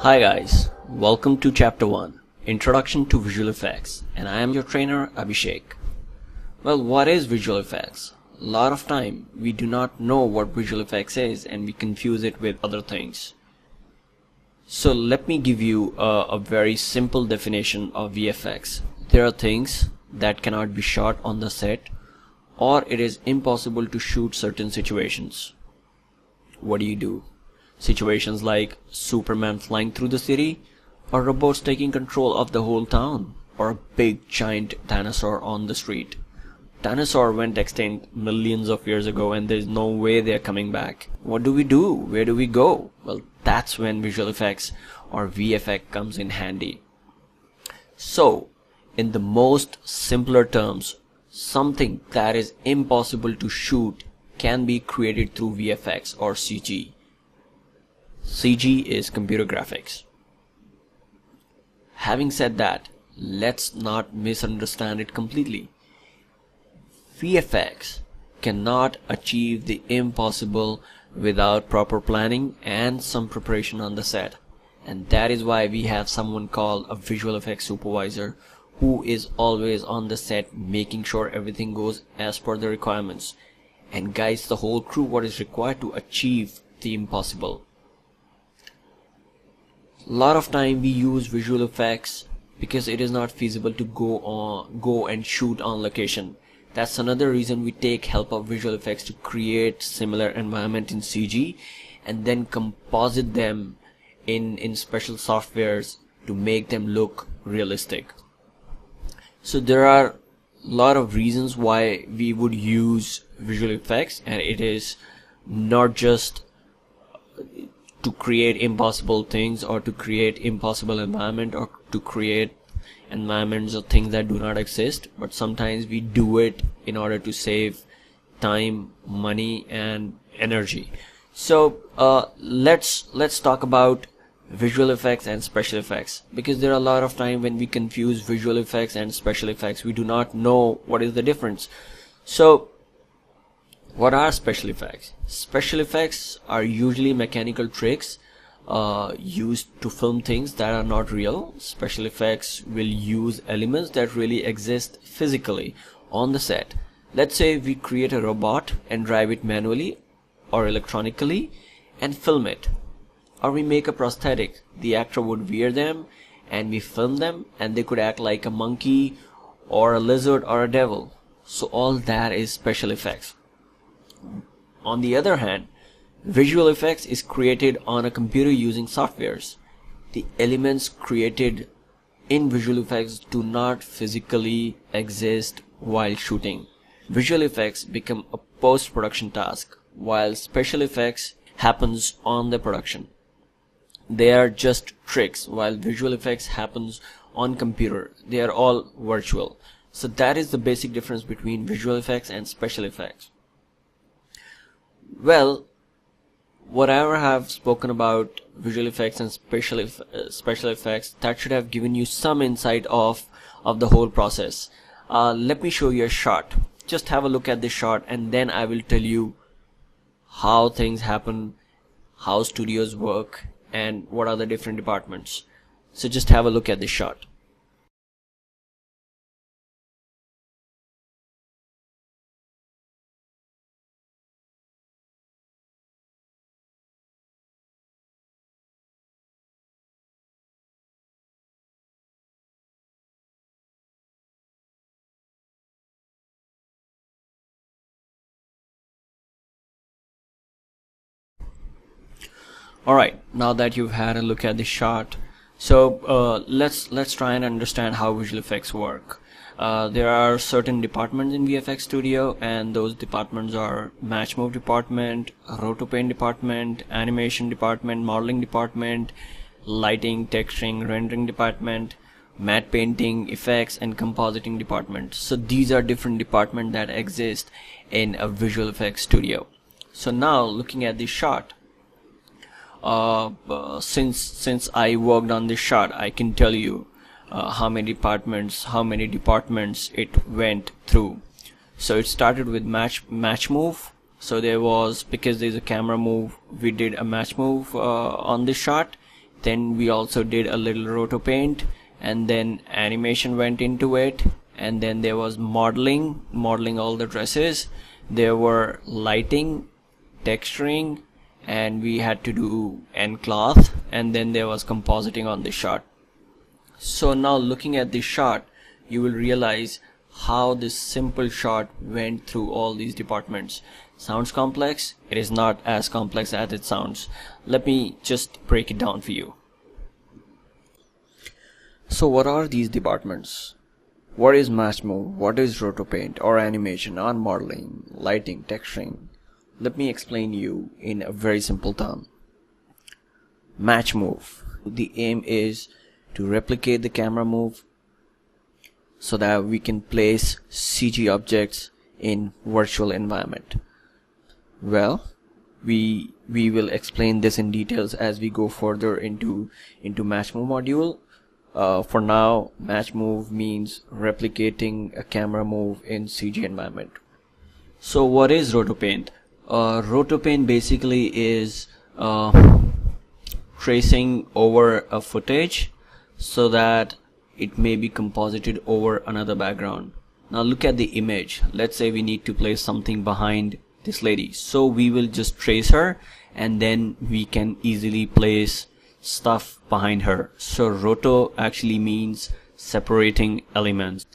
Hi guys, welcome to Chapter 1, Introduction to Visual Effects, and I am your trainer Abhishek. Well, what is visual effects? A lot of time we do not know what visual effects is and we confuse it with other things. So let me give you a very simple definition of VFX. There are things that cannot be shot on the set, or it is impossible to shoot certain situations. What do you do? Situations like Superman flying through the city, or robots taking control of the whole town, or a big giant dinosaur on the street. Dinosaur went extinct millions of years ago and there's no way they're coming back. What do we do? Where do we go? Well, that's when visual effects or VFX comes in handy. So, in the most simpler terms, something that is impossible to shoot can be created through VFX or CG. CG is computer graphics. Having said that, let's not misunderstand it completely. VFX cannot achieve the impossible without proper planning and some preparation on the set. And that is why we have someone called a visual effects supervisor who is always on the set making sure everything goes as per the requirements and guides the whole crew what is required to achieve the impossible. A lot of time we use visual effects because it is not feasible to go and shoot on location. That's another reason we take help of visual effects to create similar environment in CG and then composite them in special softwares to make them look realistic. So there are a lot of reasons why we would use visual effects, and it is not just to create impossible things or to create impossible environment or to create environments or things that do not exist, but sometimes we do it in order to save time, money and energy. So let's talk about visual effects and special effects, because there are a lot of time when we confuse visual effects and special effects. We do not know what is the difference. So what are special effects? Special effects are usually mechanical tricks used to film things that are not real. Special effects will use elements that really exist physically on the set. Let's say we create a robot and drive it manually or electronically and film it. Or we make a prosthetic. The actor would wear them and we film them and they could act like a monkey or a lizard or a devil. So all that is special effects. On the other hand, visual effects is created on a computer using softwares. The elements created in visual effects do not physically exist while shooting. Visual effects become a post-production task, while special effects happens on the production. They are just tricks, while visual effects happens on computer. They are all virtual. So that is the basic difference between visual effects and special effects. Well, whatever I have spoken about visual effects and special effects, that should have given you some insight of the whole process. Let me show you a shot. Just have a look at this shot and then I will tell you how things happen, how studios work, and what are the different departments. So just have a look at this shot. Alright, now that you've had a look at the shot, so let's try and understand how visual effects work. There are certain departments in VFX Studio, and those departments are Match Move department, Rotopaint department, Animation department, Modeling department, Lighting, Texturing, Rendering department, Matte Painting, Effects, and Compositing department. So these are different departments that exist in a Visual Effects Studio. So now looking at this shot, since I worked on this shot, I can tell you how many departments it went through. So it started with match move. So there was, because there's a camera move, we did a match move on this shot. Then we also did a little roto paint, and then animation went into it, and then there was modeling all the dresses. There were lighting, texturing, and we had to do end cloth, and then there was compositing on the shot. So now looking at this shot, you will realize how this simple shot went through all these departments. Sounds complex? It is not as complex as it sounds. Let me just break it down for you. So what are these departments? What is match move? What is roto paint or animation, on modeling, lighting, texturing? Let me explain you in a very simple term. Match move. The aim is to replicate the camera move so that we can place CG objects in virtual environment. Well, we will explain this in details as we go further into match move module. For now, match move means replicating a camera move in CG environment. So what is roto paint? Roto paint basically is tracing over a footage so that it may be composited over another background. Now look at the image. Let's say we need to place something behind this lady, so we will just trace her and then we can easily place stuff behind her. So roto actually means separating elements.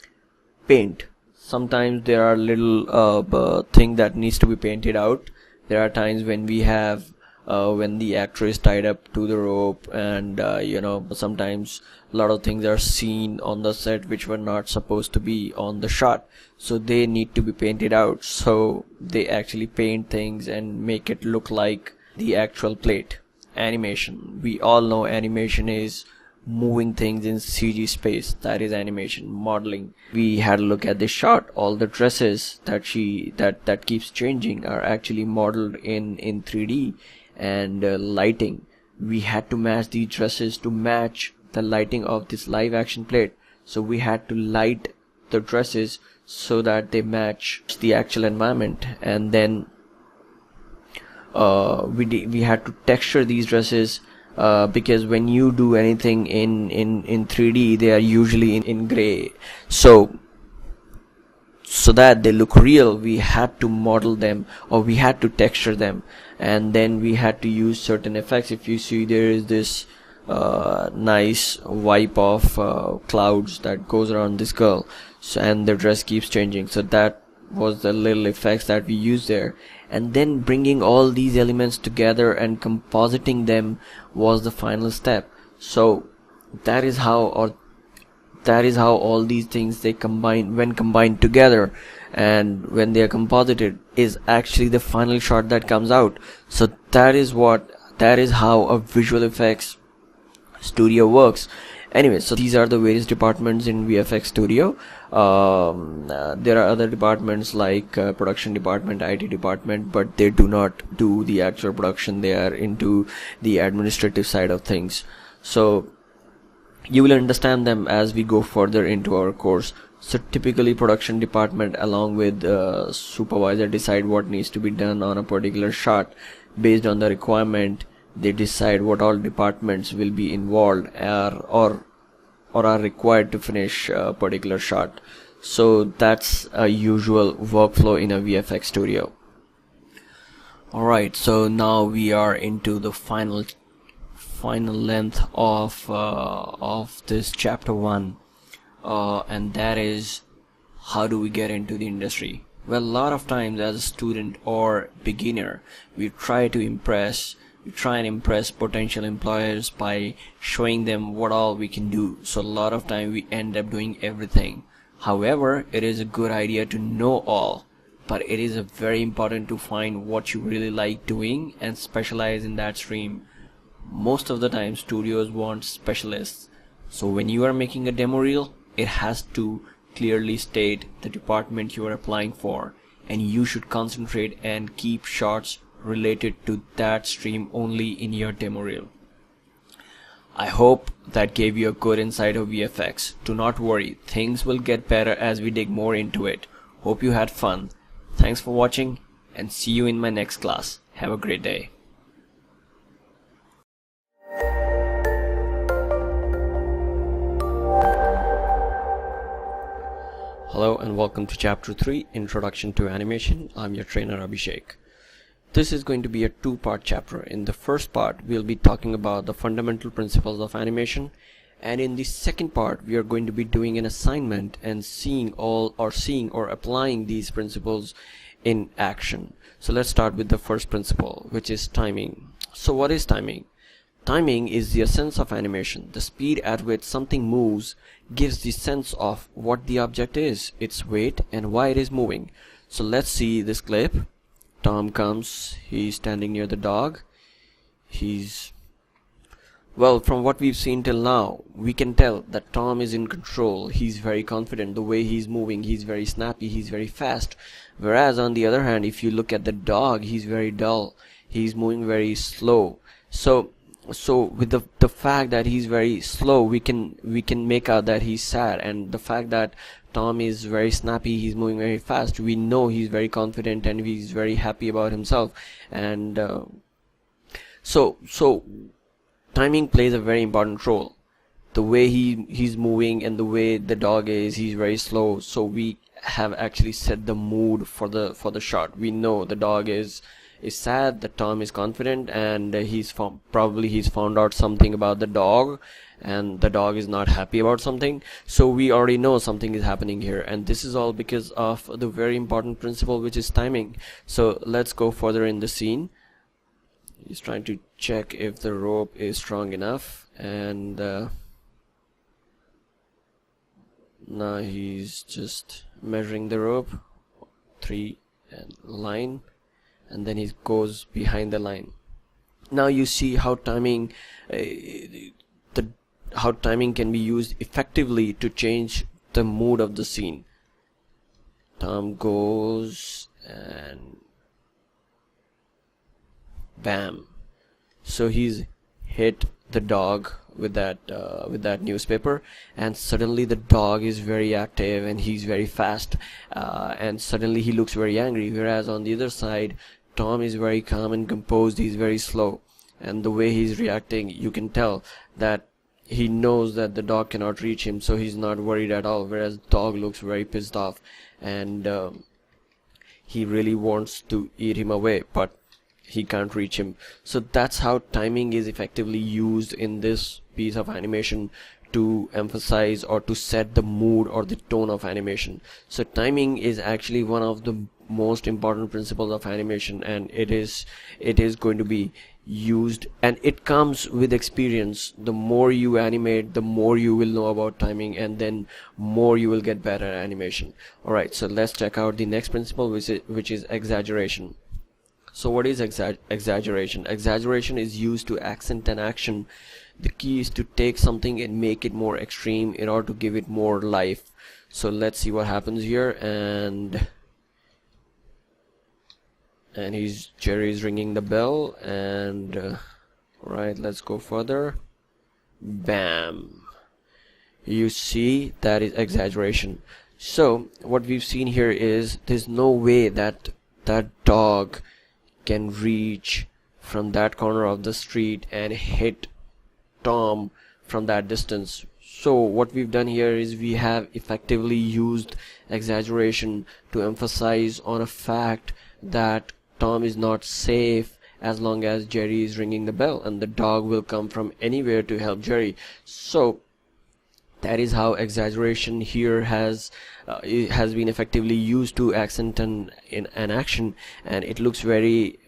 Paint. Sometimes there are little thing that needs to be painted out. There are times when we have when the actor is tied up to the rope, and sometimes a lot of things are seen on the set which were not supposed to be on the shot, so they need to be painted out. So they actually paint things and make it look like the actual plate. Animation. We all know animation is moving things in CG space. That is animation. Modeling. We had a look at this shot. All the dresses that that keeps changing are actually modeled in 3D. And lighting. We had to match these dresses to match the lighting of this live action plate. So we had to light the dresses so that they match the actual environment, and then we had to texture these dresses because when you do anything in 3D, they are usually in gray, so that they look real, we had to model them, or we had to texture them, and then we had to use certain effects. If you see, there is this nice wipe of clouds that goes around this girl, so, and the dress keeps changing, so that was the little effects that we used there. And then bringing all these elements together and compositing them was the final step. So that is how all these things, they combine, when combined together and when they are composited, is actually the final shot that comes out. So that is how a visual effects studio works. Anyway, so these are the various departments in VFX studio. There are other departments like production department, IT department, but they do not do the actual production. They are into the administrative side of things. So you will understand them as we go further into our course. So typically production department along with supervisor decide what needs to be done on a particular shot. Based on the requirement, they decide what all departments will be involved or are required to finish a particular shot. So that's a usual workflow in a VFX studio. Alright, so now we are into the final length of this chapter 1, and that is, how do we get into the industry? Well, a lot of times as a student or beginner, we try and impress potential employers by showing them what all we can do. So a lot of time we end up doing everything. However, it is a good idea to know all, but it is very important to find what you really like doing and specialize in that stream. Most of the time studios want specialists. So when you are making a demo reel, it has to clearly state the department you are applying for, and you should concentrate and keep shots related to that stream only in your demo reel. I hope that gave you a good insight of VFX. Do not worry, things will get better as we dig more into it. Hope you had fun. Thanks for watching, and see you in my next class. Have a great day. Hello and welcome to Chapter 3, Introduction to Animation. I'm your trainer Abhishek. This is going to be a two-part chapter. In the first part, we'll be talking about the fundamental principles of animation, and in the second part, we are going to be doing an assignment and seeing or applying these principles in action. So let's start with the first principle, which is timing. So what is timing? Timing is the essence of animation. The speed at which something moves gives the sense of what the object is, its weight, and why it is moving. So let's see this clip. Tom comes, he's standing near the dog. Well, from what we've seen till now, we can tell that Tom is in control. He's very confident. The way he's moving, he's very snappy, he's very fast. Whereas on the other hand, if you look at the dog, he's very dull. He's moving very slow. So with the fact that he's very slow, we can make out that he's sad, and the fact that Tom is very snappy, he's moving very fast, we know he's very confident and he's very happy about himself. And so timing plays a very important role. The way he's moving and the way the dog is, he's very slow, so we have actually set the mood for the shot. We know the dog is sad, that Tom is confident, and he's found out something about the dog, and the dog is not happy about something. So we already know something is happening here, and this is all because of the very important principle, which is timing. So let's go further in the scene. He's trying to check if the rope is strong enough, and now he's just measuring the rope, 3 and line, and then he goes behind the line. Now you see how timing can be used effectively to change the mood of the scene. Tom goes and bam. So he's hit the dog with that newspaper, and suddenly the dog is very active and he's very fast, and suddenly he looks very angry. Whereas on the other side, Tom is very calm and composed. He's very slow, and the way he's reacting, you can tell that he knows that the dog cannot reach him, so he's not worried at all. Whereas the dog looks very pissed off, and he really wants to eat him away, but he can't reach him. So that's how timing is effectively used in this piece of animation to emphasize or to set the mood or the tone of animation. So timing is actually one of the most important principles of animation, and it is going to be used, and it comes with experience. The more you animate, the more you will know about timing, and then more you will get better at animation. Alright, so let's check out the next principle, which is exaggeration. So what is exaggeration? Exaggeration is used to accent an action. The key is to take something and make it more extreme in order to give it more life. So let's see what happens here. And Jerry is ringing the bell, and right, let's go further. Bam. You see, that is exaggeration. So what we've seen here is there's no way that dog can reach from that corner of the street and hit Tom from that distance. So what we've done here is we have effectively used exaggeration to emphasize on a fact that Tom is not safe as long as Jerry is ringing the bell, and the dog will come from anywhere to help Jerry. So that is how exaggeration here has been effectively used to accent an action, and it looks very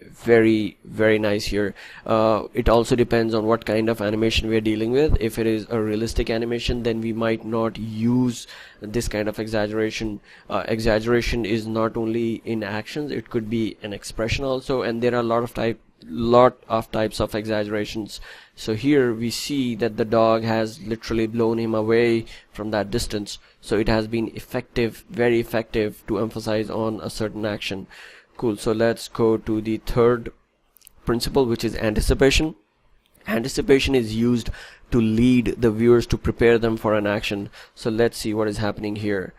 nice here. It also depends on what kind of animation we are dealing with. If it is a realistic animation, then we might not use this kind of exaggeration. Exaggeration is not only in actions, it could be an expression also, and there are a lot of types of exaggerations. So here we see that the dog has literally blown him away from that distance, so it has been effective, very effective, to emphasize on a certain action. Cool. So let's go to the third principle, which is anticipation. Anticipation is used to lead the viewers, to prepare them for an action. So let's see what is happening here.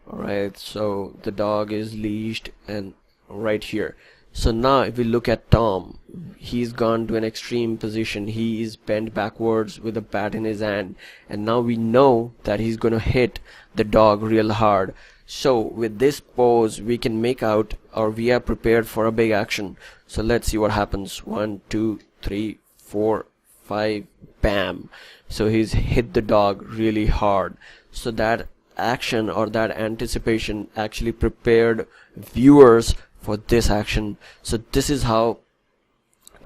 Alright, so the dog is leashed, and right here. So now if we look at Tom, he's gone to an extreme position. He is bent backwards with a bat in his hand, and now we know that he's gonna hit the dog real hard. So with this pose we can make out, or we are prepared for a big action. So let's see what happens. 1 2 3 4 5, bam. So he's hit the dog really hard. So that action, or that anticipation, actually prepared viewers for this action. So this is how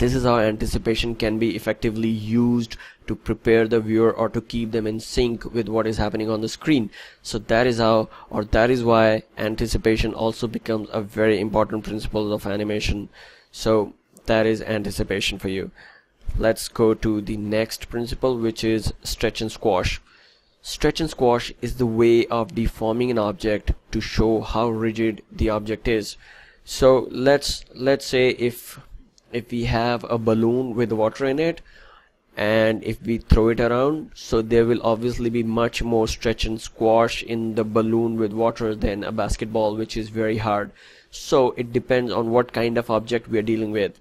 anticipation can be effectively used to prepare the viewer, or to keep them in sync with what is happening on the screen. So that is how, or that is why, anticipation also becomes a very important principle of animation. So that is anticipation for you. Let's go to the next principle, which is stretch and squash. Stretch and squash is the way of deforming an object to show how rigid the object is. So let's say if we have a balloon with water in it, and if we throw it around, so there will obviously be much more stretch and squash in the balloon with water than a basketball, which is very hard. So it depends on what kind of object we are dealing with.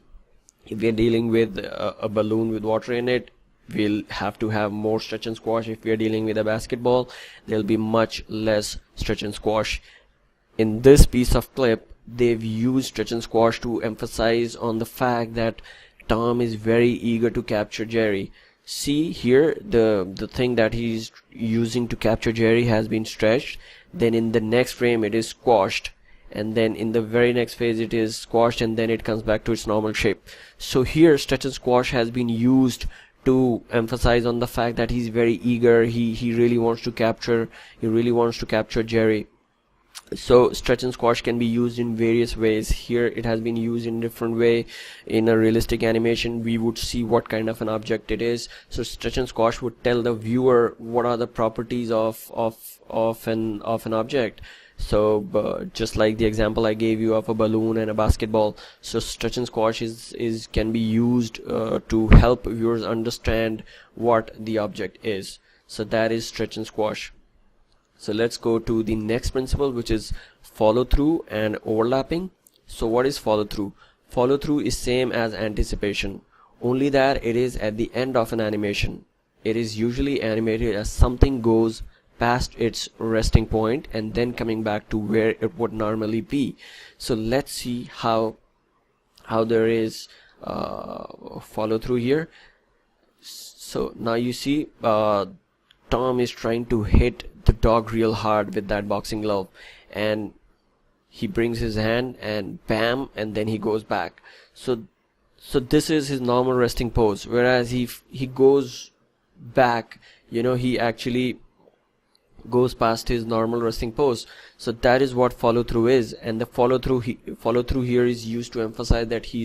If we are dealing with a balloon with water in it, we'll have to have more stretch and squash. If we are dealing with a basketball, there'll be much less stretch and squash. In this piece of clip, they've used stretch and squash to emphasize on the fact that Tom is very eager to capture Jerry. See here, the thing that he's using to capture Jerry has been stretched. Then in the next frame it is squashed, and then in the very next phase it is squashed, and then it comes back to its normal shape. So here stretch and squash has been used to emphasize on the fact that he's very eager. He really wants to capture Jerry. So stretch and squash can be used in various ways. Here it has been used in different way. In a realistic animation, we would see what kind of an object it is. So stretch and squash would tell the viewer what are the properties of an object. So just like the example I gave you of a balloon and a basketball, so stretch and squash can be used to help viewers understand what the object is. So that is stretch and squash. So let's go to the next principle, which is follow through and overlapping. So what is follow through? Follow through is same as anticipation, only that it is at the end of an animation. It is usually animated as something goes past its resting point and then coming back to where it would normally be. So let's see how there is follow through here. So now you see Tom is trying to hit the dog real hard with that boxing glove, and he brings his hand and bam, and then he goes back. So this is his normal resting pose, whereas he goes back, he actually goes past his normal resting pose. So that is what follow through is, and the follow through here is used to emphasize that he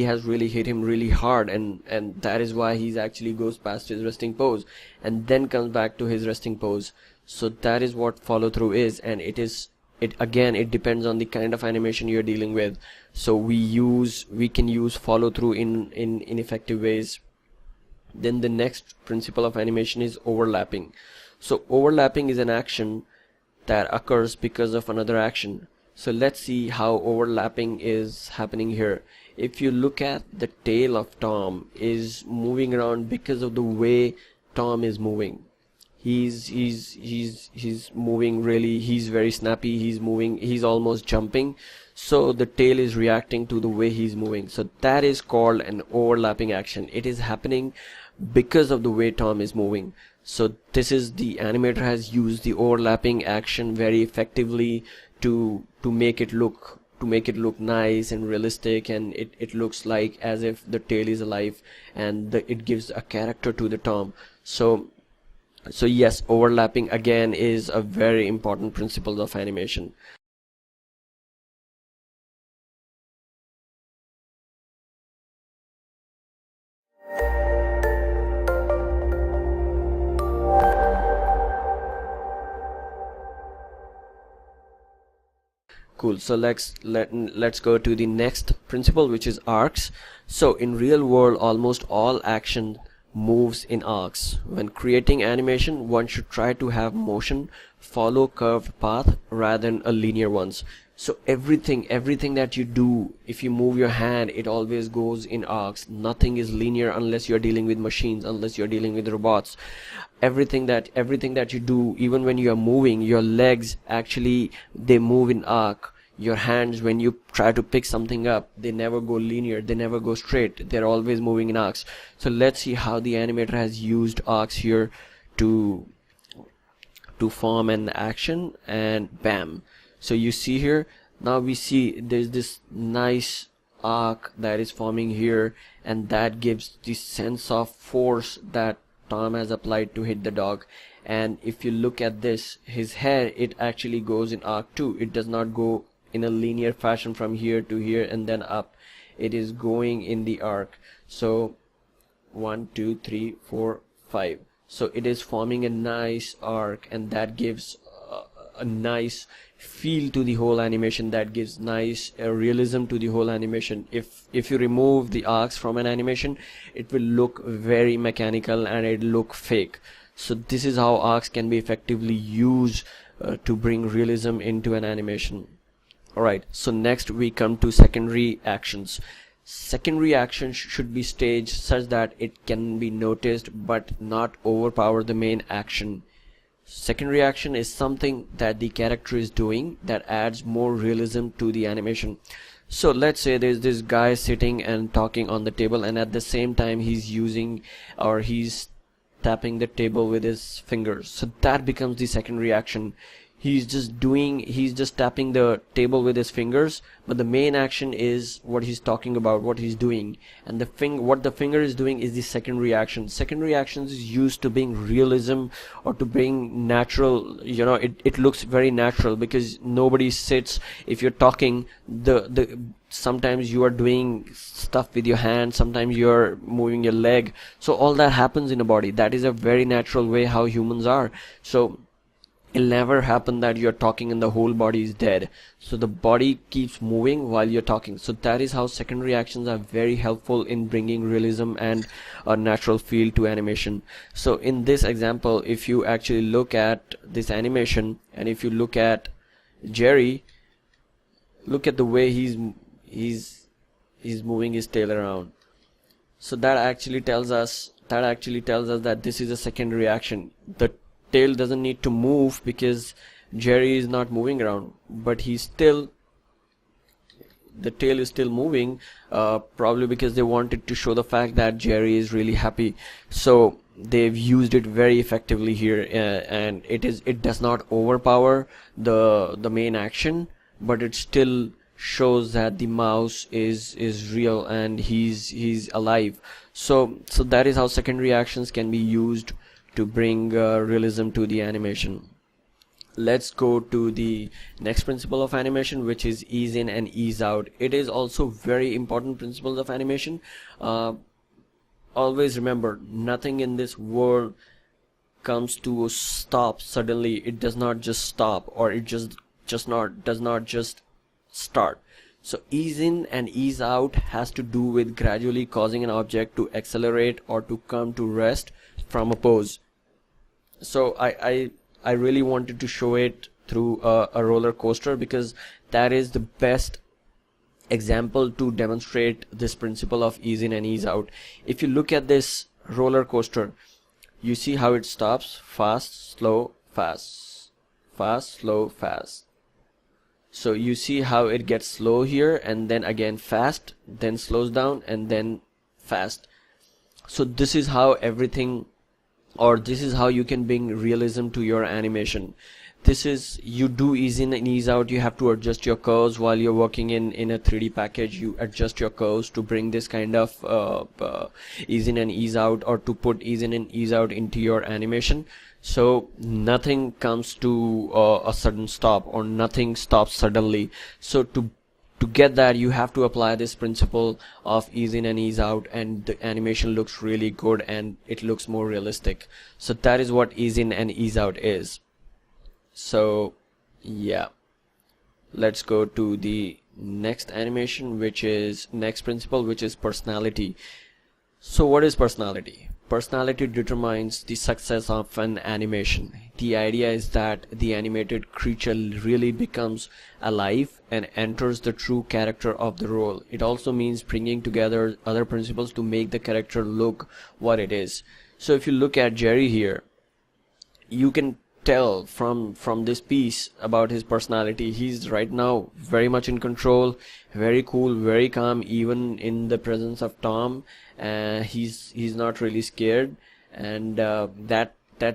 has really hit him really hard, and that is why he's actually goes past his resting pose and then comes back to his resting pose. So that is what follow through is, and it depends on the kind of animation you're dealing with. So we can use follow through in effective ways. Then the next principle of animation is overlapping. So overlapping is an action that occurs because of another action. So let's see how overlapping is happening here. If you look at the tail of Tom is moving around because of the way Tom is moving. He's moving really, he's very snappy, he's almost jumping. So the tail is reacting to the way he's moving. So that is called an overlapping action. It is happening because of the way Tom is moving. So this is, the animator has used the overlapping action very effectively to make it look nice and realistic, and it looks like as if the tail is alive, and it gives a character to the Tom. So yes, overlapping again is a very important principle of animation. Cool. So let's go to the next principle, which is arcs. So in real world, almost all action moves in arcs. When creating animation, one should try to have motion follow curved path rather than a linear ones. So everything that you do, if you move your hand, it always goes in arcs. Nothing is linear unless you're dealing with machines, unless you're dealing with robots. Everything that you do, even when you are moving, your legs actually, they move in arc. Your hands, when you try to pick something up, they never go linear, they never go straight, they're always moving in arcs. So let's see how the animator has used arcs here to form an action, and bam. So you see here, now we see there's this nice arc that is forming here, and that gives the sense of force that Tom has applied to hit the dog. And if you look at this, his hair, it actually goes in arc too. It does not go in a linear fashion from here to here and then up. It is going in the arc. So 1 2 3 4 5, so it is forming a nice arc, and that gives a nice feel to the whole animation, that gives nice realism to the whole animation. If you remove the arcs from an animation, it will look very mechanical and it look fake. So this is how arcs can be effectively used to bring realism into an animation. Alright, so next we come to secondary actions. Secondary actions should be staged such that it can be noticed but not overpower the main action. Secondary action is something that the character is doing that adds more realism to the animation. So let's say there's this guy sitting and talking on the table, and at the same time he's using, or he's tapping the table with his fingers. So that becomes the secondary action. He's just tapping the table with his fingers, but the main action is what he's talking about, what he's doing, and what the finger is doing is the secondary action. Secondary actions is used to bring realism or to bring natural, it looks very natural, because nobody sits, if you're talking, sometimes you are doing stuff with your hand, sometimes you're moving your leg, so all that happens in the body. That is a very natural way how humans are. So it'll never happen that you're talking and the whole body is dead. So the body keeps moving while you're talking. So that is how secondary actions are very helpful in bringing realism and a natural feel to animation. So in this example, if you actually look at this animation, and if you look at Jerry, look at the way he's moving his tail around. So that actually tells us that this is a secondary action. The tail doesn't need to move because Jerry is not moving around, but the tail is still moving, probably because they wanted to show the fact that Jerry is really happy. So they've used it very effectively here, and it does not overpower the main action, but it still shows that the mouse is real and he's alive. So that is how secondary actions can be used to bring realism to the animation. Let's go to the next principle of animation, which is ease in and ease out. It is also very important principles of animation. Always remember, nothing in this world comes to a stop suddenly. It does not just stop, or it does not just start. So ease in and ease out has to do with gradually causing an object to accelerate or to come to rest from a pose. So I really wanted to show it through a roller coaster, because that is the best example to demonstrate this principle of ease in and ease out. If you look at this roller coaster, you see how it stops: fast, slow, fast, fast, slow, fast. So you see how it gets slow here, and then again fast, then slows down, and then fast. So this is how everything, or this is how you can bring realism to your animation. This is, you do ease in and ease out. You have to adjust your curves while you're working in a 3D package. You adjust your curves to bring this kind of ease in and ease out, or to put ease in and ease out into your animation. So nothing comes to a sudden stop, or nothing stops suddenly. So to get that, you have to apply this principle of ease in and ease out, and the animation looks really good and it looks more realistic. So that is what ease in and ease out is. So yeah, let's go to the next animation, which is next principle, which is personality. So what is personality? personality determines the success of an animation. The idea is that the animated creature really becomes alive and enters the true character of the role. It also means bringing together other principles to make the character look what it is. So if you look at Jerry here, you can tell from this piece about his personality. He's right now very much in control, very cool, very calm, even in the presence of Tom. He's not really scared, and that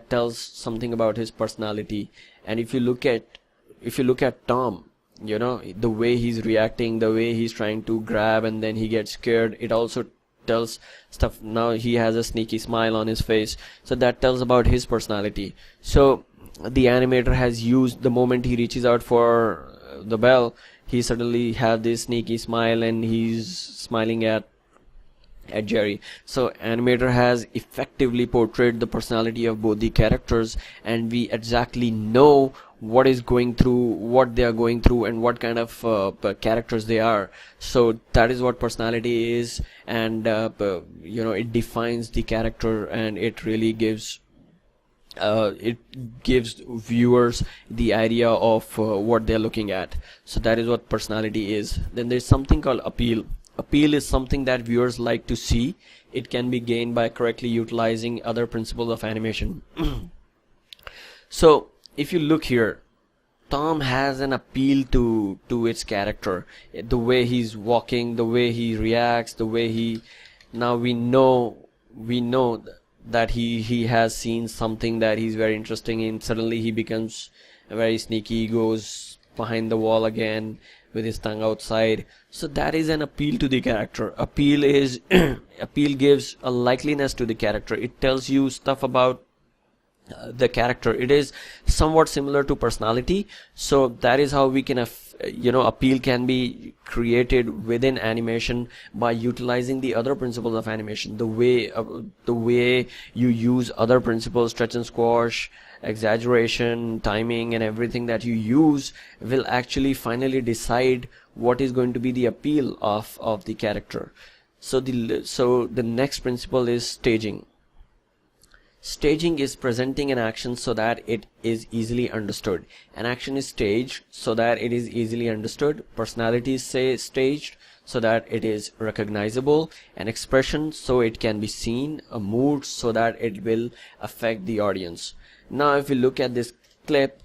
tells something about his personality. And if you look at Tom, you know, the way he's reacting, the way he's trying to grab and then he gets scared, it also tells stuff. Now he has a sneaky smile on his face, so that tells about his personality. So the animator has used, the moment he reaches out for the bell, he suddenly has this sneaky smile and he's smiling at Jerry. So animator has effectively portrayed the personality of both the characters, and we exactly know what they are going through, and what kind of characters they are. So that is what personality is, and you know, it defines the character, and it really gives viewers the idea of what they're looking at. So that is what personality is. Then there's something called appeal. Appeal is something that viewers like to see. It can be gained by correctly utilizing other principles of animation. So if you look here, Tom has an appeal to its character. The way he's walking, the way he reacts, the way he, now we know that he has seen something that he's very interested in. Suddenly he becomes very sneaky, goes behind the wall again with his tongue outside. So that is an appeal to the character. Appeal is appeal gives a likeliness to the character. It tells you stuff about the character. It is somewhat similar to personality. So that is how we can appeal can be created within animation by utilizing the other principles of animation. The way you use other principles, stretch and squash, exaggeration, timing, and everything that you use will actually finally decide what is going to be the appeal of the character. So the next principle is staging. Staging is presenting an action so that it is easily understood. An action is staged so that it is easily understood. Personality is staged so that it is recognizable. An expression so it can be seen. A mood so that it will affect the audience. Now if you look at this clip,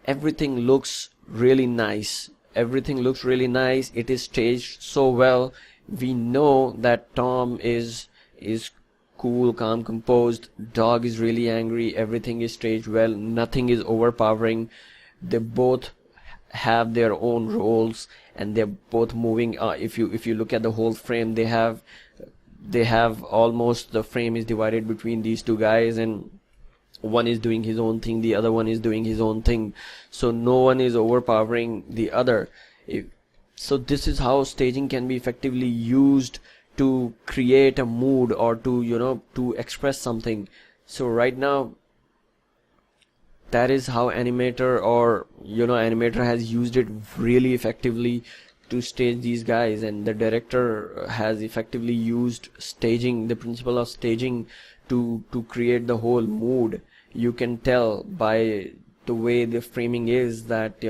everything looks really nice. Everything looks really nice. It is staged so well. We know that Tom is cool, calm, composed. Dog is really angry. Everything is staged well. Nothing is overpowering. They both have their own roles, and they're both moving. If you look at the whole frame, they have almost, the frame is divided between these two guys, and one is doing his own thing, the other one is doing his own thing. So no one is overpowering the other. So this is how staging can be effectively used to create a mood, or to express something. So right now, that is how animator has used it really effectively to stage these guys, and the director has effectively used staging, the principle of staging, to create the whole mood. You can tell by the way the framing is that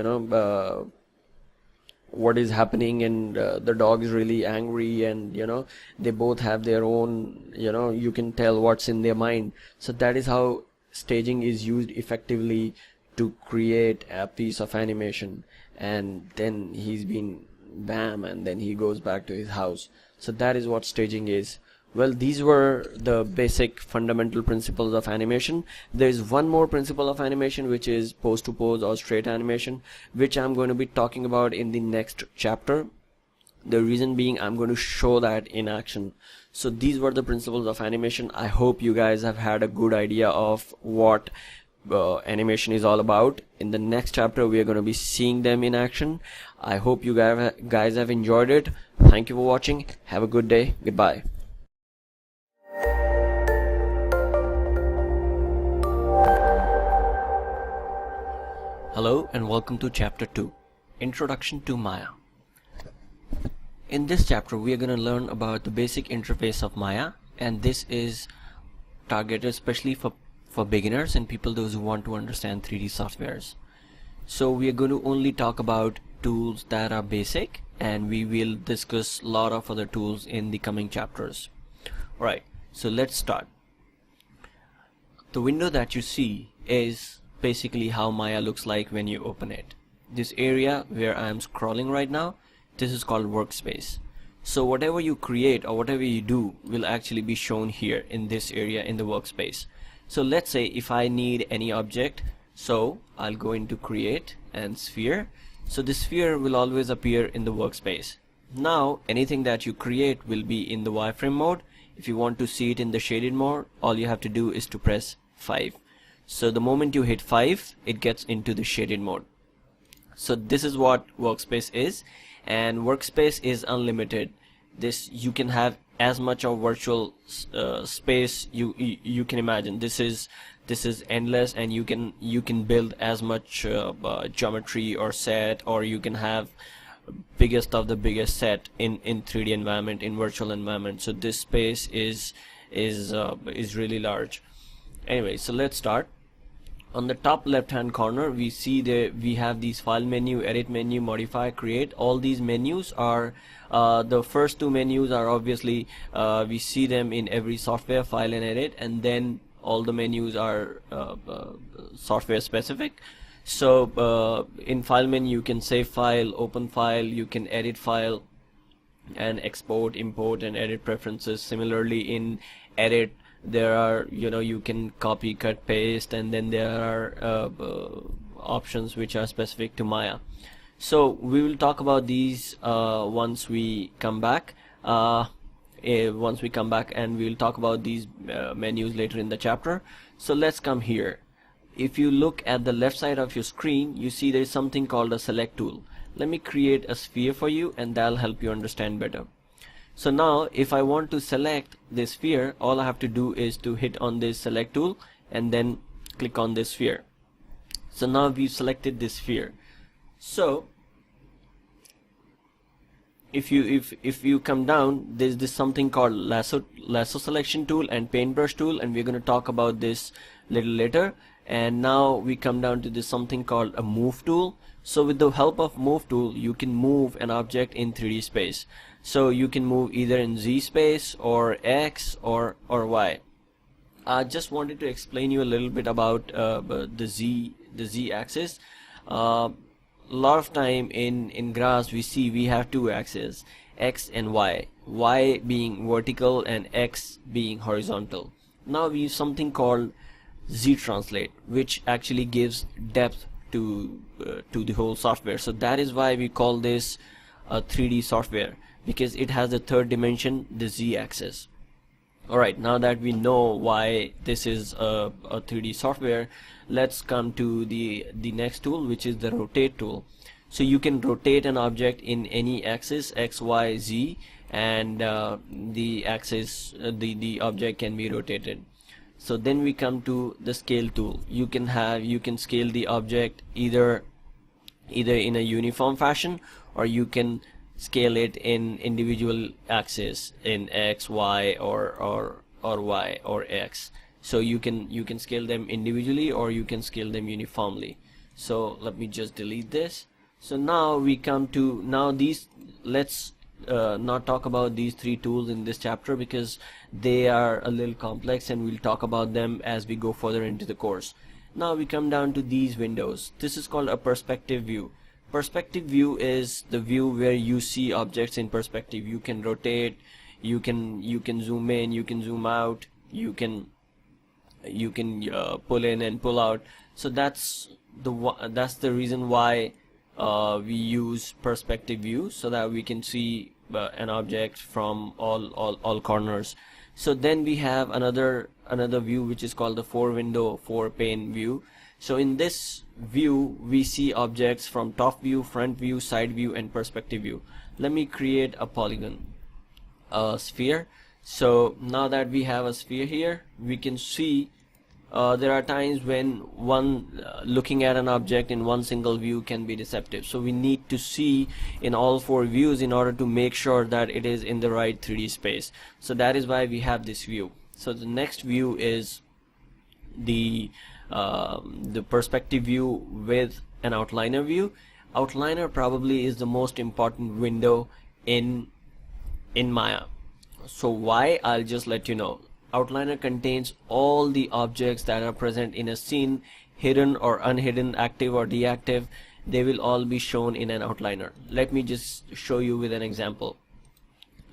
what is happening, and the dog is really angry, and they both have their own, you can tell what's in their mind. So that is how staging is used effectively to create a piece of animation. And then he's been bam, and then he goes back to his house. So that is what staging is. Well, these were the basic fundamental principles of animation. There is one more principle of animation, which is pose to pose or straight animation, which I'm going to be talking about in the next chapter. The reason being, I'm going to show that in action. So these were the principles of animation. I hope you guys have had a good idea of what animation is all about. In the next chapter, we are going to be seeing them in action. I hope you guys have enjoyed it. Thank you for watching. Have a good day. Goodbye. Hello and welcome to chapter 2, Introduction to Maya. In this chapter we are going to learn about the basic interface of Maya, and this is targeted especially for beginners and people those who want to understand 3D softwares. So we are going to only talk about tools that are basic, and we will discuss a lot of other tools in the coming chapters. Alright, so let's start. The window that you see is basically how Maya looks like when you open it. This area where I am scrolling right now, this is called workspace. So whatever you create or whatever you do will actually be shown here in this area in the workspace. So let's say if I need any object, so I'll go into create and sphere. So the sphere will always appear in the workspace. Now anything that you create will be in the wireframe mode. If you want to see it in the shaded mode, all you have to do is to press 5. So the moment you hit 5, it gets into the shaded mode. So this is what workspace is, and workspace is unlimited. This you can have as much of virtual space you can imagine. This is endless, and you can build as much geometry or set, or you can have biggest of the biggest set in 3D environment, in virtual environment. So this space is really large. Anyway, so let's start. On the top left hand corner we see that we have these file menu, edit menu, modify, create. All these menus are the first two menus are obviously we see them in every software, file and edit, and then all the menus are software specific. So in file menu you can save file, open file, you can edit file and export, import and edit preferences. Similarly in edit there are, you can copy, cut, paste, and then there are options which are specific to Maya. So we will talk about these once we come back. And we will talk about these menus later in the chapter. So let's come here. If you look at the left side of your screen, you see there is something called a select tool. Let me create a sphere for you, and that'll help you understand better. So now if I want to select this sphere, all I have to do is to hit on this select tool and then click on this sphere. So now we've selected this sphere. So if you come down, there's this something called lasso selection tool and paintbrush tool, and we're going to talk about this little later. And now we come down to this something called a move tool. So with the help of move tool you can move an object in 3D space. So you can move either in Z space or X or Y. I just wanted to explain you a little bit about the Z axis. A lot of time in graphs we have two axes, X and Y. Y being vertical and X being horizontal. Now we use something called Z translate, which actually gives depth to the whole software. So that is why we call this a 3D software, because it has the third dimension, the Z axis. Alright, now that we know why this is a 3D software, let's come to the next tool, which is the rotate tool. So you can rotate an object in any axis, X, Y, Z, and the axis, the object can be rotated. So then we come to the scale tool. You can scale the object either in a uniform fashion, or you can scale it in individual axes in X, Y, or Y or X. So you can scale them individually, or you can scale them uniformly. So let me just delete this. So now we come to these. Let's not talk about these three tools in this chapter because they are a little complex, and we'll talk about them as we go further into the course. Now we come down to these windows. This is called a perspective view. Perspective view is the view where you see objects in perspective. You can rotate, you can zoom in, you can zoom out, you can pull in and pull out. So that's the reason why we use perspective view, so that we can see an object from all corners. So then we have another view which is called the four pane view. So in this view we see objects from top view, front view, side view and perspective view. Let me create a polygon, a sphere. So now that we have a sphere here, we can see there are times when looking at an object in one single view can be deceptive, so we need to see in all four views in order to make sure that it is in the right 3D space. So that is why we have this view. So the next view is the perspective view with an outliner view. Outliner probably is the most important window in Maya. So why? I'll just let you know. Outliner contains all the objects that are present in a scene, hidden or unhidden, active or deactive. They will all be shown in an outliner. Let me just show you with an example.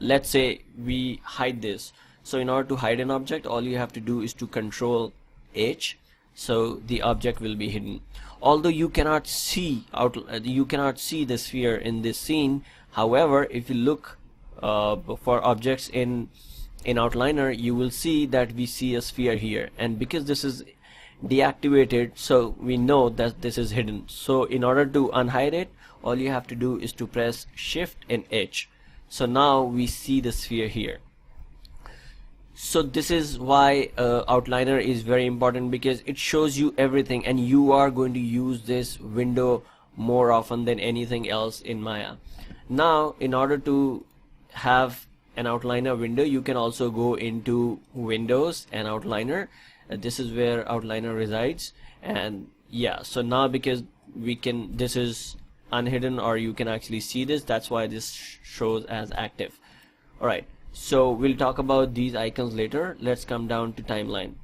Let's say we hide this. So in order to hide an object, all you have to do is to Control H, so the object will be hidden. Although you cannot see the sphere in this scene, however, if you look for objects in outliner, you will see that we see a sphere here, and because this is deactivated, so we know that this is hidden. So in order to unhide it, all you have to do is to press Shift and H. So now we see the sphere here. So this is why outliner is very important, because it shows you everything, and you are going to use this window more often than anything else in Maya. Now in order to have an outliner window, you can also go into Windows and Outliner. This is where outliner resides, and yeah, so now because this is unhidden, or you can actually see this, that's why this shows as active. Alright, so we'll talk about these icons later. Let's come down to timeline.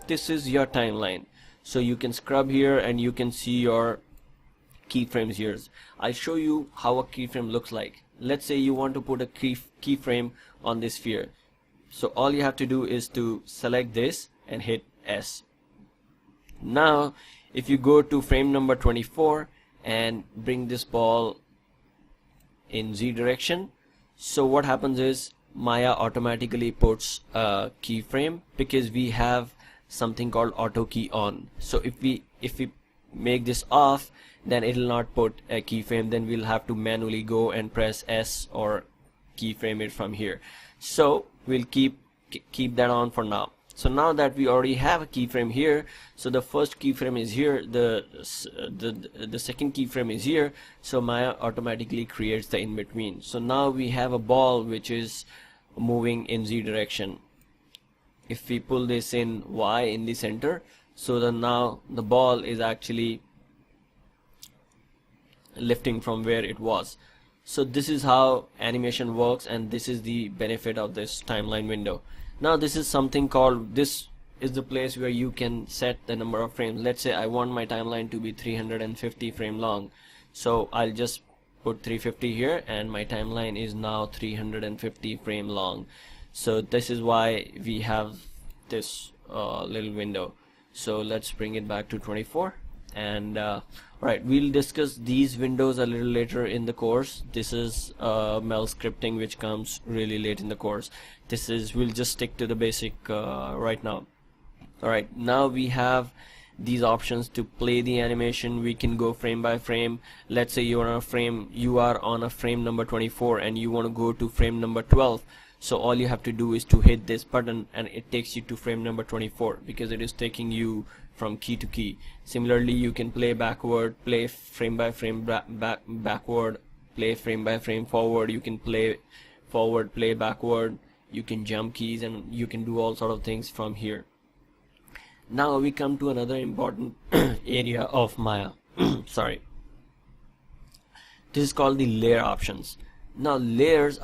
This is your timeline, so you can scrub here and you can see your keyframes here. I'll show you how a keyframe looks like. Let's say you want to put a keyframe on this sphere. So all you have to do is to select this and hit S. Now if you go to frame number 24 and bring this ball in Z direction, so what happens is Maya automatically puts a keyframe, because we have something called auto key on. So if we make this off, then it will not put a keyframe, then we'll have to manually go and press S or keyframe it from here. So we'll keep that on for now. So now that we already have a keyframe here, so the first keyframe is here, the second keyframe is here, so Maya automatically creates the in between. So now we have a ball which is moving in Z direction. If we pull this in Y in the center, so then now the ball is actually lifting from where it was. So this is how animation works, and this is the benefit of this timeline window. Now this is something called, this is the place where you can set the number of frames. Let's say I want my timeline to be 350 frame long, so I'll just put 350 here, and my timeline is now 350 frame long. So this is why we have this little window. So let's bring it back to 24, and right, we'll discuss these windows a little later in the course. This is Mel scripting, which comes really late in the course. We'll just stick to the basic right now. Alright, now we have these options to play the animation. We can go frame by frame. Let's say you are on a frame number 24 and you want to go to frame number 12. So all you have to do is to hit this button, and it takes you to frame number 24, because it is taking you from key to key. Similarly, you can play backward, play frame by frame backward, play frame by frame forward. You can play forward, play backward. You can jump keys, and you can do all sort of things from here. Now we come to another important area of Maya. Sorry. This is called the layer options. Now layers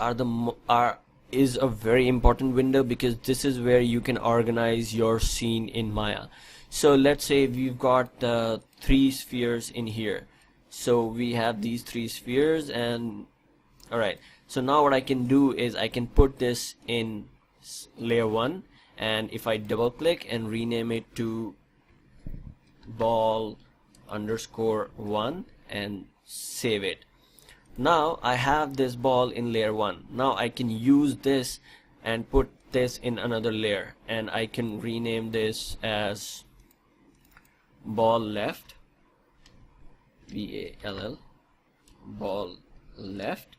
is a very important window, because this is where you can organize your scene in Maya. So let's say we've got 3 spheres in here. So we have these 3 spheres, and alright, so now what I can do is I can put this in layer 1, and if I double click and rename it to ball underscore 1 and save it, now I have this ball in layer 1. Now I can use this and put this in another layer, and I can rename this as ball left, VALL, ball left,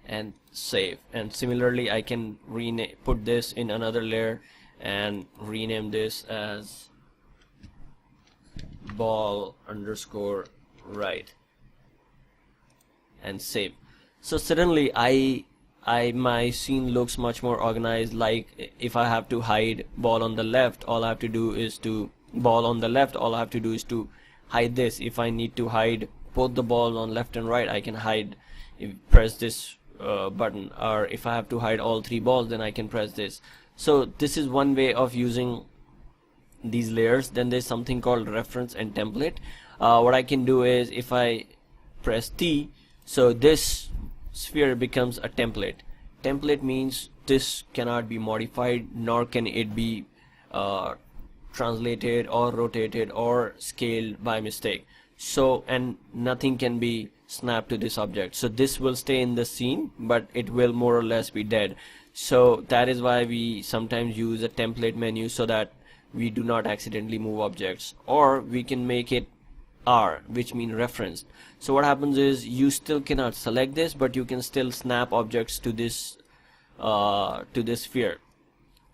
and save. And similarly I can put this in another layer and rename this as ball underscore right and save. So suddenly my scene looks much more organized. Like if I have to hide ball on the left, all I have to do is to hide this. If I need to hide both the balls on left and right, I can hide, press this button. Or if I have to hide all three balls, then I can press this. So this is one way of using these layers. Then there's something called reference and template. What I can do is if I press T, so this sphere becomes a template. Template means this cannot be modified, nor can it be translated or rotated or scaled by mistake. So, and nothing can be snapped to this object. So this will stay in the scene, but it will more or less be dead. So that is why we sometimes use a template menu, so that we do not accidentally move objects. Or we can make it R, which means referenced. So what happens is you still cannot select this, but you can still snap objects to this sphere.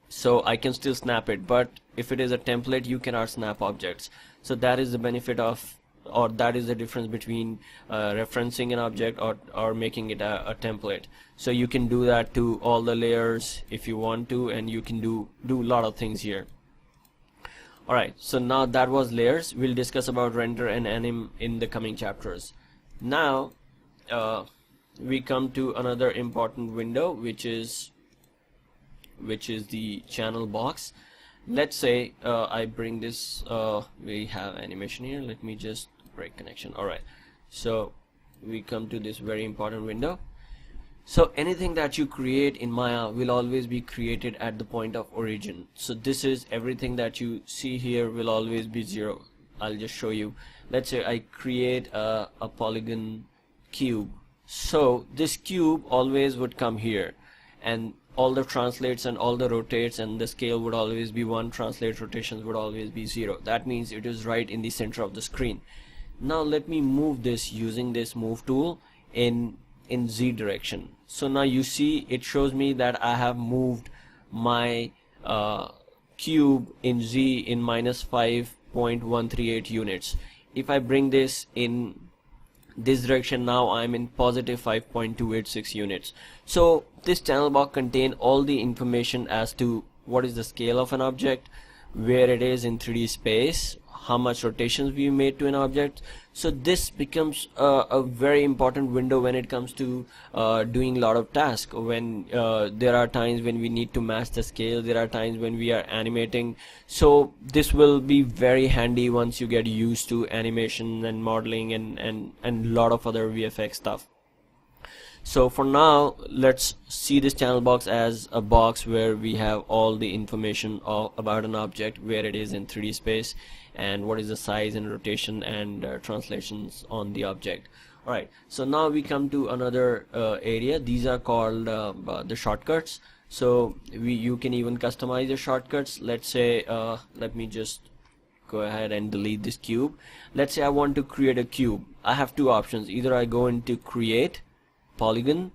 So I can still snap it, but if it is a template, you cannot snap objects. So that is the benefit of, or that is the difference between referencing an object or making it a template. So you can do that to all the layers if you want to, and you can do a lot of things here. Alright, so now that was layers. We'll discuss about render and anim in the coming chapters. Now we come to another important window, which is the channel box. Let's say I bring this, we have animation here. Let me just break connection. Alright, so we come to this very important window. So anything that you create in Maya will always be created at the point of origin. So this is everything that you see here will always be 0. I'll just show you. Let's say I create a polygon cube. So this cube always would come here, and all the translates and all the rotates and the scale would always be 1, translate rotations would always be 0. That means it is right in the center of the screen. Now let me move this using this move tool in Z direction. So now you see it shows me that I have moved my cube in Z in -5.138 units. If I bring this in this direction, now I'm in positive 5.286 units. So this channel box contains all the information as to what is the scale of an object, where it is in 3D space, how much rotations we made to an object. So this becomes a very important window when it comes to doing a lot of tasks. When there are times when we need to match the scale, there are times when we are animating. So this will be very handy once you get used to animation and modeling and a lot of other VFX stuff. So for now, let's see this channel box as a box where we have all the information about an object, where it is in 3D space, and what is the size and rotation and translations on the object. Alright, so now we come to another area. These are called the shortcuts. So you can even customize the shortcuts. Let's say let me just go ahead and delete this cube. Let's say I want to create a cube. I have two options. Either I go into create polygon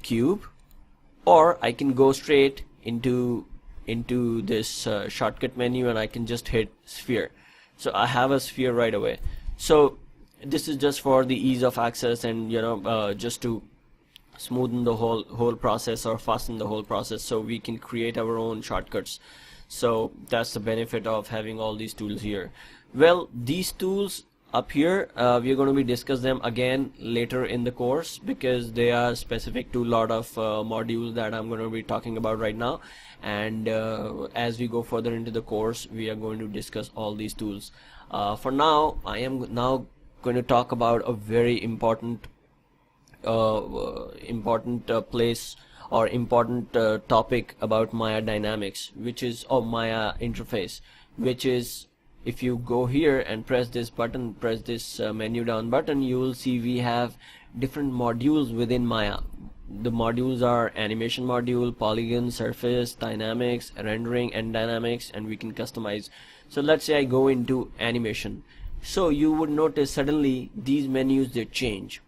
cube, or I can go straight into this shortcut menu and I can just hit sphere. So I have a sphere right away. So this is just for the ease of access, and just to smoothen the whole process or fasten the whole process, so we can create our own shortcuts. So that's the benefit of having all these tools here. Well, these tools up here, we're going to be discuss them again later in the course, because they are specific to a lot of modules that I'm going to be talking about right now. And as we go further into the course, we are going to discuss all these tools. For now, I am now going to talk about a very important place or important topic about Maya Dynamics, which is Maya interface, which is, if you go here and press this button, press this menu down button, you will see we have different modules within Maya. the modules are animation module, polygon, surface, dynamics, rendering, and dynamics, and we can customize. So let's say I go into animation. So you would notice suddenly these menus, they change.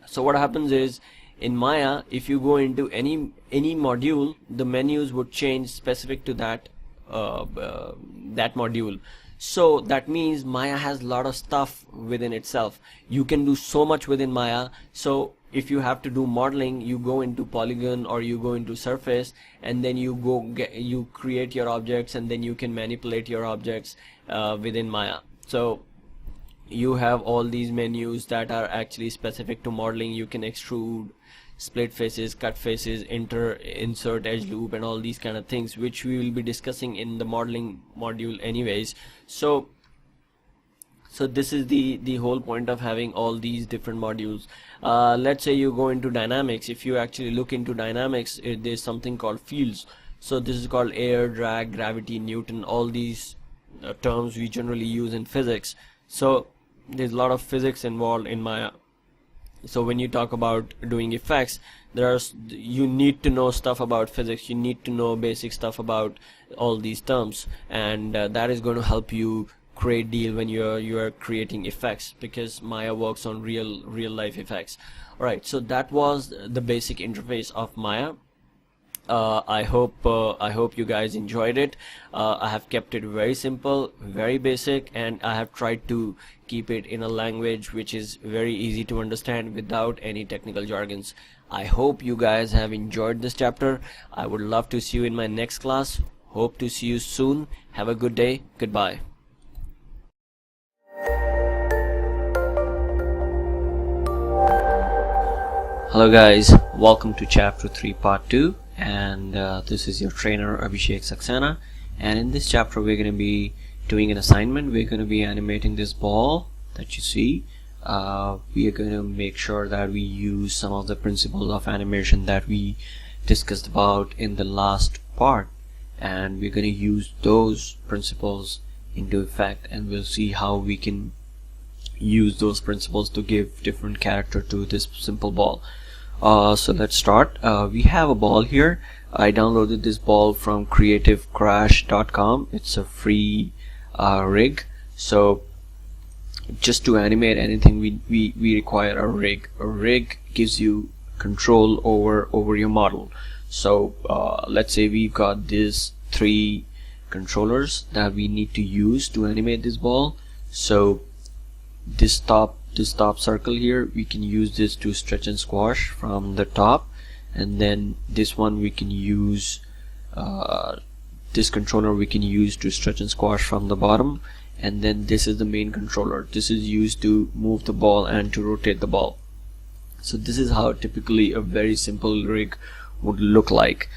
So what happens is, in Maya, if you go into any module, the menus would change specific to that module. So that means Maya has a lot of stuff within itself. You can do so much within Maya. So if you have to do modeling, you go into polygon or you go into surface, and then you create your objects, and then you can manipulate your objects within Maya. So you have all these menus that are actually specific to modeling. You can extrude, split faces, cut faces, insert edge loop, and all these kind of things, which we will be discussing in the modeling module anyways. So this is the whole point of having all these different modules. Let's say you go into dynamics. If you actually look into dynamics, there's something called fields. So this is called air, drag, gravity, Newton, all these terms we generally use in physics. So there's a lot of physics involved in Maya. So when you talk about doing effects, you need to know stuff about physics. You need to know basic stuff about all these terms, and that is going to help you great deal when you are creating effects, because Maya works on real life effects. Alright, so that was the basic interface of Maya. I hope you guys enjoyed it. I have kept it very simple, very basic, and I have tried to keep it in a language which is very easy to understand without any technical jargons. I hope you guys have enjoyed this chapter. I would love to see you in my next class. Hope to see you soon. Have a good day. Goodbye. Hello guys, welcome to chapter 3 part 2, and this is your trainer Abhishek Saxena, and in this chapter we're going to be doing an assignment. We're going to be animating this ball that you see. We are going to make sure that we use some of the principles of animation that we discussed about in the last part, and we're going to use those principles into effect, and we'll see how we can use those principles to give different character to this simple ball. So let's start. We have a ball here. I downloaded this ball from creativecrash.com. It's a free rig. So just to animate anything, we require a rig. A rig gives you control over your model. So let's say we've got these 3 controllers that we need to use to animate this ball. So this top circle here, we can use this to stretch and squash from the top, and then this one we can use this controller we can use to stretch and squash from the bottom, and then this is the main controller. This is used to move the ball and to rotate the ball. So this is how typically a very simple rig would look like.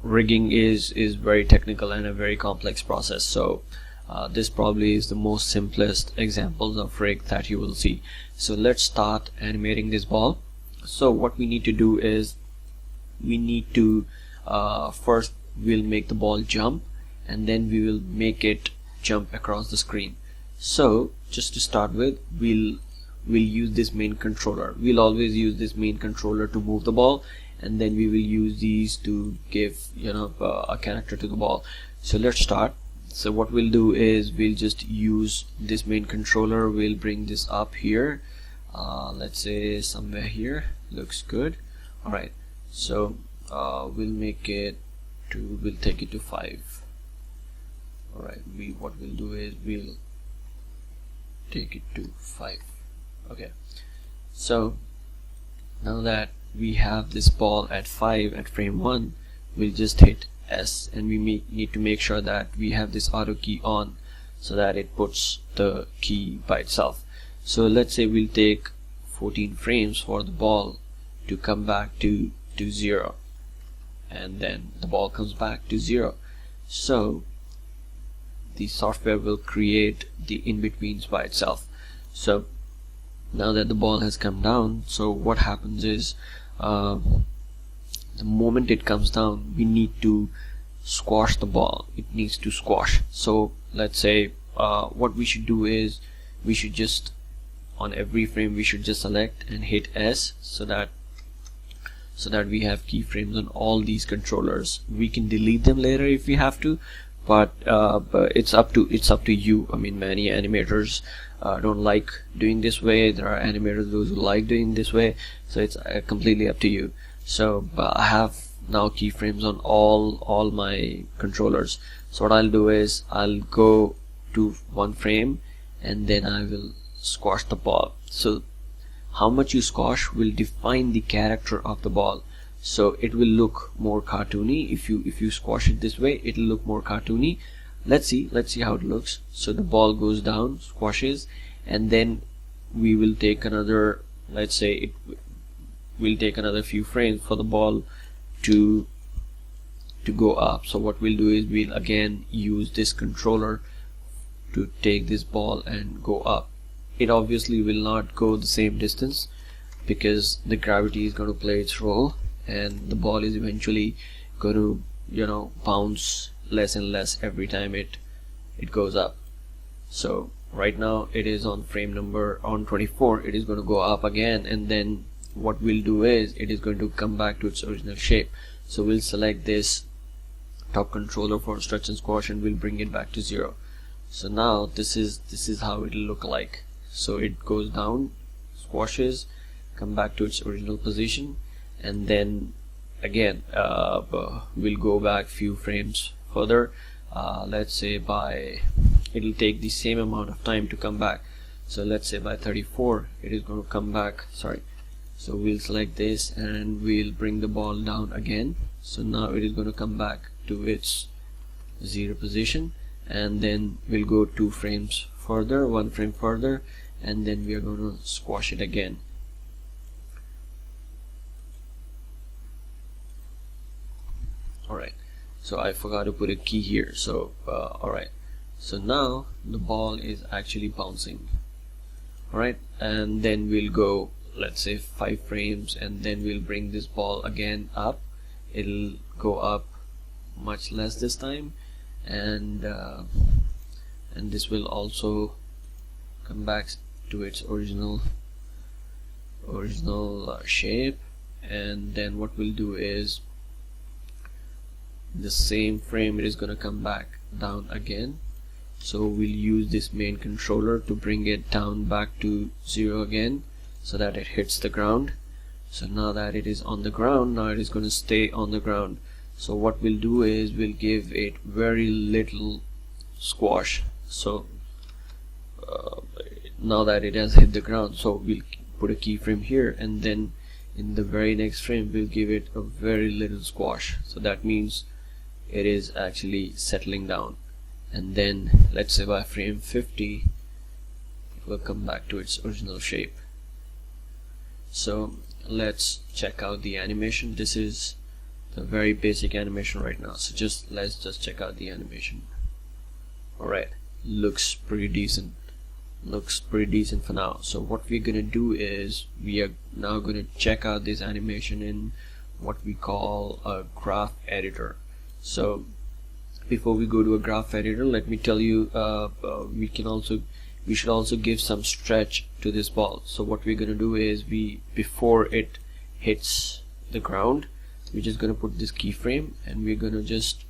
Rigging is very technical and a very complex process, so this probably is the most simplest examples of rig that you will see. So let's start animating this ball. So what we need to do is we need to first we'll make the ball jump, and then we will make it jump across the screen. So just to start with, we'll use this main controller. We'll always use this main controller to move the ball, and then we will use these to give a character to the ball. So let's start. So what we'll do is we'll just use this main controller. We'll bring this up here, let's say somewhere here. Looks good. Alright, so we'll take it to 5. Alright, what we'll do is we'll take it to 5. Okay, so now that we have this ball at 5 at frame 1, we'll just hit S, and we need to make sure that we have this auto key on so that it puts the key by itself. So let's say we'll take 14 frames for the ball to come back to 0, and then the ball comes back to 0. So the software will create the in-betweens by itself. So now that the ball has come down, so what happens is the moment it comes down, we need to squash the ball. It needs to squash. So let's say what we should do is we should just on every frame we should just select and hit S, so that we have keyframes on all these controllers. We can delete them later if we have to, but it's up to you. I mean, many animators don't like doing this way. There are animators those who like doing this way, so it's completely up to you. So I have now keyframes on all my controllers. So what I'll do is I'll go to one frame and then I will squash the ball. So how much you squash will define the character of the ball. So it will look more cartoony. If you squash it this way, it'll look more cartoony. Let's see how it looks. So the ball goes down, squashes, and then we will take another, let's say it will take another few frames for the ball to go up. So what we'll do is we'll again use this controller to take this ball and go up. It obviously will not go the same distance because the gravity is going to play its role, and the ball is eventually going to, you know, bounce less and less every time it goes up. So right now it is on frame number 24. It is going to go up again, and then what we'll do is it is going to come back to its original shape. So we'll select this top controller for stretch and squash and we'll bring it back to 0. So now this is how it'll look like. So it goes down, squashes, come back to its original position, and then again we'll go back few frames further. Let's say it'll take the same amount of time to come back. So let's say by 34 it is going to come back. Sorry. So we'll select this and we'll bring the ball down again. So now it is going to come back to its 0 position, and then we'll go 2 frames further, 1 frame further, and then we are going to squash it again. Alright, so I forgot to put a key here. So alright, so now the ball is actually bouncing. Alright, and then we'll go, let's say 5 frames, and then we'll bring this ball again up. It'll go up much less this time, and this will also come back to its original shape. And then what we'll do is the same frame, it is going to come back down again. So we'll use this main controller to bring it down back to 0 again, so that it hits the ground. So now that it is on the ground, now it is going to stay on the ground. So what we'll do is we'll give it very little squash. So now that it has hit the ground, so we'll put a keyframe here, and then in the very next frame we'll give it a very little squash. So that means it is actually settling down, and then let's say by frame 50 it will come back to its original shape. So let's check out the animation. This is the very basic animation right now. So let's just check out the animation. Alright, looks pretty decent for now. So what we're gonna do is we are now gonna check out this animation in what we call a graph editor. So before we go to a graph editor, let me tell you we should also give some stretch to this ball. So what we're gonna do is before it hits the ground, we're just gonna put this keyframe and we're gonna just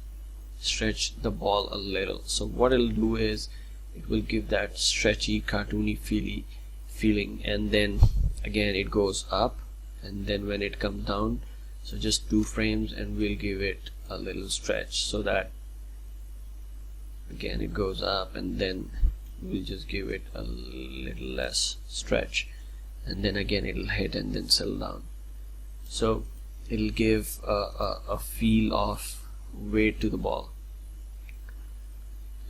stretch the ball a little. So what it'll do is it will give that stretchy, cartoony feeling, and then again it goes up, and then when it comes down, so just 2 frames and we'll give it a little stretch, so that again it goes up, and then we'll just give it a little less stretch, and then again it'll hit and then settle down. So it'll give a feel of weight to the ball.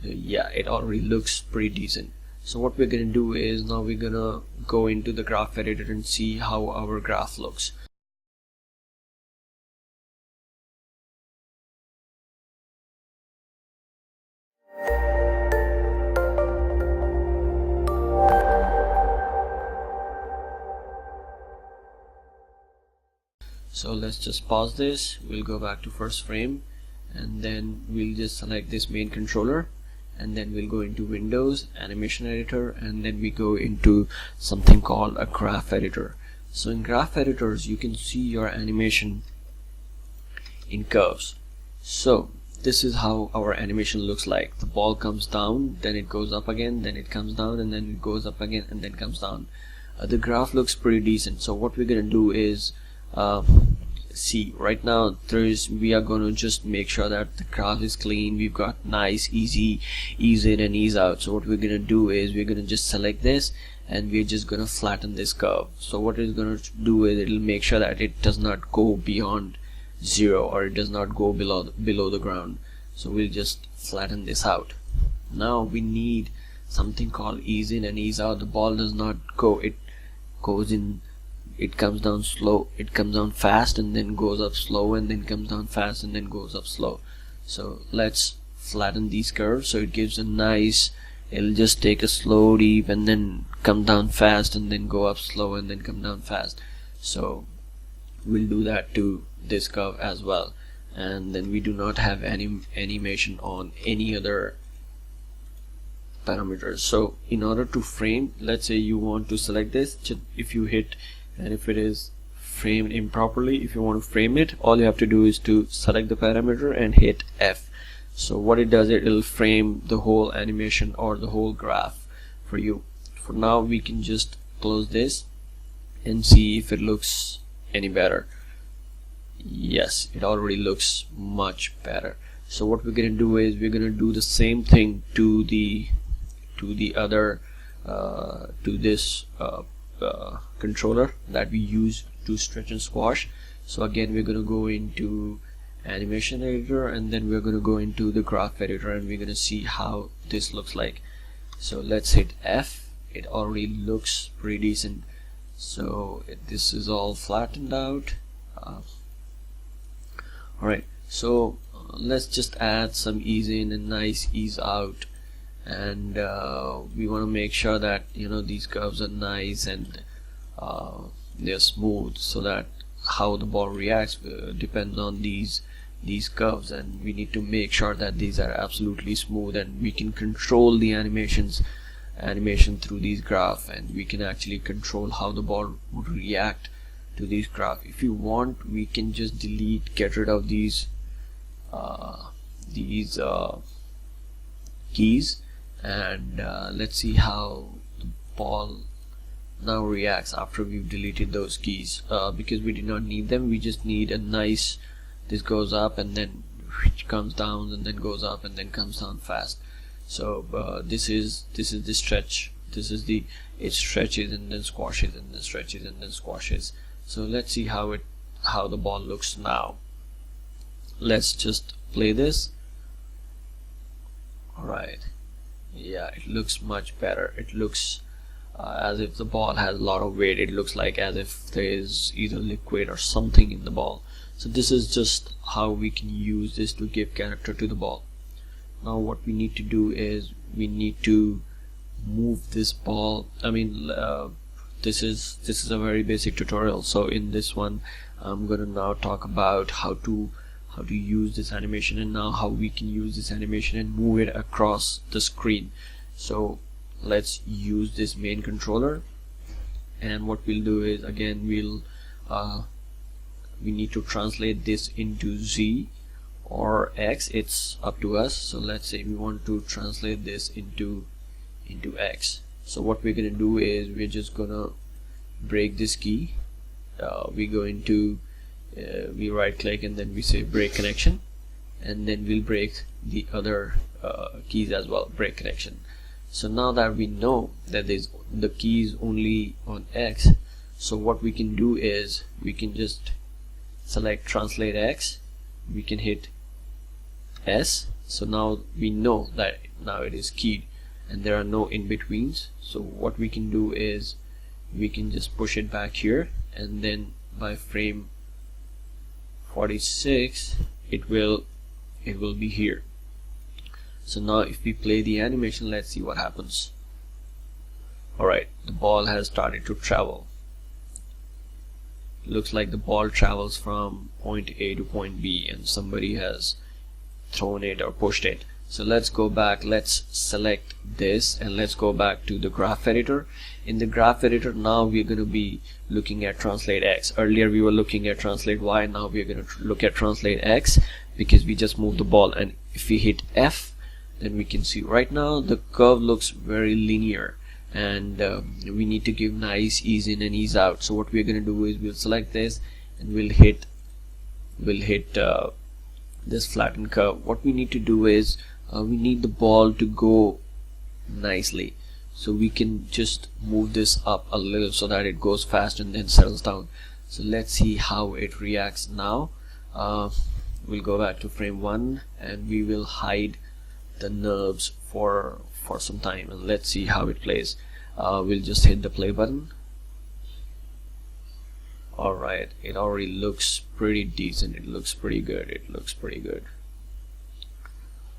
Yeah, it already looks pretty decent. So what we're gonna do is now we're gonna go into the graph editor and see how our graph looks. So let's just pause this. We'll go back to first frame, and then we'll just select this main controller, and then we'll go into Windows, Animation Editor, and then we go into something called a Graph Editor. So in Graph Editors you can see your animation in curves. So this is how our animation looks like. The ball comes down, then it goes up again, then it comes down, and then it goes up again, and then comes down. The graph looks pretty decent. So what we're gonna do is see, right now we are gonna just make sure that the graph is clean. We've got nice easy ease in and ease out. So what we're gonna do is we're gonna just select this, and we're just gonna flatten this curve. So what it's gonna do is it'll make sure that it does not go beyond 0, or it does not go below the ground. So we'll just flatten this out. Now we need something called ease in and ease out. The ball does not go, it goes in, it comes down slow, it comes down fast, and then goes up slow, and then comes down fast, and then goes up slow. So let's flatten these curves so it gives a nice, it'll just take a slow deep and then come down fast, and then go up slow, and then come down fast. So we'll do that to this curve as well. And then we do not have any animation on any other parameters. So in order to frame, let's say you want to select this, if you hit, and if it is framed improperly, if you want to frame it, all you have to do is to select the parameter and hit F. So what it does, it'll frame the whole animation or the whole graph for you. For now we can just close this and see if it looks any better. Yes, it already looks much better. So what we're gonna do is we're gonna do the same thing to the other to this controller that we use to stretch and squash. So again we're gonna go into Animation Editor, and then we're gonna go into the Graph Editor, and we're gonna see how this looks like. So let's hit F. It already looks pretty decent. So this is all flattened out. Alright, so let's just add some ease in and nice ease out, and we want to make sure that these curves are nice and they're smooth, so that how the ball reacts depends on these curves, and we need to make sure that these are absolutely smooth, and we can control the animation through these graphs, and we can actually control how the ball would react to these graphs. If you want, we can just get rid of these keys, and let's see how the ball now reacts after we've deleted those keys, because we did not need them. We just need a nice, this goes up and then comes down, and then goes up and then comes down fast. So this is the stretch, it stretches and then squashes, and then stretches and then squashes. So let's see how the ball looks now. Let's just play this. Alright, yeah, it looks much better. It looks as if the ball has a lot of weight. It looks like as if there is either liquid or something in the ball. So this is just how we can use this to give character to the ball. Now what we need to do is we need to move this ball. This is a very basic tutorial. So in this one I'm gonna now talk about how to use this animation, and now how we can use this animation and move it across the screen. So let's use this main controller, and what we'll do is, again, we need to translate this into Z or X. It's up to us. So let's say we want to translate this into X. So what we're gonna do is we're just gonna break this key. We go into we right click, and then we say break connection, and then we'll break the other keys as well, break connection. So now that we know that the key is only on X, so what we can do is we can just select translate X, we can hit S. So now we know that now it is keyed and there are no in-betweens. So what we can do is we can just push it back here, and then by frame 46 it will be here. So now if we play the animation, let's see what happens. Alright, the ball has started to travel. Looks like the ball travels from point A to point B, and somebody has thrown it or pushed it. So let's go back, let's select this, and let's go back to the graph editor. In the graph editor, now we're going to be looking at translate X. Earlier we were looking at translate Y, now we're going to look at translate X, because we just moved the ball. And if we hit F, then we can see right now the curve looks very linear, and we need to give nice ease in and ease out. So what we're going to do is we'll select this and we'll hit this flattened curve. What we need to do is we need the ball to go nicely, so we can just move this up a little so that it goes fast and then settles down. So let's see how it reacts now. We'll go back to frame 1 and we will hide the nerves for some time, and let's see how it plays. We'll just hit the play button. Alright, it already looks pretty decent. It looks pretty good. It looks pretty good.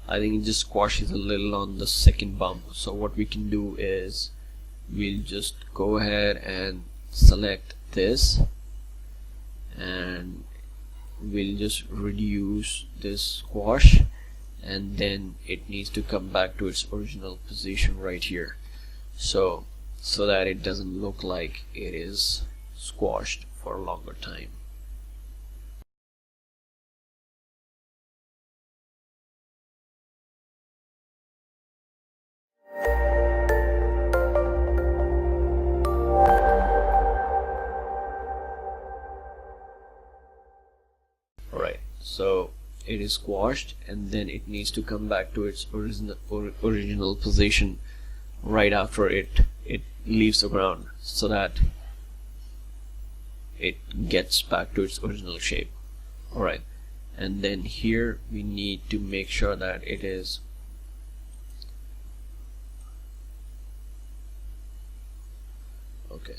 I think it just squashes a little on the second bump. So what we can do is we'll just go ahead and select this, and we'll just reduce this squash, and then it needs to come back to its original position right here, so that it doesn't look like it is squashed for a longer time. Alright, so it is squashed, and then it needs to come back to its original position right after it leaves the ground, so that it gets back to its original shape. Alright, and then here we need to make sure that it is okay,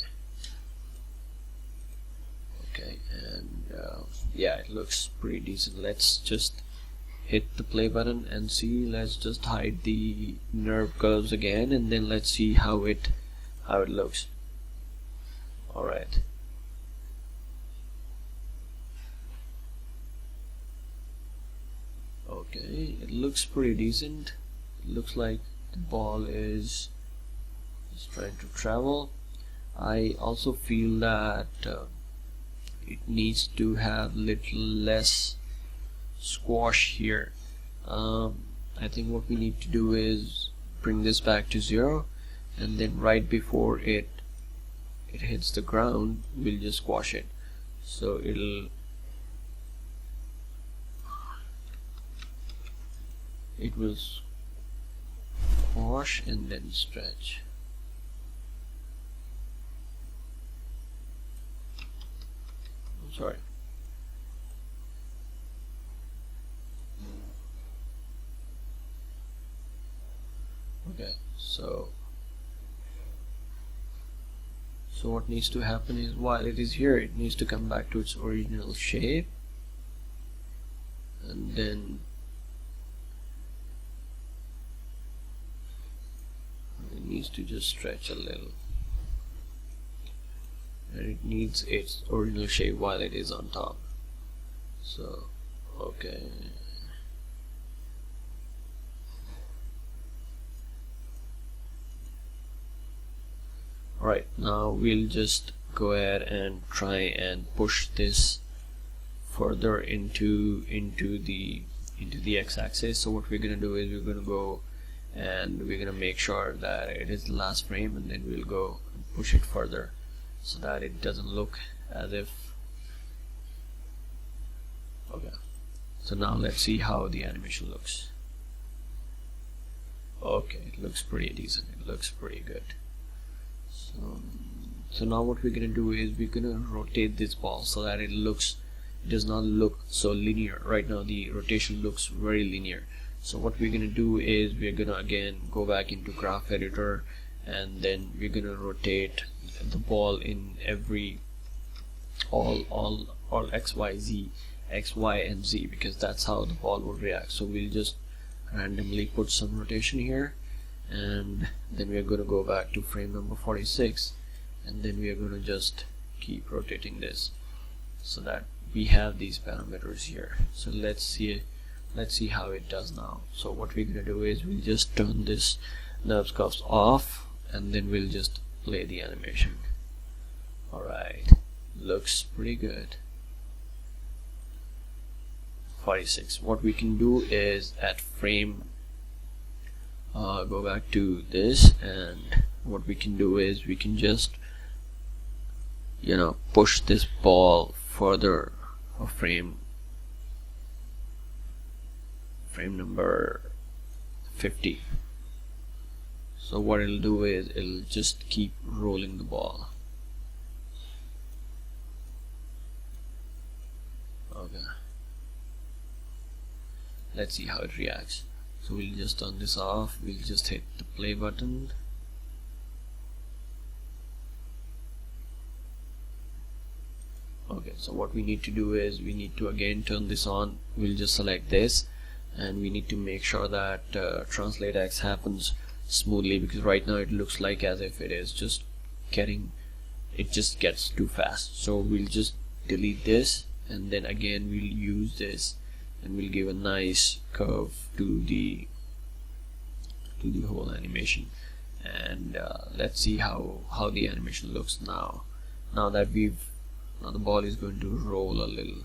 and yeah, it looks pretty decent. Let's just hit the play button and see. Let's just hide the nerve curves again, and then let's see how it looks. Alright, okay, it looks pretty decent. It looks like the ball is trying to travel. I also feel that it needs to have little less squash here. I think what we need to do is bring this back to 0, and then right before it hits the ground, we'll just squash it, so it will squash and then stretch. I'm sorry. Okay, so what needs to happen is, while it is here, it needs to come back to its original shape, and then it needs to just stretch a little, and it needs its original shape while it is on top. So okay, alright, now we'll just go ahead and try and push this further into the x-axis. So what we're gonna do is we're gonna go and we're gonna make sure that it is the last frame, and then we'll go and push it further so that it doesn't look as if. Okay, so now let's see how the animation looks. Okay, it looks pretty decent. It looks pretty good. So now what we're gonna do is we're gonna rotate this ball so that it does not look so linear. Right now the rotation looks very linear. So what we're gonna do is we're gonna again go back into graph editor, and then we're gonna rotate the ball in every all x, y, z, x, y, and z, because that's how the ball will react. So we'll just randomly put some rotation here, and then we are going to go back to frame number 46, and then we are going to just keep rotating this so that we have these parameters here. So let's see let's see how it does now. So what we're gonna do is we'll just turn this nerve cuffs off, and then we'll just play the animation. Alright, looks pretty good. 46. What we can do is at frame, go back to this, and what we can do is we can just, you know, push this ball further for frame number 50. So what it'll do is it'll just keep rolling the ball. Okay, let's see how it reacts. So we'll just turn this off, we'll just hit the play button. Okay, so what we need to do is we need to again turn this on. We'll just select this, and we need to make sure that translate X happens smoothly, because right now it looks like as if it is just it just gets too fast. So we'll just delete this, and then again we'll use this, and we'll give a nice curve to the whole animation. And let's see how the animation looks now. Now the ball is going to roll a little.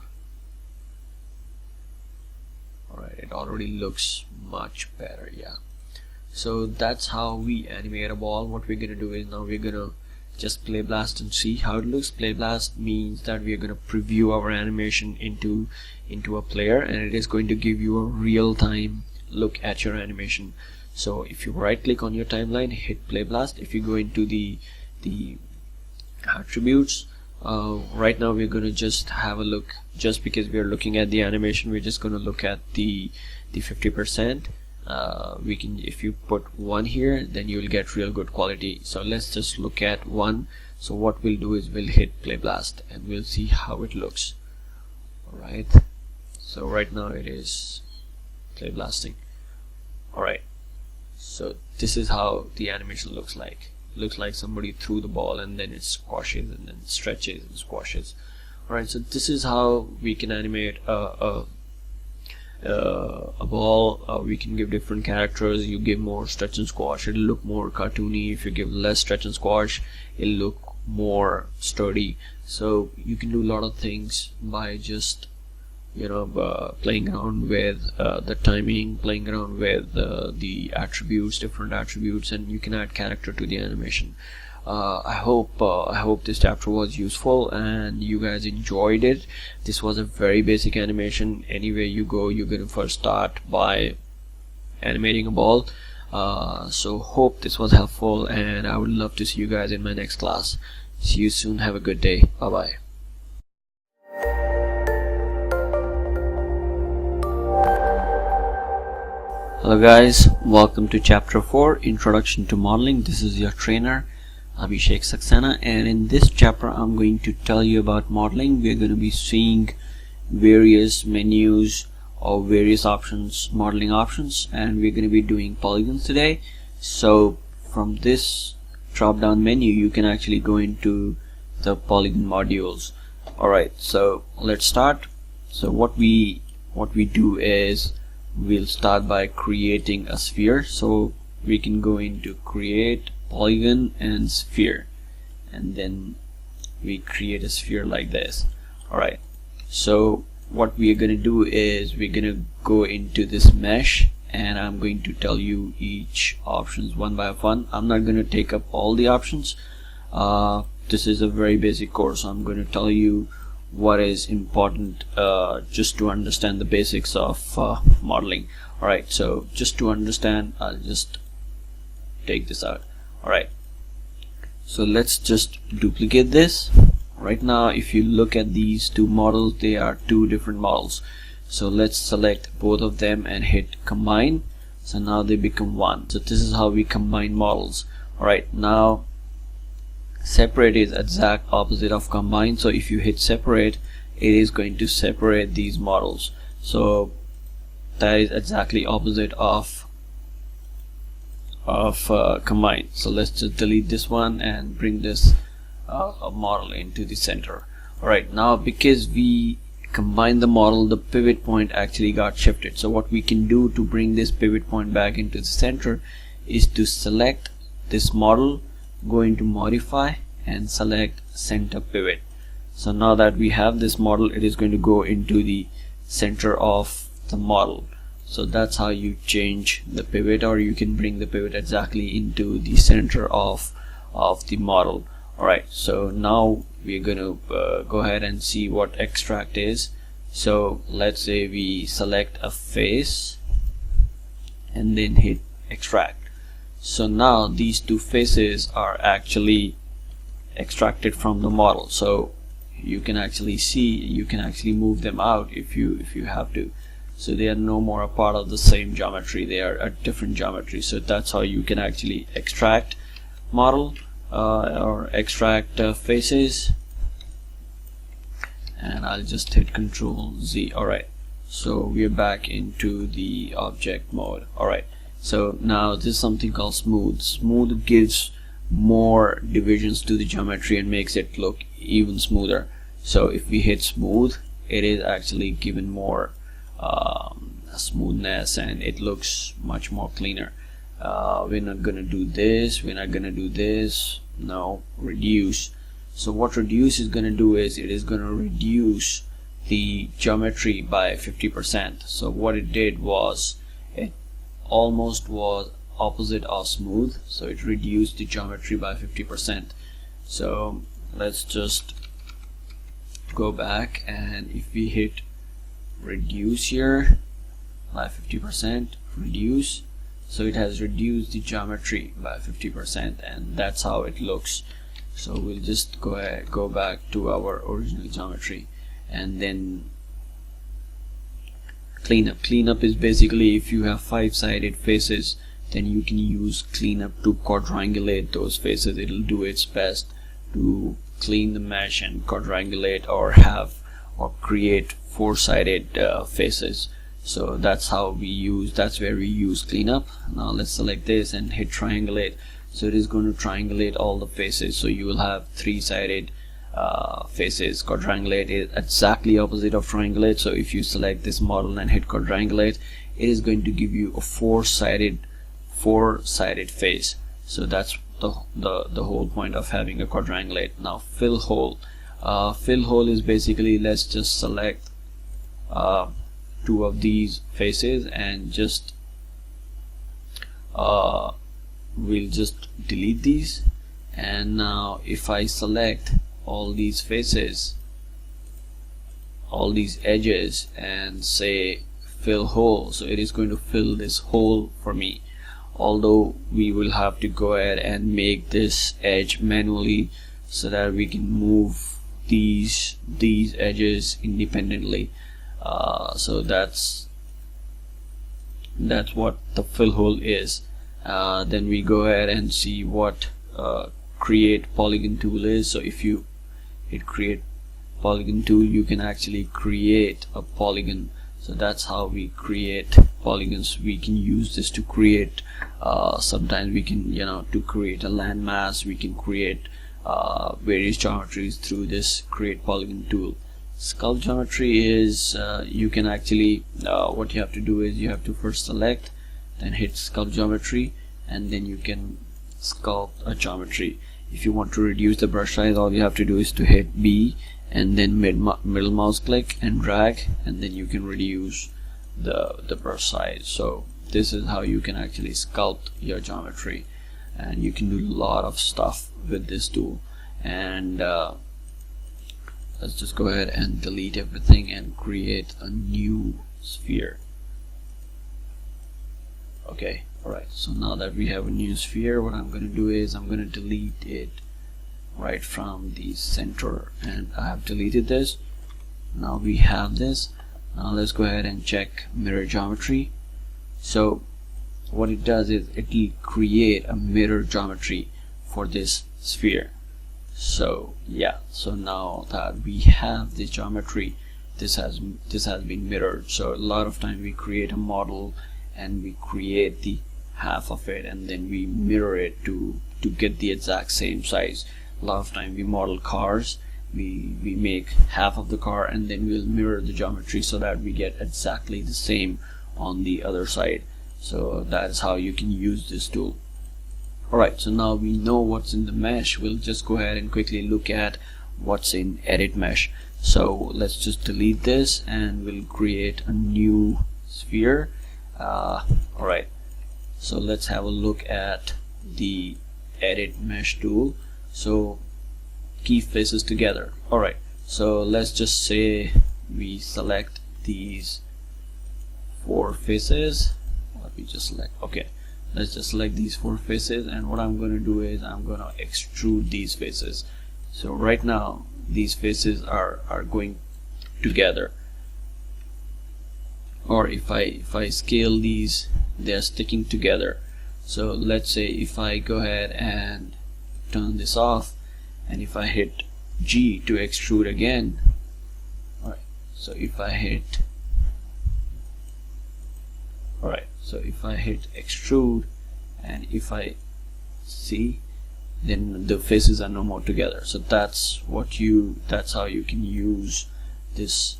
Alright, it already looks much better. Yeah, so that's how we animate a ball. What we're gonna do is now we're gonna just play blast and see how it looks. Play blast means that we're gonna preview our animation into a player, and it is going to give you a real-time look at your animation. So if you right click on your timeline, hit play blast. If you go into the attributes, right now we're gonna just have a look, just because we are looking at the animation, we're just gonna look at the 50%. We can, if you put 1 here, then you will get real good quality. So let's just look at 1. So what we'll do is we'll hit play blast, and we'll see how it looks. Alright, so right now it is play blasting. Alright, so this is how the animation looks like. Looks like somebody threw the ball, and then it squashes, and then stretches and squashes. Alright, so this is how we can animate a ball. We can give different characters. You give more stretch and squash, it'll look more cartoony. If you give less stretch and squash, it'll look more sturdy. So you can do a lot of things by just, you know, playing around with the timing, playing around with the attributes, different attributes, and you can add character to the animation. I hope this chapter was useful and you guys enjoyed it. This was a very basic animation. Anywhere you go, you're gonna first start by animating a ball. So hope this was helpful, and I would love to see you guys in my next class. See you soon. Have a good day. Bye bye. Hello guys, welcome to chapter 4, Introduction to Modeling. This is your trainer Abhishek Saxena, and in this chapter I'm going to tell you about modeling. We're going to be seeing various menus or various options, modeling options, and we're going to be doing polygons today. So from this drop down menu you can actually go into the polygon modules. Alright, so let's start. So what we do is we'll start by creating a sphere. So we can go into create, polygon, and sphere, and then we create a sphere like this. Alright, so what we are going to do is we're going to go into this mesh, and I'm going to tell you each options one by one. I'm not going to take up all the options. This is a very basic course, so I'm going to tell you what is important just to understand the basics of modeling. Alright, so just to understand, I'll just take this out. Alright, so let's just duplicate this. Right now if you look at these two models, they are two different models. So let's select both of them and hit combine. So now they become one. So this is how we combine models. Alright, now separate is exact opposite of combine. So if you hit separate, it is going to separate these models. So that is exactly opposite of combine. So let's just delete this one and bring this model into the center. Alright, now because we combine the model, the pivot point actually got shifted. So what we can do to bring this pivot point back into the center is to select this model, go into modify and select center pivot. So now that we have this model, it is going to go into the center of the model. So that's how you change the pivot, or you can bring the pivot exactly into the center of the model. Alright, so now we're going to go ahead and see what extract is. So let's say we select a face and then hit extract. So now these two faces are actually extracted from the model. So you can actually see, you can actually move them out if you have to. So they are no more a part of the same geometry, they are a different geometry. So that's how you can actually extract model or extract faces. And I'll just hit Control Z. Alright, so we're back into the object mode. Alright, so now this is something called smooth. Smooth gives more divisions to the geometry and makes it look even smoother. So if we hit smooth, it is actually given more smoothness and it looks much more cleaner. We're not gonna do this, we're not gonna do this. No, reduce. So what reduce is gonna do is it is gonna reduce the geometry by 50%. So what it did was it almost was opposite of smooth, so it reduced the geometry by 50%. So let's just go back, and if we hit reduce here by 50%, reduce, so it has reduced the geometry by 50%, and that's how it looks. So we'll just go back to our original geometry and then cleanup. Cleanup is basically if you have 5-sided faces, then you can use cleanup to quadrangulate those faces. It'll do its best to clean the mesh and quadrangulate or create 4-sided faces. So that's how we use, that's where we use cleanup. Now let's select this and hit triangulate. So it is going to triangulate all the faces, so you will have 3-sided faces. Quadrangulate is exactly opposite of triangulate. So if you select this model and hit quadrangulate, it is going to give you a 4-sided face. So that's the whole point of having a quadrangulate. Now fill hole. Fill hole is basically, let's just select 2 of these faces and just we'll just delete these. And now if I select all these faces, all these edges, and say fill hole, so it is going to fill this hole for me, although we will have to go ahead and make this edge manually so that we can move these edges independently. So that's what the fill hole is. Then we go ahead and see what create polygon tool is. So if you hit create polygon tool, you can actually create a polygon. So that's how we create polygons. We can use this to create sometimes we can, to create a landmass, we can create various geometries through this create polygon tool. Sculpt geometry is you can actually what you have to do is you have to first select, then hit sculpt geometry, and then you can sculpt a geometry. If you want to reduce the brush size, all you have to do is to hit B and then middle mouse click and drag, and then you can reduce the brush size. So this is how you can actually sculpt your geometry, and you can do a lot of stuff with this tool. And let's just go ahead and delete everything and create a new sphere. Okay, alright, so now that we have a new sphere, what I'm going to do is I'm going to delete it right from the center, and I have deleted this. Now we have this. Now let's go ahead and check mirror geometry. So what it does is it will create a mirror geometry for this sphere. So yeah, so now that we have this geometry, this has been mirrored. So a lot of time we create a model and we create the half of it and then we mirror it to get the exact same size. A lot of time we model cars, we make half of the car, and then we'll mirror the geometry so that we get exactly the same on the other side. So that is how you can use this tool. Alright, so now we know what's in the mesh. We'll just go ahead and quickly look at what's in edit mesh. So let's just delete this and we'll create a new sphere. Alright, so let's have a look at the edit mesh tool. So key faces together. Alright, so let's just say we select these 4 faces. Let me just select, okay, let's just select these 4 faces, and what I'm going to do is I'm going to extrude these faces. So right now these faces are going together, or if I scale these, they're sticking together. So let's say if I go ahead and turn this off, and if I hit G to extrude again, alright, so if I hit extrude, and if I see, then the faces are no more together. So that's how you can use this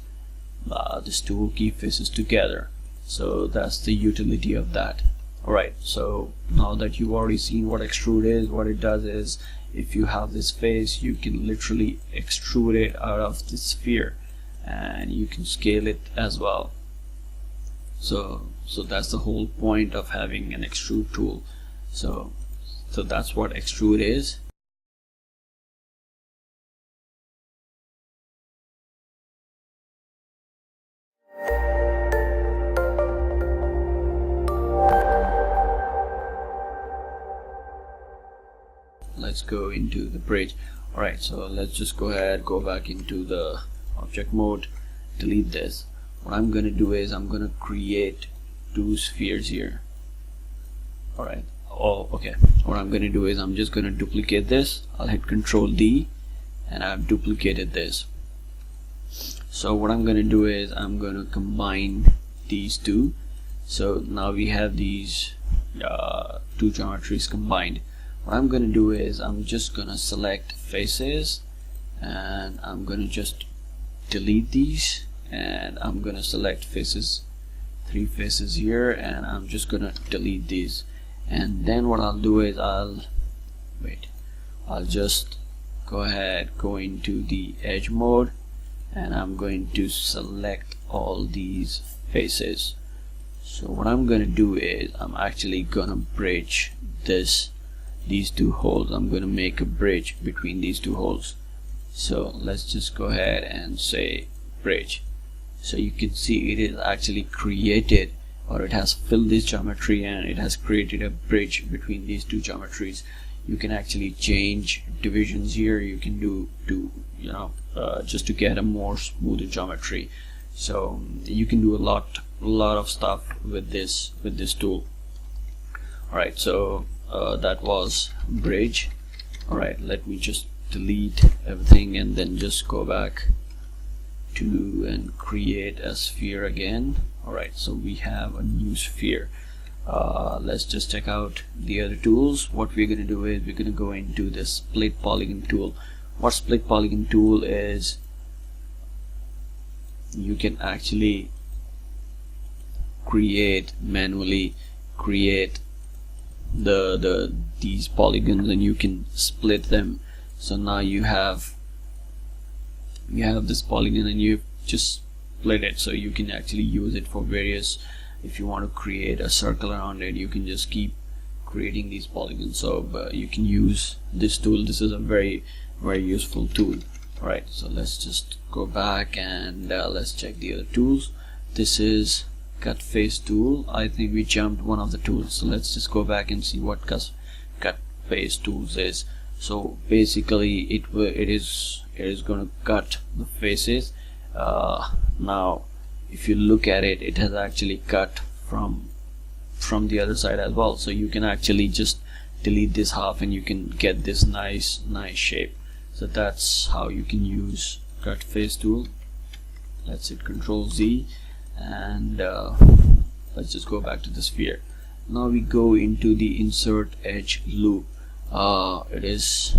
this tool, key faces together. So that's the utility of that. Alright, so now that you've already seen what extrude is, what it does is, if you have this face, you can literally extrude it out of the sphere, and you can scale it as well. So that's the whole point of having an extrude tool. So that's what extrude is. Let's go into the bridge. Alright, so let's just go back into the object mode, delete this. What I'm gonna do is I'm gonna create 2 spheres here. Alright, okay, what I'm gonna do is I'm just gonna duplicate this. I'll hit Control D, and I've duplicated this. So what I'm gonna do is I'm gonna combine these two. So now we have these 2 geometries combined. What I'm gonna do is I'm just gonna select faces, and I'm gonna just delete these, and I'm gonna select faces, 3 faces here, and I'm just gonna delete these. And then what I'll do is I'll just go into the edge mode, and I'm going to select all these faces. So what I'm gonna do is I'm actually gonna bridge these 2 holes. I'm going to make a bridge between these 2 holes. So let's just go ahead and say bridge. So you can see it is actually created, or it has filled this geometry, and it has created a bridge between these 2 geometries. You can actually change divisions here. You can do just to get a more smoother geometry. So you can do a lot of stuff with this tool. Alright, so that was bridge. Alright, let me just delete everything and then just go back to and create a sphere again. Alright, so we have a new sphere. Let's just check out the other tools. What we're going to do is we're going to go into the split polygon tool. What split polygon tool is, you can actually manually create these polygons, and you can split them. So now you have this polygon, and you just split it, so you can actually use it for various. If you want to create a circle around it, you can just keep creating these polygons. So you can use this tool. This is a very useful tool. Alright, so let's just go back and let's check the other tools. This is cut face tool. I think we jumped one of the tools, so let's just go back and see what cut face tools is. So basically it is going to cut the faces. Now if you look at it, it has actually cut from the other side as well. So you can actually just delete this half, and you can get this nice shape. So that's how you can use cut face tool. Let's hit Control Z, and let's just go back to the sphere. Now we go into the insert edge loop. It is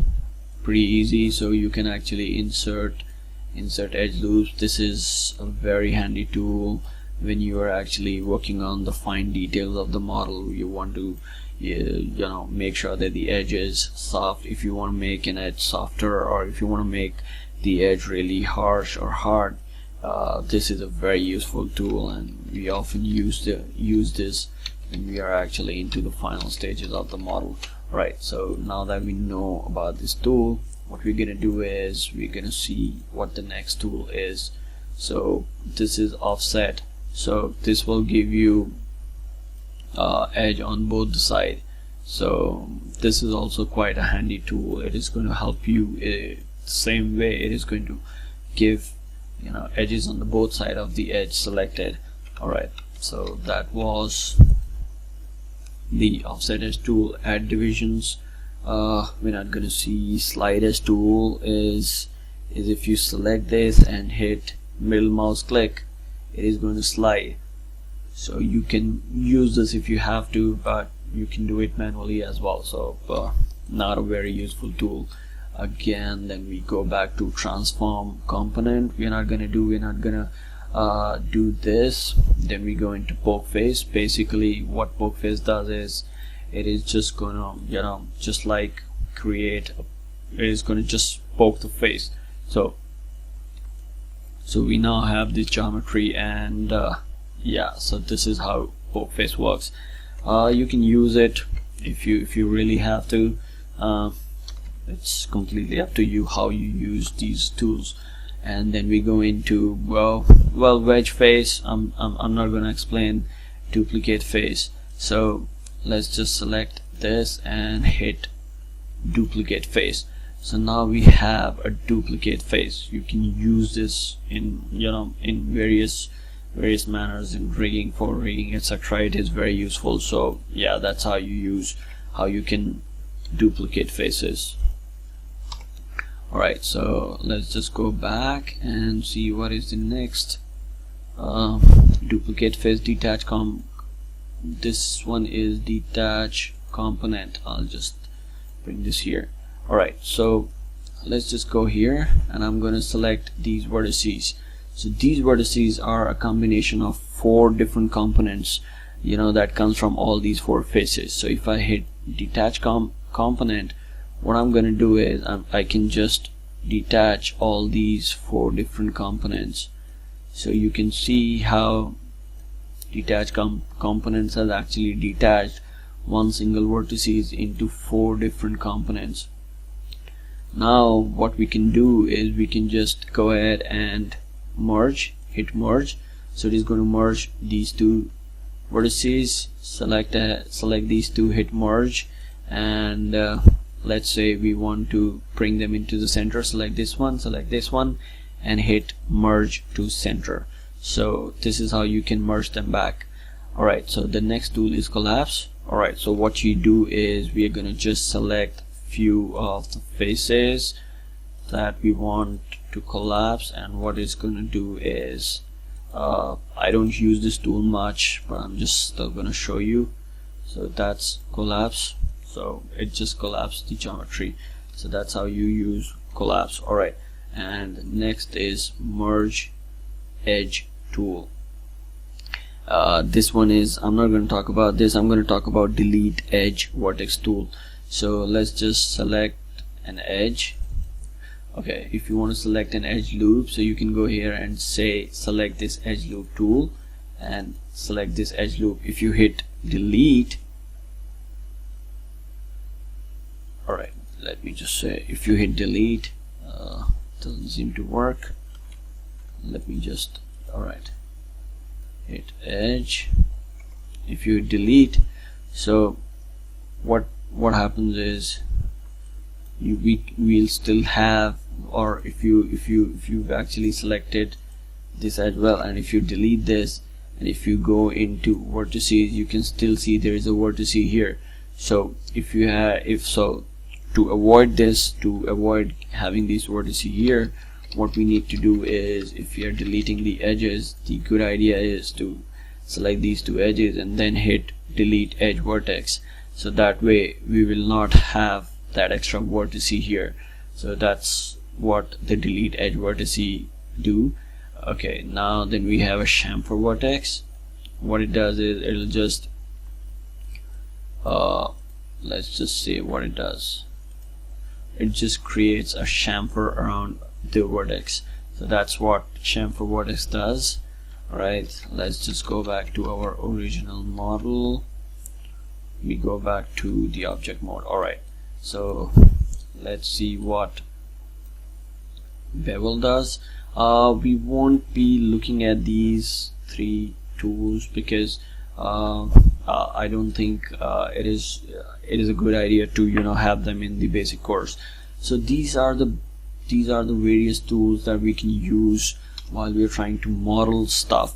pretty easy. So you can actually insert edge loops. This is a very handy tool when you are actually working on the fine details of the model. You want to make sure that the edge is soft. If you want to make an edge softer, or if you want to make the edge really harsh or hard, this is a very useful tool, and we often use this when we are actually into the final stages of the model. Right, so now that we know about this tool, what we're gonna do is we're gonna see what the next tool is. So this is offset, so this will give you edge on both the side. So this is also quite a handy tool. It is going to help you the same way. It is going to give edges on the both side of the edge selected. Alright, so that was the offset edge tool. Add divisions, we're not going to see. Slide edge tool is if you select this and hit middle mouse click, it is going to slide. So you can use this if you have to, but you can do it manually as well. So not a very useful tool. Again, then we go back to transform component. We're not gonna do this. Then we go into poke face. Basically what poke face does is it is just gonna just like it is gonna just poke the face. So we now have this geometry, and yeah, so this is how poke face works. You can use it if you really have to. It's completely up to you how you use these tools. And then we go into wedge face. I'm not going to explain duplicate face. So let's just select this and hit duplicate face. So now we have a duplicate face. You can use this in in various manners, in rigging, for rigging, etc. It is very useful. So yeah, that's how you can duplicate faces. Alright, so let's just go back and see what is the next. Duplicate face, detach this one is detach component. I'll just bring this here. Alright, so let's just go here, and I'm going to select these vertices. So these vertices are a combination of 4 different components that comes from all these 4 faces. So if I hit detach component, what I'm going to do is I can just detach all these 4 different components. So you can see how detach components has actually detached one single vertices into 4 different components. Now what we can do is we can just go ahead and hit merge. So it is going to merge these 2 vertices. Select these 2, hit merge, and let's say we want to bring them into the center. Select this one and hit merge to center. So this is how you can merge them back. Alright, so the next tool is collapse. Alright, so what you do is we are going to just select few of the faces that we want to collapse, and what it's going to do is I don't use this tool much, but I'm just still going to show you. So that's collapse. So it just collapsed the geometry. So that's how you use collapse. Alright, and next is merge edge tool. This one is, I'm not going to talk about this. I'm going to talk about delete edge vertex tool. So let's just select an edge. Okay, if you want to select an edge loop, so you can go here and say select this edge loop tool and select this edge loop. If you hit delete, alright, let me just say, if you hit delete, doesn't seem to work. Let me just, alright, hit edge. If you delete, so what happens is we'll still have, or if you've actually selected this as well, and if you delete this and if you go into vertices, you can still see there is a vertex here. So to avoid this, to avoid having these vertices here, what we need to do is, if you are deleting the edges, the good idea is to select these 2 edges and then hit delete edge vertex. So that way we will not have that extra vertex here. So that's what the delete edge vertices do. Okay, now then we have a chamfer vertex. What it does is it'll just let's just see what it does. It just creates a chamfer around the vertex. So that's what chamfer vertex does. Alright, let's just go back to our original model. We go back to the object mode. Alright, so let's see what bevel does. We won't be looking at these three tools because I don't think it is a good idea to have them in the basic course. So these are the various tools that we can use while we're trying to model stuff.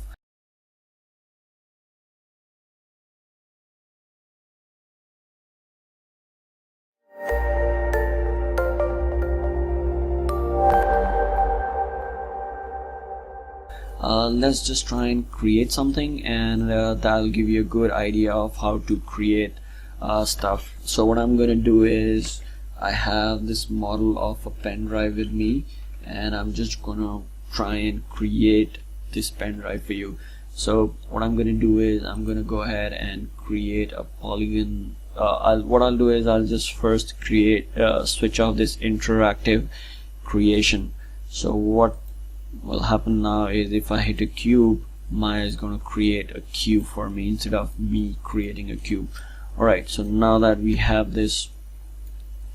Let's just try and create something, and that'll give you a good idea of how to create stuff. So what I'm gonna do is I have this model of a pen drive with me, and I'm just gonna try and create this pen drive for you. So what I'm gonna do is I'm gonna go ahead and create a polygon. What I'll do is I'll just first create switch off this interactive creation. So what will happen now is if I hit a cube, Maya is going to create a cube for me instead of me creating a cube. Alright, so now that we have this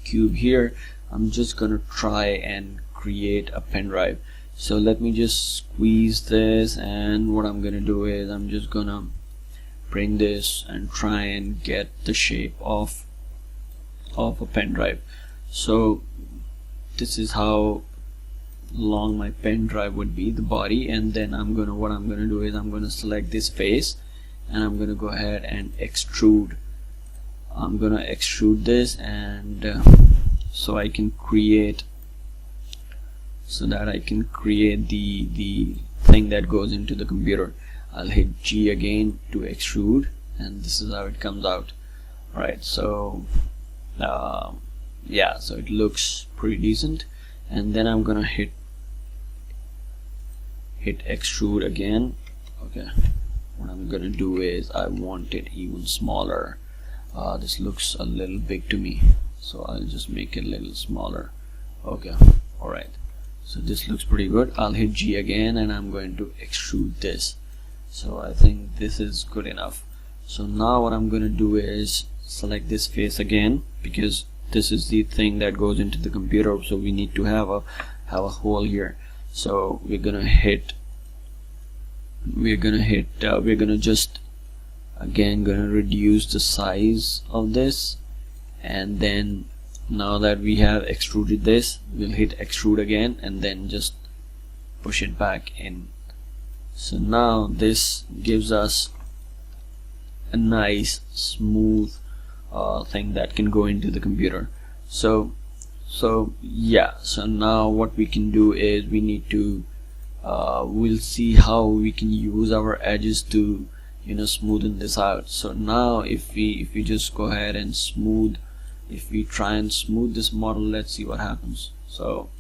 cube here, I'm just going to try and create a pen drive. So let me just squeeze this, and what I'm going to do is I'm just going to bring this and try and get the shape of a pen drive. So this is how long my pen drive would be, the body, and then what I'm gonna do is I'm gonna select this face, and I'm gonna go ahead and extrude. I'm gonna extrude this, and so I can create the thing that goes into the computer. I'll hit G again to extrude, and this is how it comes out. Alright, so yeah, so it looks pretty decent. And then I'm gonna hit extrude again. Okay, what I'm gonna do is I want it even smaller. This looks a little big to me, so I'll just make it a little smaller. Okay, alright, so this looks pretty good. I'll hit G again, and I'm going to extrude this. So I think this is good enough. So now what I'm gonna do is select this face again, because this is the thing that goes into the computer, so we need to have a hole here. So we're gonna just again gonna reduce the size of this, and then now that we have extruded this, we'll hit extrude again and then just push it back in. So now this gives us a nice smooth thing that can go into the computer. So yeah, so now what we can do is we need to we'll see how we can use our edges to smoothen this out. So now if we just go ahead and if we try and smooth this model, let's see what happens. So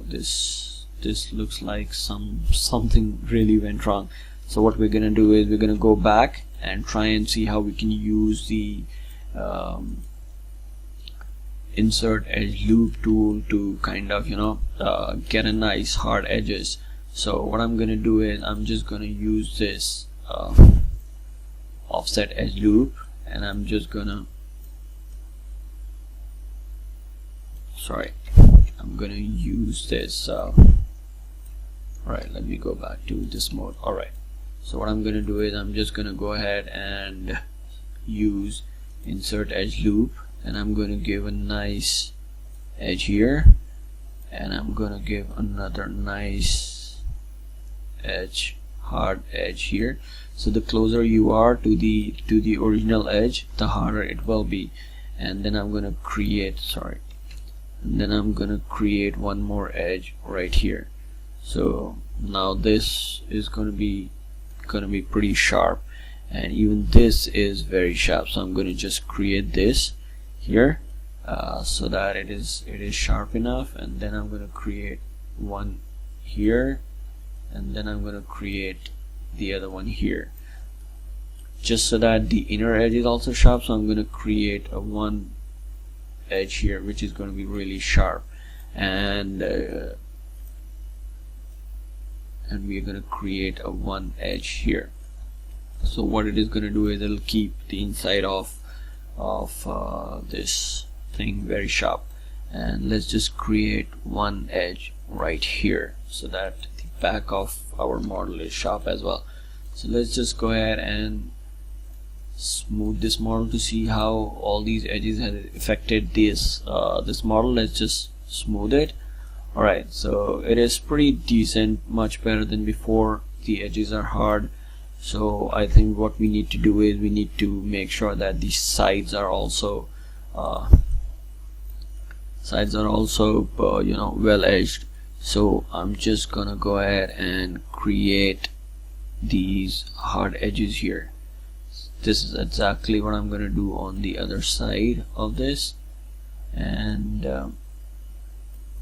this looks like something really went wrong. So what we're gonna do is we're gonna go back and try and see how we can use the insert edge loop tool to kind of get a nice hard edges. So what I'm gonna do is I'm just gonna use this offset edge loop, and I'm just gonna use this alright, let me go back to this mode. Alright, so what I'm gonna do is I'm just gonna go ahead and use insert edge loop, and I'm gonna give a nice edge here, and I'm gonna give another nice edge, hard edge here. So the closer you are to the original edge, the harder it will be. And then I'm gonna create one more edge right here. So now this is gonna be pretty sharp, and even this is very sharp. So I'm gonna just create this here, so that it is sharp enough, and then I'm going to create one here, and then I'm going to create the other one here, just so that the inner edge is also sharp. So I'm going to create a one edge here which is going to be really sharp, and we're going to create a one edge here. So what it is going to do is it'll keep the inside of this thing very sharp. And let's just create one edge right here so that the back of our model is sharp as well. So let's just go ahead and smooth this model to see how all these edges have affected this model. Let's just smooth it. Alright, so it is pretty decent, much better than before. The edges are hard, so I think what we need to do is we need to make sure that the sides are also you know, well edged. So I'm just gonna go ahead and create these hard edges here. This is exactly what I'm gonna do on the other side of this, and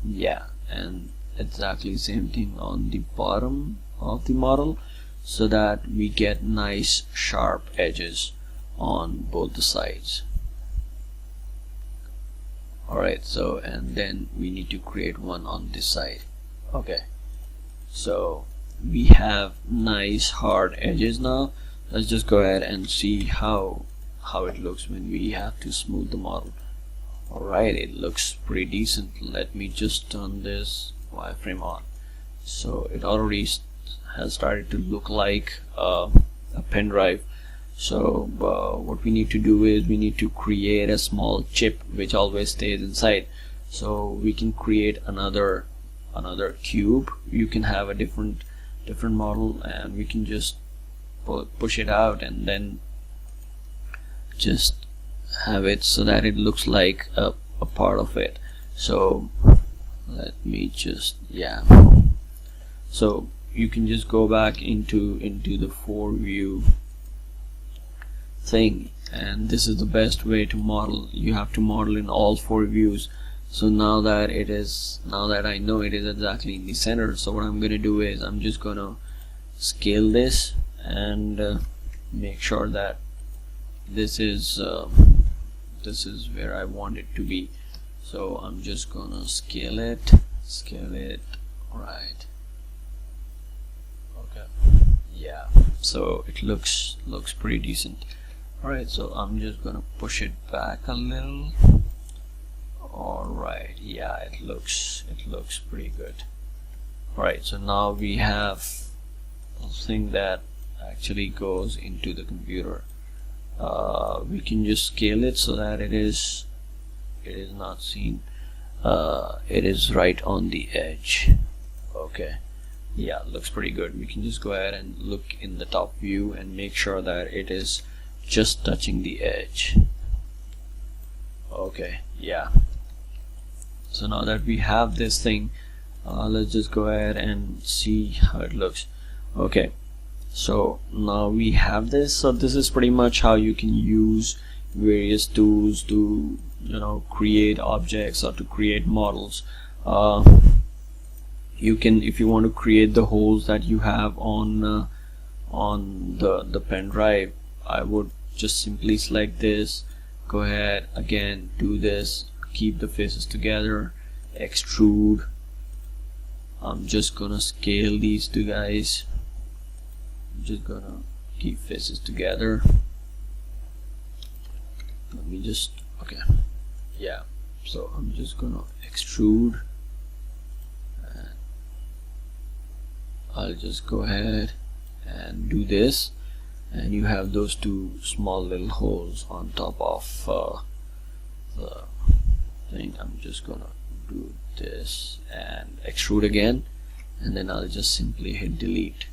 yeah, and exactly the same thing on the bottom of the model, so that we get nice sharp edges on both the sides. Alright, so and then we need to create one on this side. Okay, so we have nice hard edges now. Let's just go ahead and see how it looks when we have to smooth the model. Alright, it looks pretty decent. Let me just turn this wireframe on. So it already has started to look like a pen drive. So what we need to do is we need to create a small chip which always stays inside. So we can create another cube. You can have a different model, and we can just push it out and then just have it so that it looks like a part of it. So let me just, yeah, so you can just go back into the 4-view thing, and this is the best way to model. You have to model in all 4 views. So now that I know it is exactly in the center, so what I'm gonna do is I'm just gonna scale this and make sure that this is where I want it to be. So I'm just gonna scale it. Right, okay, yeah, so it looks pretty decent. Alright, so I'm just gonna push it back a little. Alright, yeah, it looks pretty good. Alright, so now we have a thing that actually goes into the computer. We can just scale it so that it is not seen. It is right on the edge. Okay, yeah, looks pretty good. We can just go ahead and look in the top view and make sure that it is just touching the edge. Okay, yeah, so now that we have this thing, let's just go ahead and see how it looks. Okay, so now we have this. So this is pretty much how you can use various tools to, you know, create objects or to create models. You can, if you want to create the holes that you have on the pen drive, I would just simply select this, go ahead again, do this, keep the faces together, extrude. I'm just gonna scale these two guys. I'm just gonna keep faces together. Let me just, okay, yeah, so I'm just gonna extrude, and I'll just go ahead and do this, and you have those two small little holes on top of the thing. I'm just gonna do this and extrude again, and then I'll just simply hit delete.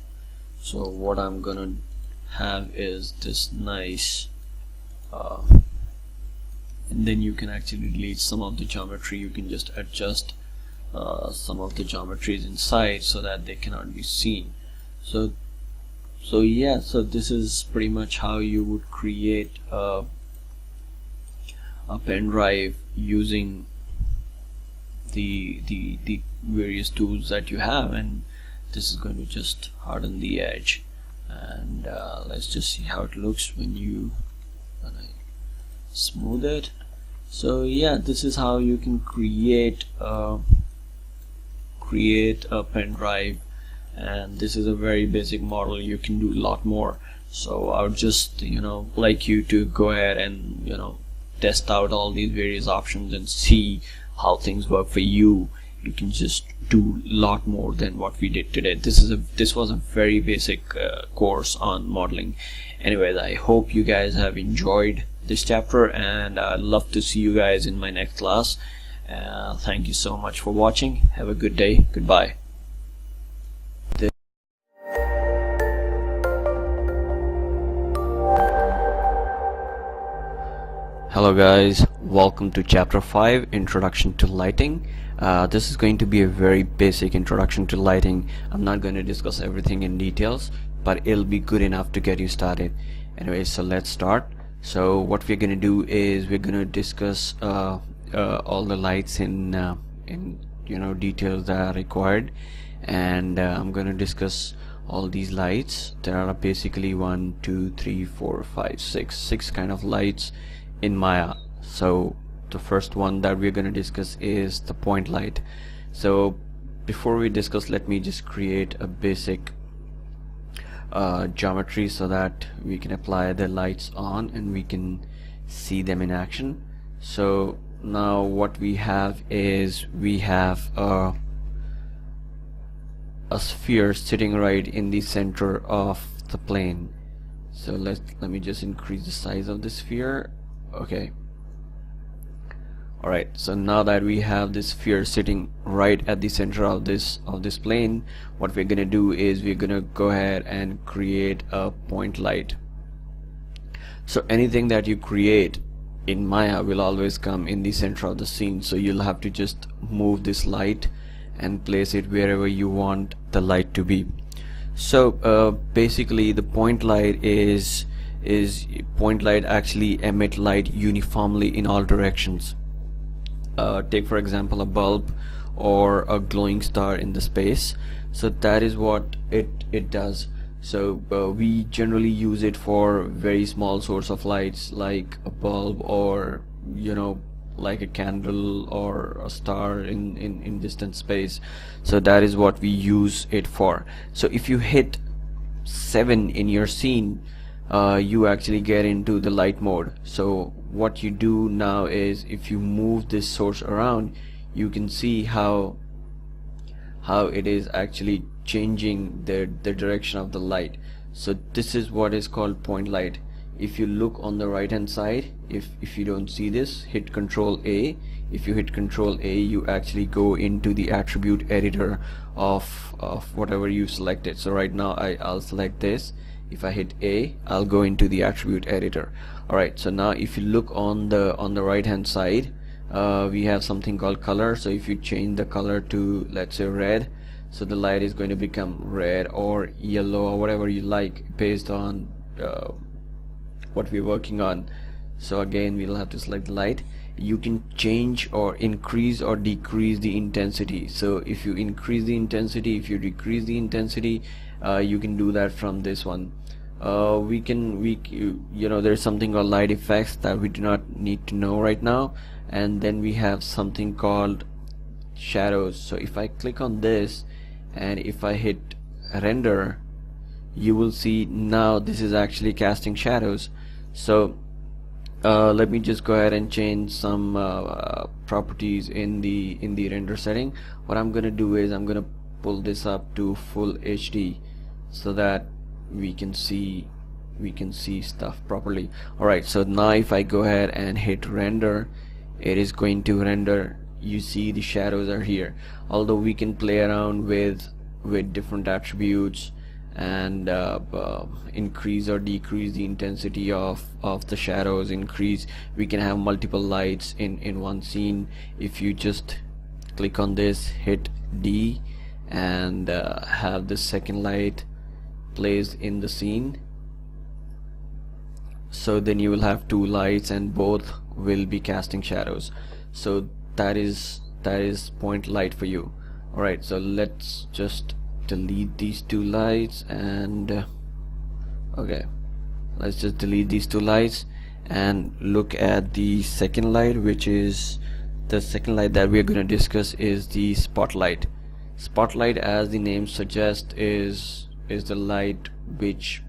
So what I'm gonna have is this nice and then you can actually delete some of the geometry. You can just adjust some of the geometries inside so that they cannot be seen. So yeah, so this is pretty much how you would create a a pen drive using the various tools that you have, and this is going to just harden the edge. And let's just see how it looks when I smooth it. So yeah, this is how you can create a pen drive, and this is a very basic model. You can do a lot more. So I would just like you to go ahead and test out all these various options and see how things work for you. You can just do a lot more than what we did today. This was a very basic course on modeling. Anyways, I hope you guys have enjoyed this chapter, and I'd love to see you guys in my next class. Thank you so much for watching. Have a good day. Goodbye. Hello guys, welcome to chapter 5, Introduction to Lighting. This is going to be a very basic introduction to lighting. I'm not going to discuss everything in details, but it'll be good enough to get you started. Anyway, so let's start. So what we're going to do is we're going to discuss all the lights in details that are required, and I'm going to discuss all these lights. There are basically 1, 2, 3, 4, 5, 6 kind of lights in Maya. So the first one that we're going to discuss is the point light. So before we discuss, let me just create a basic geometry so that we can apply the lights on and we can see them in action. So now what we have is we have a sphere sitting right in the center of the plane. So let me just increase the size of the sphere. Okay, alright, so now that we have this sphere sitting right at the center of this plane, what we're gonna do is we're gonna go ahead and create a point light. So anything that you create in Maya will always come in the center of the scene, so you'll have to just move this light and place it wherever you want the light to be. So basically the point light actually emit light uniformly in all directions. Take for example a bulb or a glowing star in the space. So that is what it does. So we generally use it for very small source of lights like a bulb, or like a candle or a star in distant space. So that is what we use it for. So if you hit 7 in your scene, you actually get into the light mode. So what you do now is if you move this source around, you can see how it is actually changing the direction of the light. So this is what is called point light. If you look on the right hand side, if you don't see this, hit Control A. If you hit Control A, you actually go into the attribute editor of whatever you selected. So right now I'll select this. If I hit A, I'll go into the attribute editor. Alright, so now if you look on the right hand side, we have something called color. So if you change the color to, let's say, red, so the light is going to become red or yellow or whatever you like based on what we're working on. So again, we'll have to select the light. You can change or increase or decrease the intensity. So if you increase the intensity, if you decrease the intensity, you can do that from this one. There's something called light effects that we do not need to know right now, and then we have something called shadows. So if I click on this and if I hit render, you will see now this is actually casting shadows. So let me just go ahead and change some properties in the render setting. What I'm gonna do is I'm gonna pull this up to full HD so that we can see stuff properly. Alright, so now if I go ahead and hit render, it is going to render. You see the shadows are here. Although we can play around with different attributes and increase or decrease the intensity of the shadows. We can have multiple lights in one scene. If you just click on this, hit D, and have the second light placed in the scene, so then you will have 2 lights and both will be casting shadows. So that is point light for you. Alright, so let's just delete these two lights, and okay, let's just delete these two lights and look at the second light, which is the second light that we are going to discuss is the spotlight. Spotlight, as the name suggests, is the light which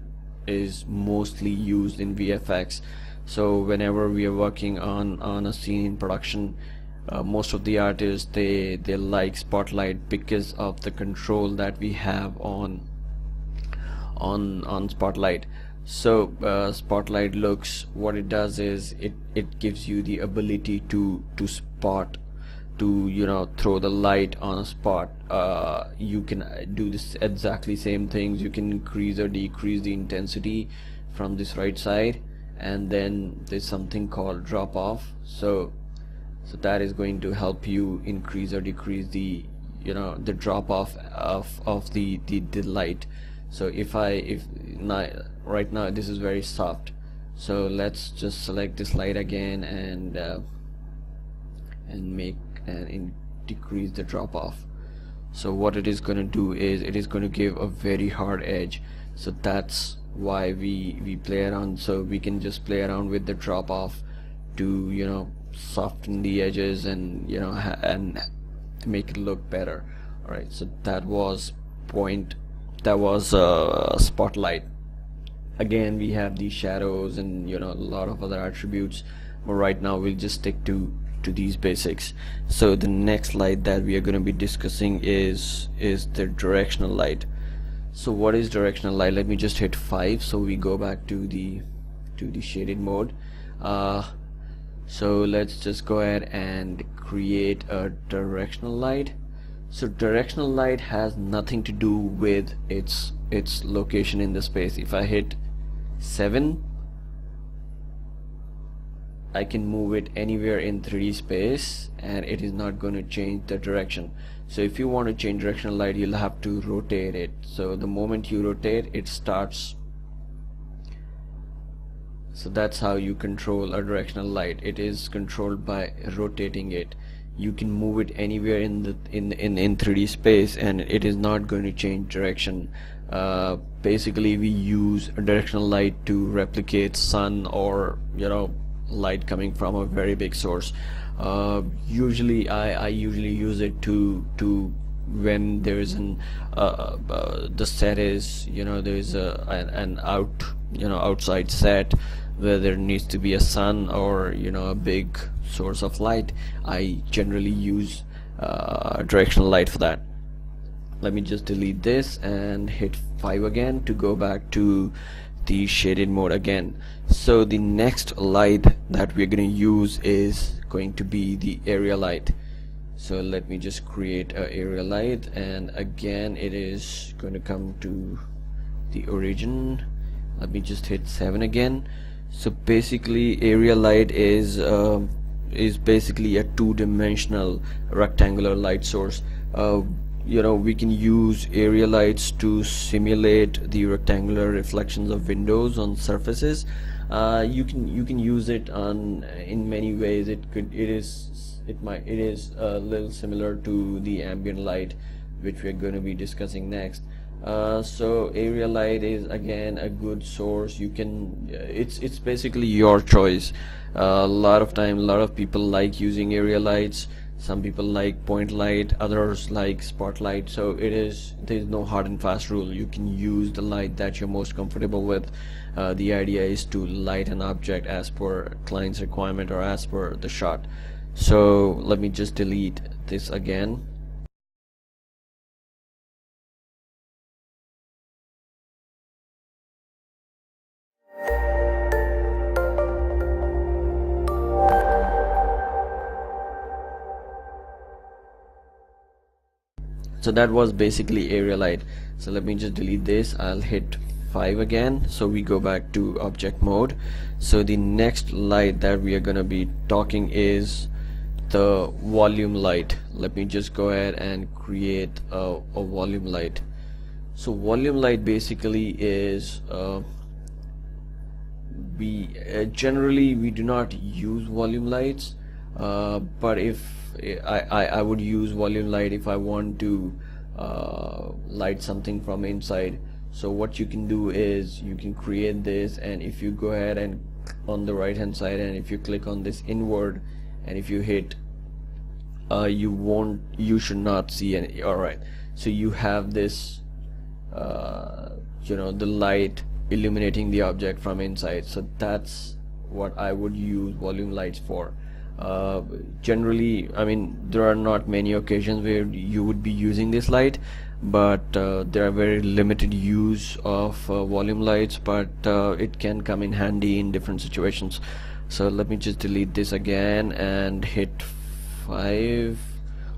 is mostly used in VFX. So whenever we are working on a scene in production, most of the artists they like spotlight because of the control that we have on spotlight. So spotlight looks, what it does is it gives you the ability to spot, to throw the light on a spot. You can do this exactly same things. You can increase or decrease the intensity from this right side, and then there's something called drop off. So that is going to help you increase or decrease the the drop off of the light. So if right now this is very soft, so let's just select this light again and decrease the drop off. So what it is going to do is it is going to give a very hard edge. So that's why we play around. So we can just play around with the drop off to soften the edges and and make it look better. Alright, so that was spotlight. Again, we have the shadows and a lot of other attributes, but right now we'll just stick to these basics. So the next light that we are going to be discussing is the directional light. So what is directional light? Let me just hit 5 so we go back to the shaded mode. So let's just go ahead and create a directional light. So directional light has nothing to do with its location in the space. If I hit 7, I can move it anywhere in 3D space and it is not going to change the direction. So if you want to change directional light, you'll have to rotate it. So the moment you rotate, it starts. So that's how you control a directional light. It is controlled by rotating it. You can move it anywhere in 3D space and it is not going to change direction. Basically we use a directional light to replicate sun or light coming from a very big source. Usually I usually use it to when there is the set is there is an outside set where there needs to be a sun or a big source of light. I generally use directional light for that. Let me just delete this and hit 5 again to go back to the shaded mode again. So the next light that we're going to use is going to be the area light. So let me just create an area light, and again it is going to come to the origin. Let me just hit 7 again. So basically area light is basically a two-dimensional rectangular light source. We can use area lights to simulate the rectangular reflections of windows on surfaces. You can use it in many ways. It is a little similar to the ambient light, which we're going to be discussing next. So area light is again a good source. You can it's basically your choice. A lot of people like using area lights. Some people like point light, others like spotlight. So there's no hard and fast rule. You can use the light that you're most comfortable with. The idea is to light an object as per client's requirement or as per the shot. So let me just delete this again. So that was basically area light. So let me just delete this. I'll hit 5 again so we go back to object mode. So the next light that we are going to be talking is the volume light. Let me just go ahead and create a volume light. So volume light basically is we generally we do not use volume lights, but if I would use volume light if I want to light something from inside. So what you can do is you can create this, and if you go ahead and on the right hand side, and if you click on this inward, and if you hit, you should not see any. Alright, so you have this the light illuminating the object from inside. So that's what I would use volume lights for. Generally, I mean, there are not many occasions where you would be using this light, but there are very limited use of volume lights, but it can come in handy in different situations. So let me just delete this again and hit 5.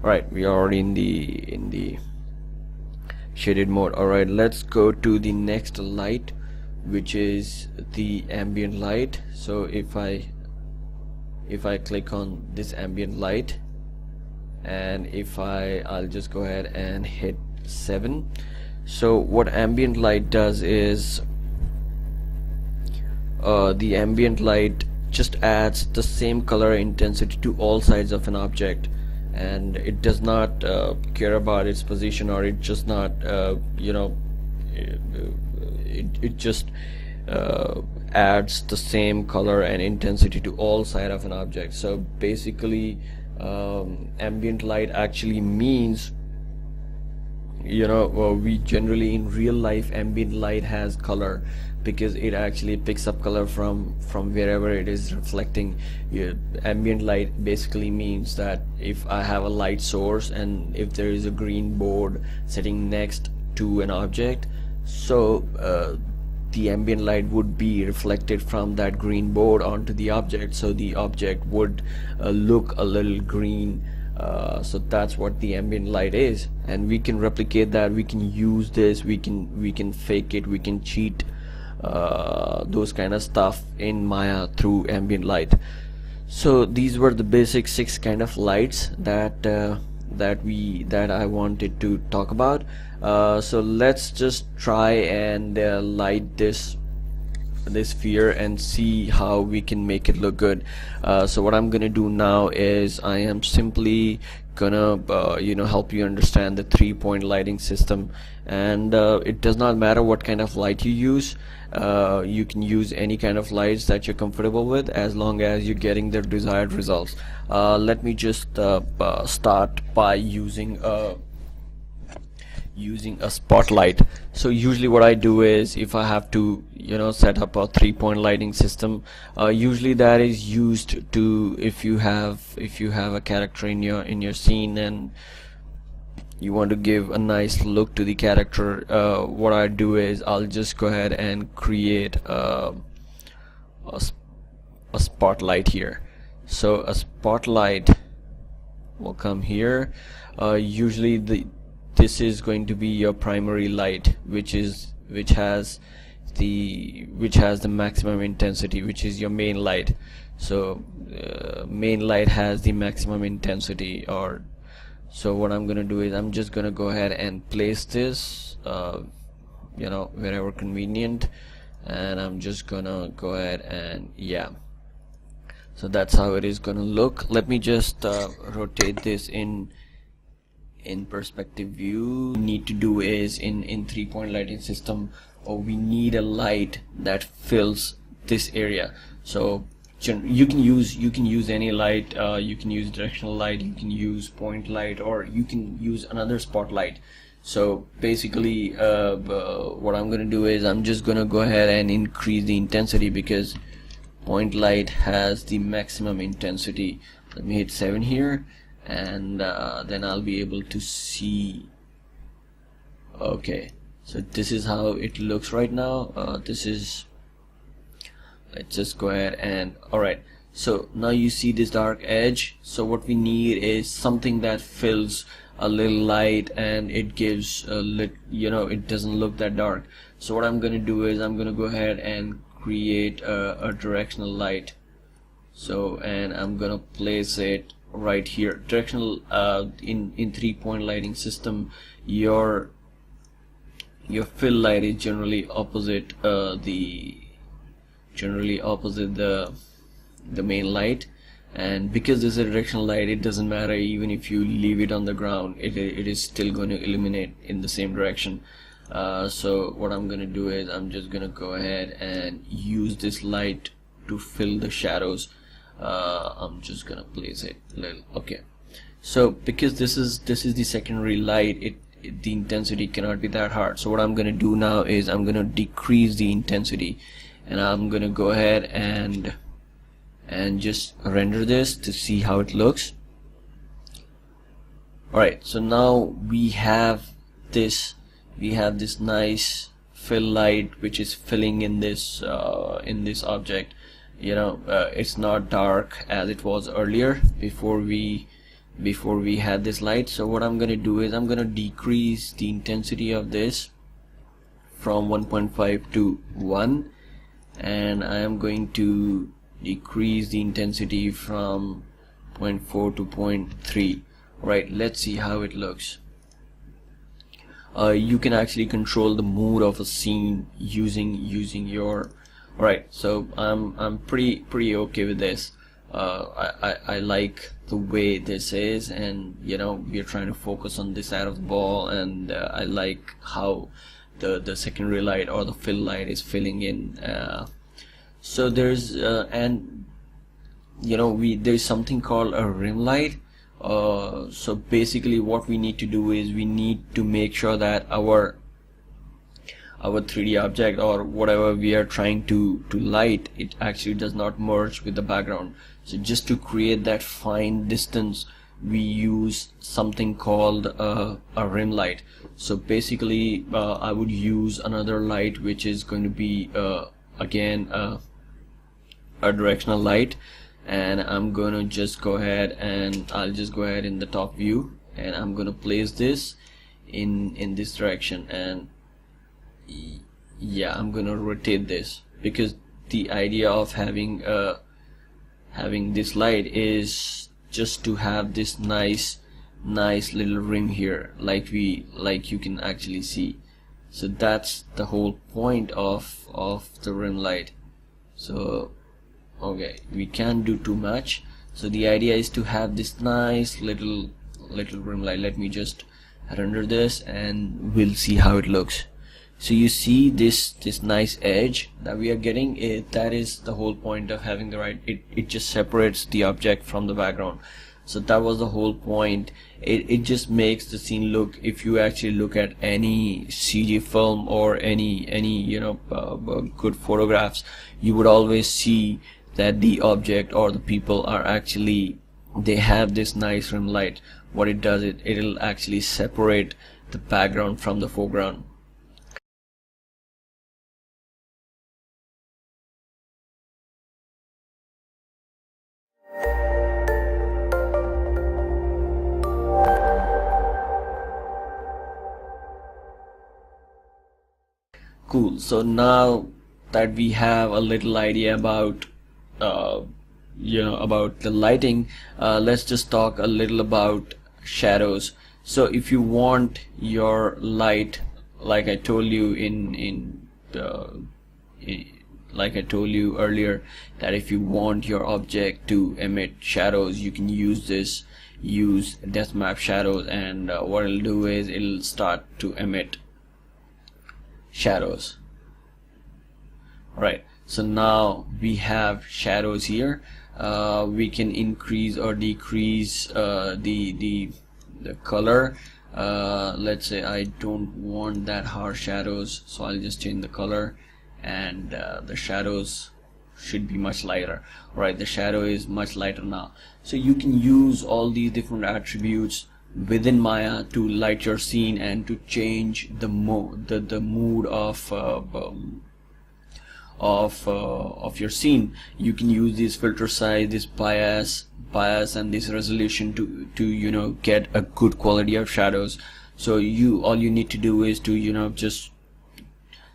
Alright, we are already in the shaded mode. Alright, let's go to the next light, which is the ambient light. So if I click on this ambient light, and if I'll just go ahead and hit 7. So what ambient light does is the ambient light just adds the same color intensity to all sides of an object, and it does not care about its position, or it just not it just adds the same color and intensity to all side of an object. So basically ambient light actually means, we generally in real life, ambient light has color because it actually picks up color from wherever it is reflecting. Ambient light basically means that if I have a light source, and if there is a green board sitting next to an object, so the ambient light would be reflected from that green board onto the object, so the object would look a little green. So that's what the ambient light is, and we can replicate that. We can use this, we can fake it, we can cheat those kind of stuff in Maya through ambient light. So these were the basic 6 kind of lights that I wanted to talk about. So let's just try and light this sphere and see how we can make it look good. So what I'm gonna do now is I am simply gonna help you understand the 3-point lighting system, and it does not matter what kind of light you use. You can use any kind of lights that you're comfortable with, as long as you're getting the desired results. Let me just start by using a spotlight. So usually what I do is, if I have to set up a 3-point lighting system, usually that is used to, if you have a character in your scene and you want to give a nice look to the character, what I do is I'll just go ahead and create a spotlight here. So a spotlight will come here. Usually this is going to be your primary light, which has the maximum intensity, which is your main light. So main light has the maximum intensity. Or so what I'm gonna do is I'm just gonna go ahead and place this wherever convenient, and I'm just gonna go ahead and so that's how it is gonna look. Let me just rotate this in perspective view. What we need to do is in 3-point lighting system, we need a light that fills this area. So you can use any light. You can use directional light, you can use point light, or you can use another spotlight. So basically what I'm gonna do is I'm just gonna go ahead and increase the intensity, because point light has the maximum intensity. Let me hit 7 here, and then I'll be able to see. Okay, so this is how it looks right now. Let's just go ahead and alright, so now you see this dark edge. So what we need is something that fills a little light, and it gives it doesn't look that dark. So what I'm gonna do is I'm gonna go ahead and create a directional light. So, and I'm gonna place it right here. Directional in 3-point lighting system, your fill light is generally opposite the generally opposite the main light. And because this is a directional light, it doesn't matter even if you leave it on the ground, it is still going to illuminate in the same direction. So what I'm gonna do is I'm just gonna go ahead and use this light to fill the shadows. I'm just gonna place it little. Okay, so because this is the secondary light, the intensity cannot be that hard. So what I'm gonna do now is I'm gonna decrease the intensity, and I'm gonna go ahead and just render this to see how it looks. Alright, so now we have this nice fill light which is filling in this object. You know, it's not dark as it was earlier before we had this light. So what I'm gonna do is I'm gonna decrease the intensity of this from 1.5 to 1, and I am going to decrease the intensity from 0.4 to 0.3. Right, let's see how it looks. You can actually control the mood of a scene using your. Alright, so I'm pretty okay with this. I like the way this is, and you know, we're trying to focus on this side of the ball, and I like how the secondary light or the fill light is filling in. So there's and you know, there's something called a rim light. So basically what we need to do is we need to make sure that our 3D object or whatever we are trying to light, it actually does not merge with the background. So just to create that fine distance, we use something called a rim light. So basically I would use another light which is going to be again a directional light, and I'm gonna just go ahead and I'll just go ahead in the top view, and I'm gonna place this in this direction, and yeah, I'm gonna rotate this because the idea of having this light is just to have this nice little rim here, like you can actually see. So that's the whole point of the rim light. So okay, we can't do too much. So the idea is to have this nice little rim light. Let me just render this and we'll see how it looks. So you see this nice edge that we are getting, that is the whole point of having the right. It just separates the object from the background. So that was the whole point. It just makes the scene look, if you actually look at any CG film or any you know good photographs, you would always see that the object or the people are actually, they have this nice rim light. What it does, it'll actually separate the background from the foreground. Cool. So now that we have a little idea about you know, about the lighting, let's just talk a little about shadows. So if you want your light, like I told you like I told you earlier, that if you want your object to emit shadows, you can use depth map shadows, and what it'll do is it'll start to emit shadows. Right, so now we have shadows here. We can increase or decrease the color. Let's say I don't want that harsh shadows, so I'll just change the color, and the shadows should be much lighter. Right, the shadow is much lighter now. So you can use all these different attributes within Maya to light your scene and to change the mood of your scene. You can use this filter size, this bias, and this resolution to you know, get a good quality of shadows. So all you need to do is to, you know, just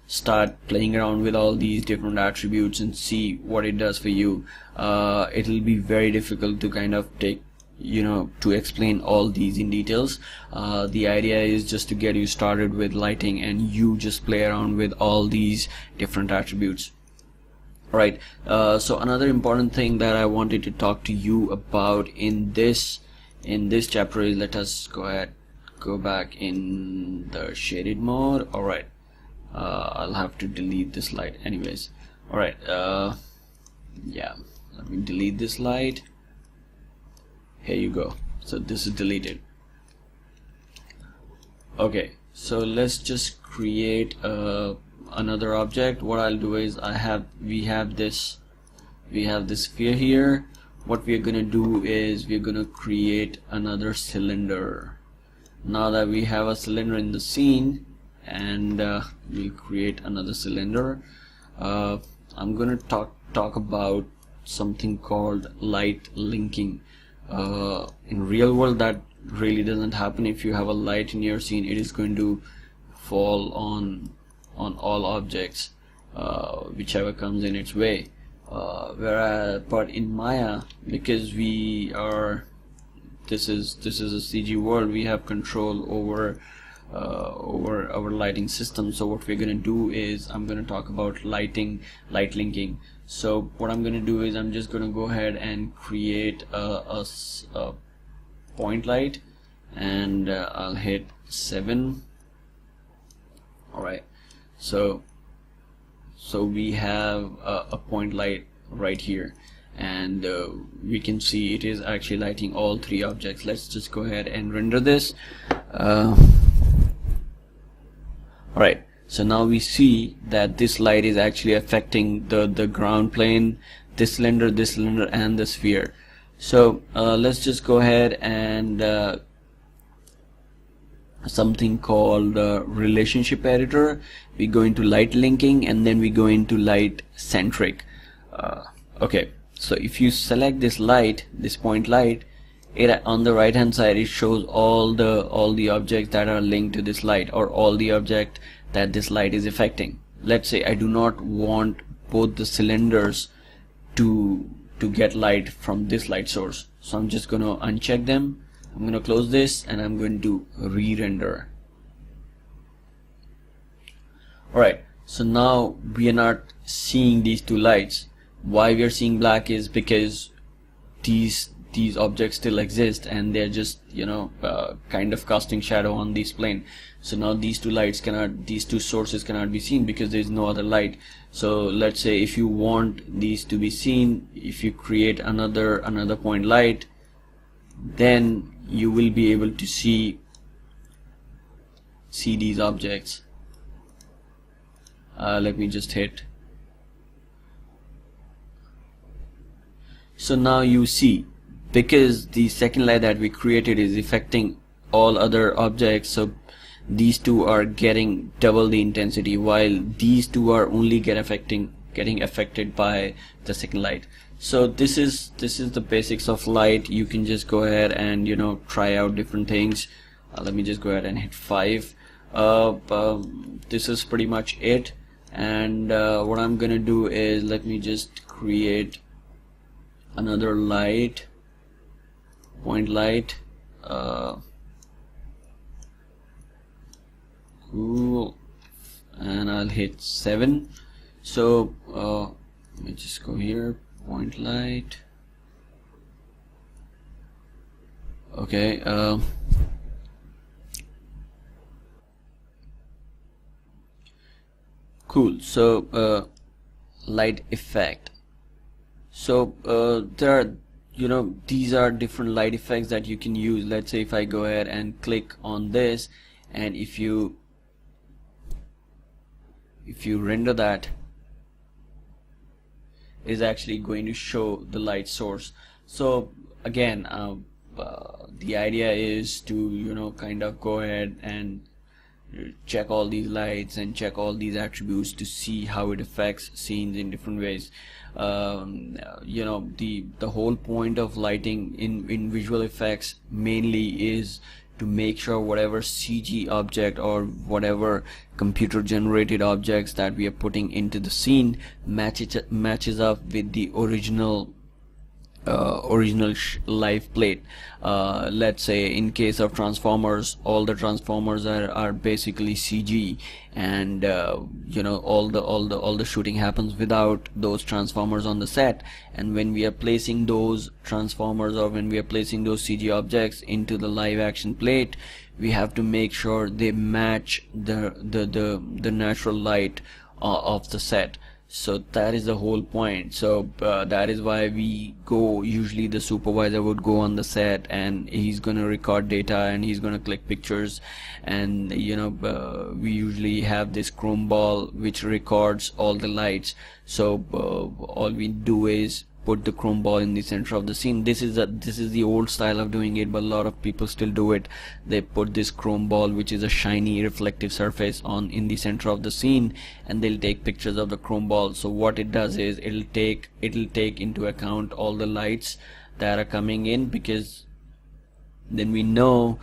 start playing around with all these different attributes and see what it does for you. It'll be very difficult to kind of take, you know, to explain all these in details. The idea is just to get you started with lighting, and you just play around with all these different attributes. Alright, so another important thing that I wanted to talk to you about in this chapter is, let us go back in the shaded mode. Alright, I'll have to delete this light anyways. Alright, yeah, let me delete this light. Here you go. So this is deleted. Okay, so let's just create another object. What I'll do is we have this sphere here. What we are gonna do is we're gonna create another cylinder. Now that we have a cylinder in the scene, and we'll create another cylinder. I'm gonna talk about something called light linking. In real world, that really doesn't happen. If you have a light in your scene, it is going to fall on all objects, whichever comes in its way. But in Maya, because this is a CG world, we have control over our lighting system. So what we're gonna do is I'm gonna talk about light linking. So what I'm gonna do is I'm just gonna go ahead and create a point light, and I'll hit 7. Alright, so we have a point light right here, and we can see it is actually lighting all 3 objects. Let's just go ahead and render this. Alright, so now we see that this light is actually affecting the ground plane, this cylinder, and the sphere. So let's just go ahead and something called relationship editor. We go into light linking, and then we go into light centric. Okay, so if you select this light, this point light, it on the right hand side, it shows all the objects that are linked to this light, or all the object that this light is affecting. Let's say I do not want both the cylinders to get light from this light source, so I'm just going to uncheck them. I'm going to close this, and I'm going to re-render. Alright, so now we are not seeing these 2 lights. Why we are seeing black is because these objects still exist, and they're just, kind of casting shadow on this plane. So now these 2 sources cannot be seen because there is no other light. So let's say if you want these to be seen, if you create another point light, then you will be able to see these objects. Let me just hit. So now you see, because the second light that we created is affecting all other objects, so these 2 are getting double the intensity, while these 2 are only getting affected by the second light. So this is the basics of light. You can just go ahead and try out different things. Let me just go ahead and hit 5. This is pretty much it, and what I'm gonna do is, let me just create another light, point light. Cool, and I'll hit 7. So let me just go here, point light. Okay, cool. So light effect. So there are, these are different light effects that you can use. Let's say if I go ahead and click on this, and if you render that, is actually going to show the light source. So again, the idea is to kind of go ahead and check all these lights and check all these attributes to see how it affects scenes in different ways. The whole point of lighting in visual effects mainly is to make sure whatever CG object or whatever computer generated objects that we are putting into the scene matches up with the original original live plate. Let's say in case of transformers, all the transformers are basically CG, and you know, all the shooting happens without those transformers on the set. And when we are placing those transformers, or when we are placing those CG objects into the live action plate, we have to make sure they match the natural light of the set. So that is the whole point. So that is why we go, usually the supervisor would go on the set and he's gonna record data and he's gonna click pictures, and you know, we usually have this chrome ball which records all the lights. So all we do is put the chrome ball in the center of the scene. This is the old style of doing it, but a lot of people still do it. They put this chrome ball, which is a shiny reflective surface, on in the center of the scene, and they'll take pictures of the chrome ball. So what it does is it'll take into account all the lights that are coming in, because then we know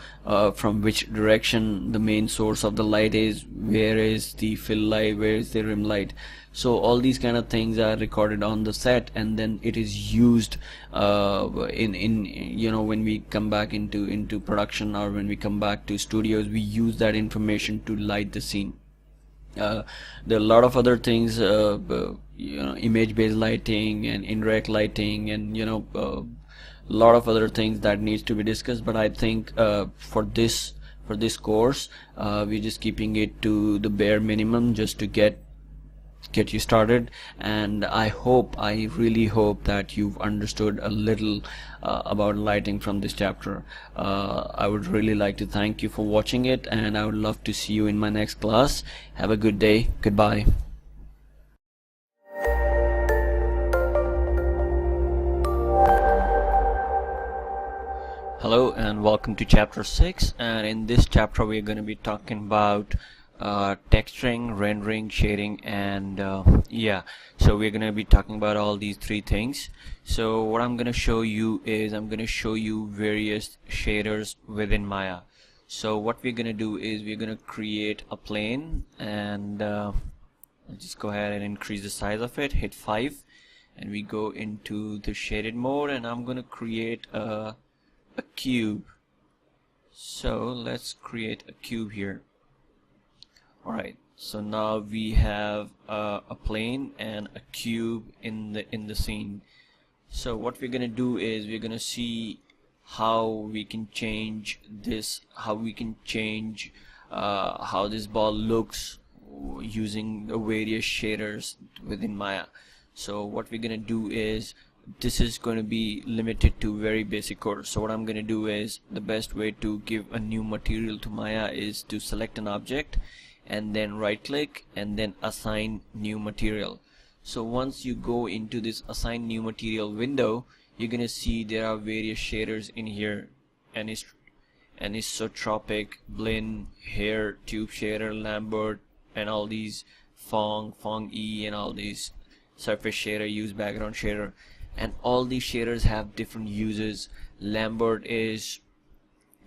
from which direction the main source of the light is, where is the fill light, where is the rim light. So all these kind of things are recorded on the set, and then it is used in you know, when we come back into production, or when we come back to studios, we use that information to light the scene. There are a lot of other things, you know, image-based lighting and indirect lighting, and you know, a lot of other things that needs to be discussed. But I think for this course, we're just keeping it to the bare minimum, just to get you started. And I really hope that you've understood a little about lighting from this chapter. I would really like to thank you for watching it, and I would love to see you in my next class. Have a good day. Goodbye. Hello and welcome to chapter 6, and in this chapter we're going to be talking about texturing, rendering, shading, and yeah, so we're going to be talking about all these three things. So what I'm going to show you is I'm going to show you various shaders within Maya. So what we're going to do is we're going to create a plane, and I'll just go ahead and increase the size of it, hit 5, and we go into the shaded mode, and I'm going to create a cube. So let's create a cube here. Alright, so now we have a plane and a cube in the scene. So what we're gonna do is we're gonna see how we can change this, how this ball looks using the various shaders within Maya. So what we're gonna do is, this is going to be limited to very basic course. So what I'm going to do is, the best way to give a new material to Maya is to select an object and then right click and then assign new material. So once you go into this assign new material window, you're going to see there are various shaders in here: anisotropic, blend, hair, tube shader, Lambert, and all these Fong E, and all these surface shader, use background shader. And all these shaders have different uses. Lambert is,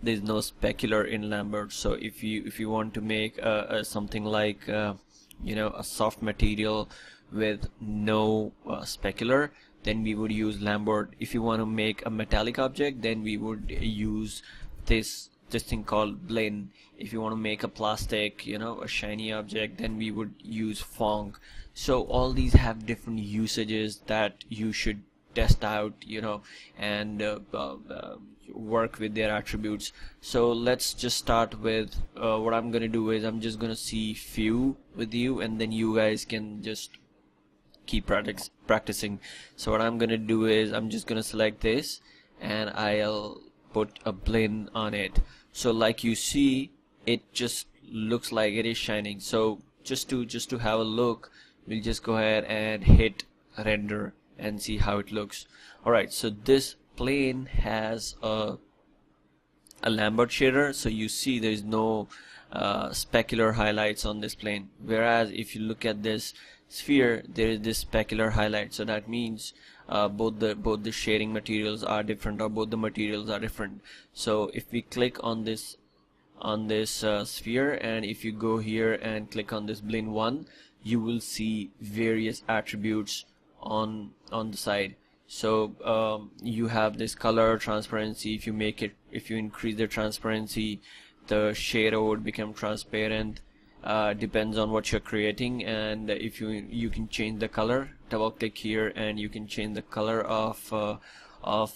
there's no specular in Lambert. So if you want to make something like you know, a soft material with no specular, then we would use Lambert. If you want to make a metallic object, then we would use this thing called blend. If you want to make a plastic, you know, a shiny object, then we would use Fong. So all these have different usages that you should test out, you know, and work with their attributes. So let's just start with what I'm gonna do is I'm just gonna see few with you, and then you guys can just keep practicing. So what I'm gonna do is I'm just gonna select this and I'll put a blend on it. So like you see, it just looks like it is shining. So just to have a look, we'll just go ahead and hit render and see how it looks. Alright, so this plane has a Lambert shader, so you see there is no specular highlights on this plane, whereas if you look at this sphere, there is this specular highlight. So that means both the shading materials are different, or both the materials are different. So if we click on this sphere, and if you go here and click on this blend 1, you will see various attributes on the side. So you have this color transparency. If you increase the transparency, the shadow would become transparent. Depends on what you're creating. And if you can change the color, double click here and you can change the color of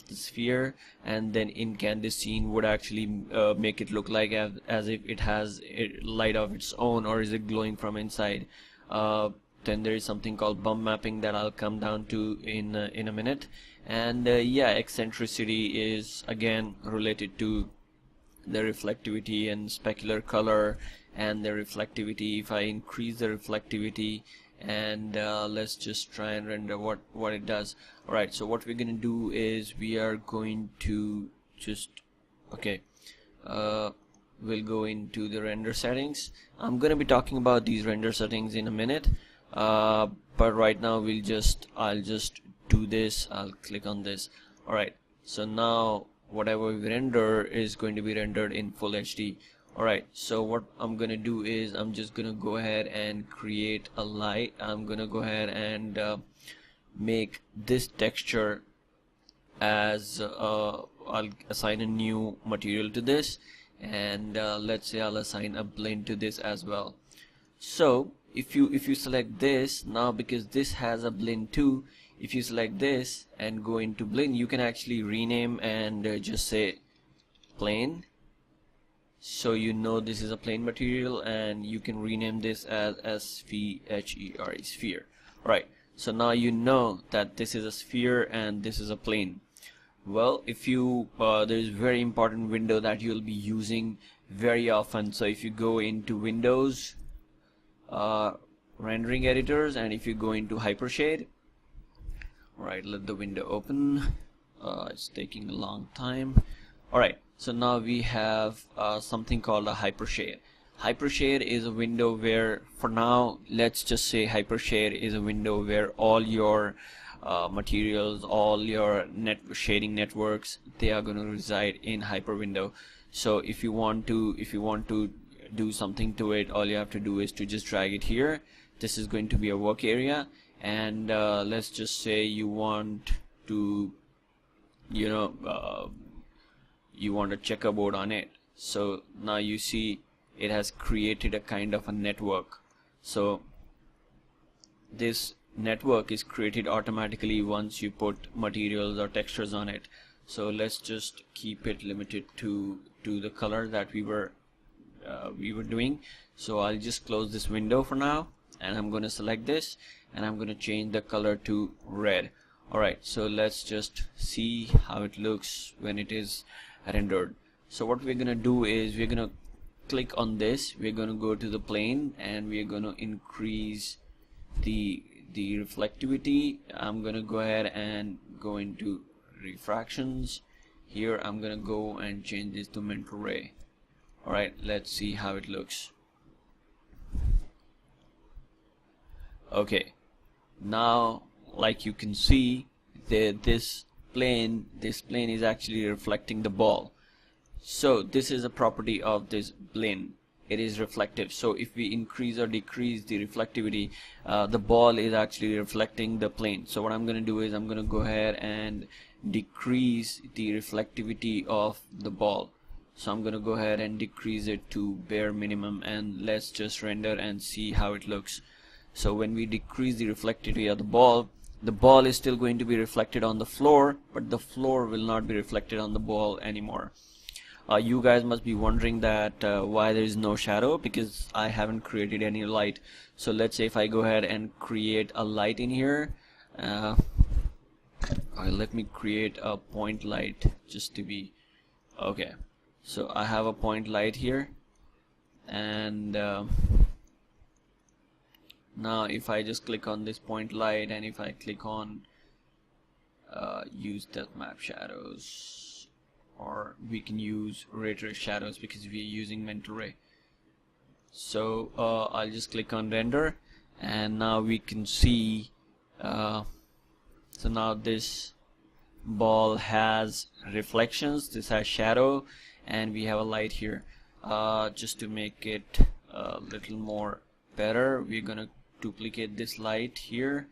the sphere, and then in Canvas scene would actually make it look like as if it has a light of its own, or is it glowing from inside. Then there is something called bump mapping that I'll come down to in a minute. And yeah, eccentricity is again related to the reflectivity and specular color and the reflectivity. If I increase the reflectivity, and let's just try and render what it does. Alright, so what we're gonna do is we are going to just we'll go into the render settings. I'm gonna be talking about these render settings in a minute, but right now I'll just do this. I'll click on this. Alright, so now whatever we render is going to be rendered in full HD. Alright, so what I'm gonna do is I'm just gonna go ahead and create a light. I'm gonna go ahead and make this texture as I'll assign a new material to this, and let's say I'll assign a blend to this as well. So if you select this now, because this has a blend too, if you select this and go into blend, you can actually rename and just say plane, so you know this is a plane material, and you can rename this as sphere, sphere. Right, so now you know that this is a sphere and this is a plane. Well, if you there's a very important window that you'll be using very often. So if you go into Windows, rendering editors, and if you go into Hypershade, alright, let the window open. It's taking a long time. Alright, so now we have something called a Hypershade. Hypershade is a window where, for now, let's just say Hypershade is a window where all your materials, all your shading networks, they are going to reside in Hyper window. So if you want to do something to it, all you have to do is to just drag it here. This is going to be a work area, and let's just say you want to, you want a checkerboard on it. So now you see it has created a kind of a network. So this network is created automatically once you put materials or textures on it. So let's just keep it limited to the color that we were doing. So I'll just close this window for now, and I'm going to select this, and I'm going to change the color to red. Alright, so let's just see how it looks when it is rendered. So what we're going to do is we're going to click on this, we're going to go to the plane, and we're going to increase the reflectivity. I'm going to go ahead and go into refractions. Here I'm going to go and change this to mental ray. Alright, let's see how it looks. Okay, now like you can see, this plane is actually reflecting the ball. So this is a property of this plane, it is reflective. So if we increase or decrease the reflectivity, the ball is actually reflecting the plane. So what I'm going to do is I'm going to go ahead and decrease the reflectivity of the ball. So I'm going to go ahead and decrease it to bare minimum, and let's just render and see how it looks. So when we decrease the reflectivity of the ball is still going to be reflected on the floor, but the floor will not be reflected on the ball anymore. You guys must be wondering that why there is no shadow, because I haven't created any light. So let's say if I go ahead and create a light in here, let me create a point light just to be okay. So I have a point light here, and now if I just click on this point light, and if I click on use depth map shadows, or we can use ray trace shadows because we are using mental ray. So I'll just click on render, and now we can see so now this ball has reflections, this has shadow, and we have a light here. Just to make it a little more better, we're gonna duplicate this light here,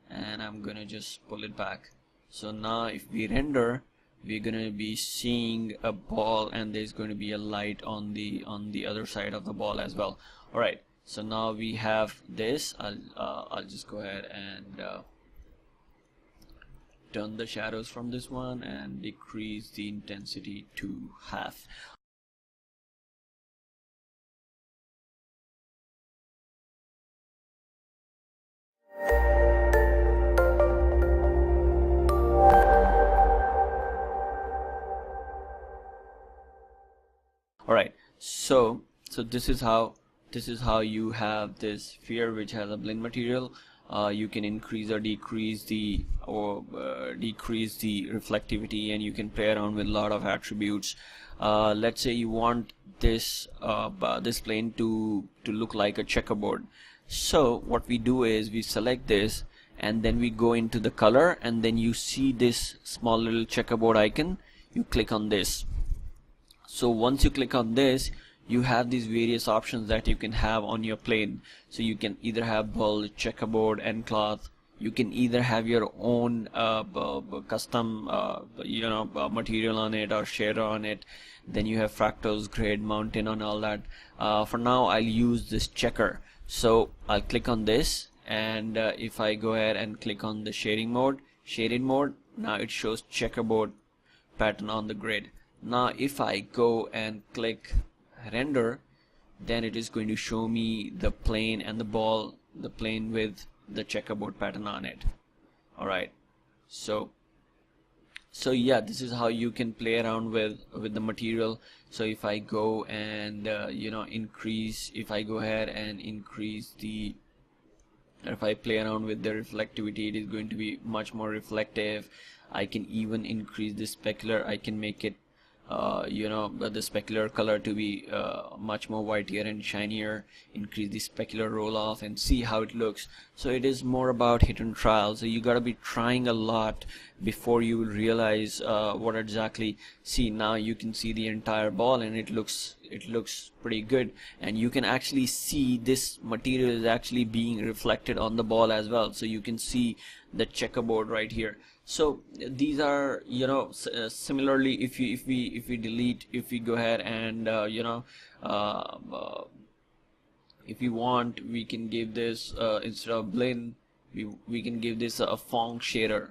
and I'm gonna just pull it back. So now if we render, we're gonna be seeing a ball, and there's going to be a light on the other side of the ball as well. All right, so now we have this. I'll just go ahead and turn the shadows from this one and decrease the intensity to half. Alright, so this is how you have this sphere which has a blend material. You can increase or decrease the reflectivity, and you can play around with a lot of attributes. Let's say you want this this plane to look like a checkerboard. So what we do is we select this, and then we go into the color, and then you see this small little checkerboard icon. You click on this. So once you click on this, you have these various options that you can have on your plane. So you can either have bulge, checkerboard, and cloth. You can either have your own custom material on it, or shader on it. Then you have fractals, grid, mountain, and all that. For now I'll use this checker. So I'll click on this, and if I go ahead and click on the shaded mode, now it shows checkerboard pattern on the grid. Now if I go and click render, then it is going to show me the plane and the ball, the plane with the checkerboard pattern on it. Alright, so yeah, this is how you can play around with the material. So if I go and if I go ahead and increase the, if I play around with the reflectivity, it is going to be much more reflective. I can even increase the specular. I can make it the specular color to be much more whitier and shinier, increase the specular roll off, and see how it looks. So it is more about hit and trial. So you gotta be trying a lot before you will realize what exactly. See, now you can see the entire ball, and it looks pretty good, and you can actually see this material is actually being reflected on the ball as well. So you can see the checkerboard right here. So these are, similarly, if we go ahead and if you want, we can give this instead of blend, we can give this a Phong shader.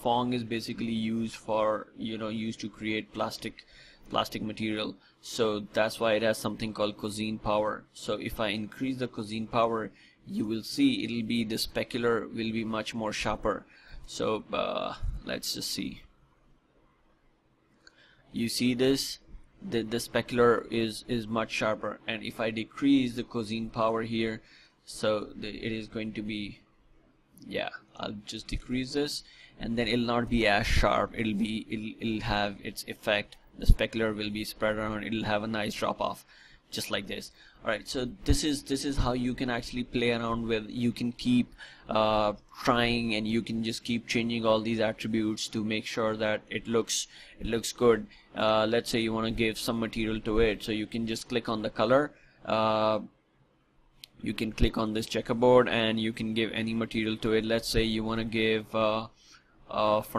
Phong is basically used for used to create plastic material. So that's why it has something called cosine power. So if I increase the cosine power, you will see it'll be, the specular will be much more sharper. So let's just see. You see this, the specular is much sharper, and if I decrease the cosine power here, so it is going to be, yeah, I'll just decrease this, and then it'll not be as sharp. It'll have its effect. The specular will be spread around. It'll have a nice drop off, just like this. Alright, so this is how you can actually play around with. You can keep trying, and you can just keep changing all these attributes to make sure that it looks good. Let's say you want to give some material to it, so you can just click on the color. You can click on this checkerboard, and you can give any material to it. Let's say you want to give for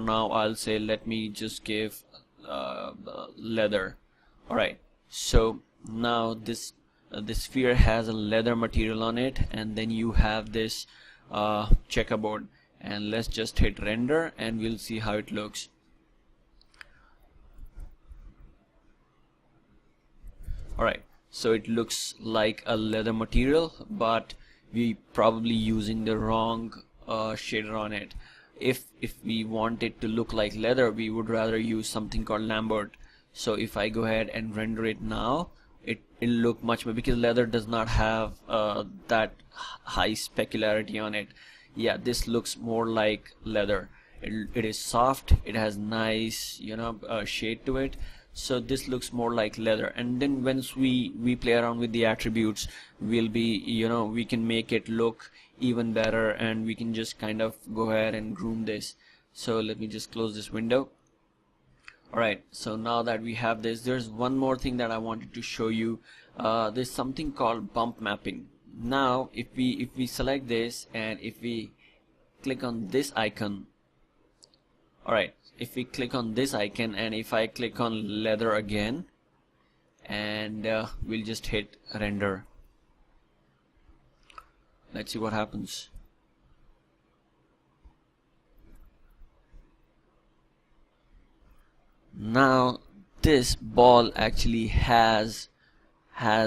now I'll say, let me just give leather. Alright, so now this sphere has a leather material on it, and then you have this checkerboard, and let's just hit render, and we'll see how it looks. Alright, so it looks like a leather material, but we probably using the wrong shader on it. If we want it to look like leather, we would rather use something called Lambert. So if I go ahead and render it now, it'll look much better, because leather does not have that high specularity on it. Yeah, this looks more like leather. It is soft, it has nice shade to it, so this looks more like leather. And then once we play around with the attributes, we'll be we can make it look even better, and we can just kind of go ahead and groom this. So let me just close this window. Alright, so now that we have this, there's one more thing that I wanted to show you. There's something called bump mapping. Now if we select this, and if we click on this icon, Alright, if we click on this icon and if I click on leather again, and we'll just hit render. Let's see what happens. Now this ball actually has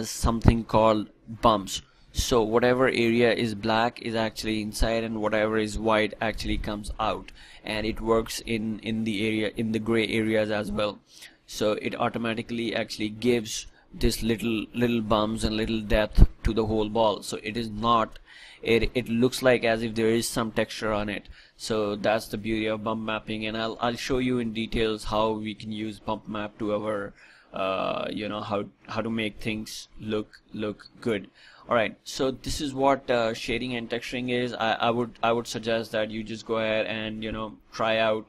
something called bumps. So whatever area is black is actually inside, and whatever is white actually comes out, and it works in the gray areas as well. So it automatically actually gives this little bumps and little depth to the whole ball. So it is not, it looks like as if there is some texture on it. So that's the beauty of bump mapping, and I'll show you in details how we can use bump map to our you know, how to make things look good. Alright, so this is what shading and texturing is. I would suggest that you just go ahead and, you know, try out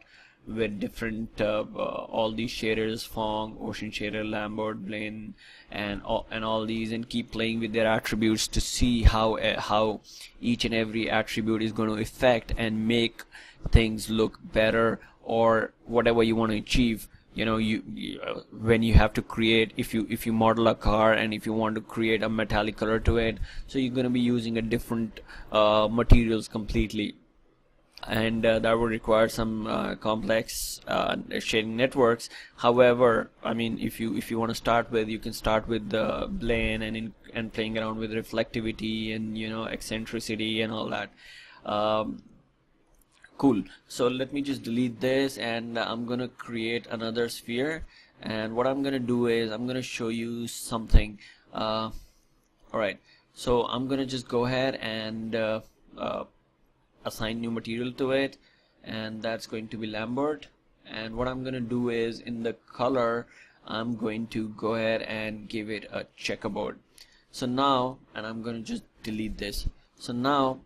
with different all these shaders, Fong, Ocean Shader, Lambert, Blaine, and all these, and keep playing with their attributes to see how each and every attribute is going to affect and make things look better, or whatever you want to achieve. You know, when you have to create, if you model a car and if you want to create a metallic color to it, so you're going to be using a different materials completely, and that would require some complex shading networks. However, I mean, if you want to start with, you can start with the Blaine and playing around with reflectivity and, you know, eccentricity and all that. Cool. So let me just delete this, and I'm gonna create another sphere, and what I'm gonna do is I'm gonna show you something. Alright, so I'm gonna just go ahead and assign new material to it, and that's going to be Lambert. And what I'm gonna do is, in the color, I'm going to go ahead and give it a checkerboard. So now, and I'm gonna just delete this. So now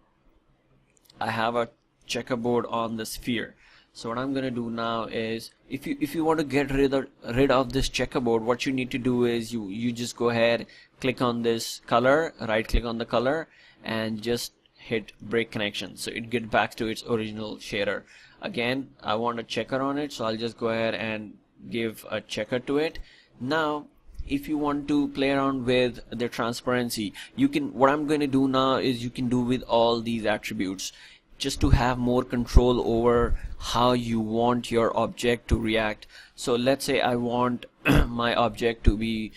I have a checkerboard on the sphere. So what I'm gonna do now is, if you want to get rid of this checkerboard, what you need to do is you just go ahead, click on this color, right click on the color, and just hit break connection, so it gets back to its original shader. Again, I want a checker on it, so I'll just go ahead and give a checker to it. Now if you want to play around with the transparency, you can, what I'm going to do now is, you can do with all these attributes, just to have more control over how you want your object to react. So let's say I want my object to be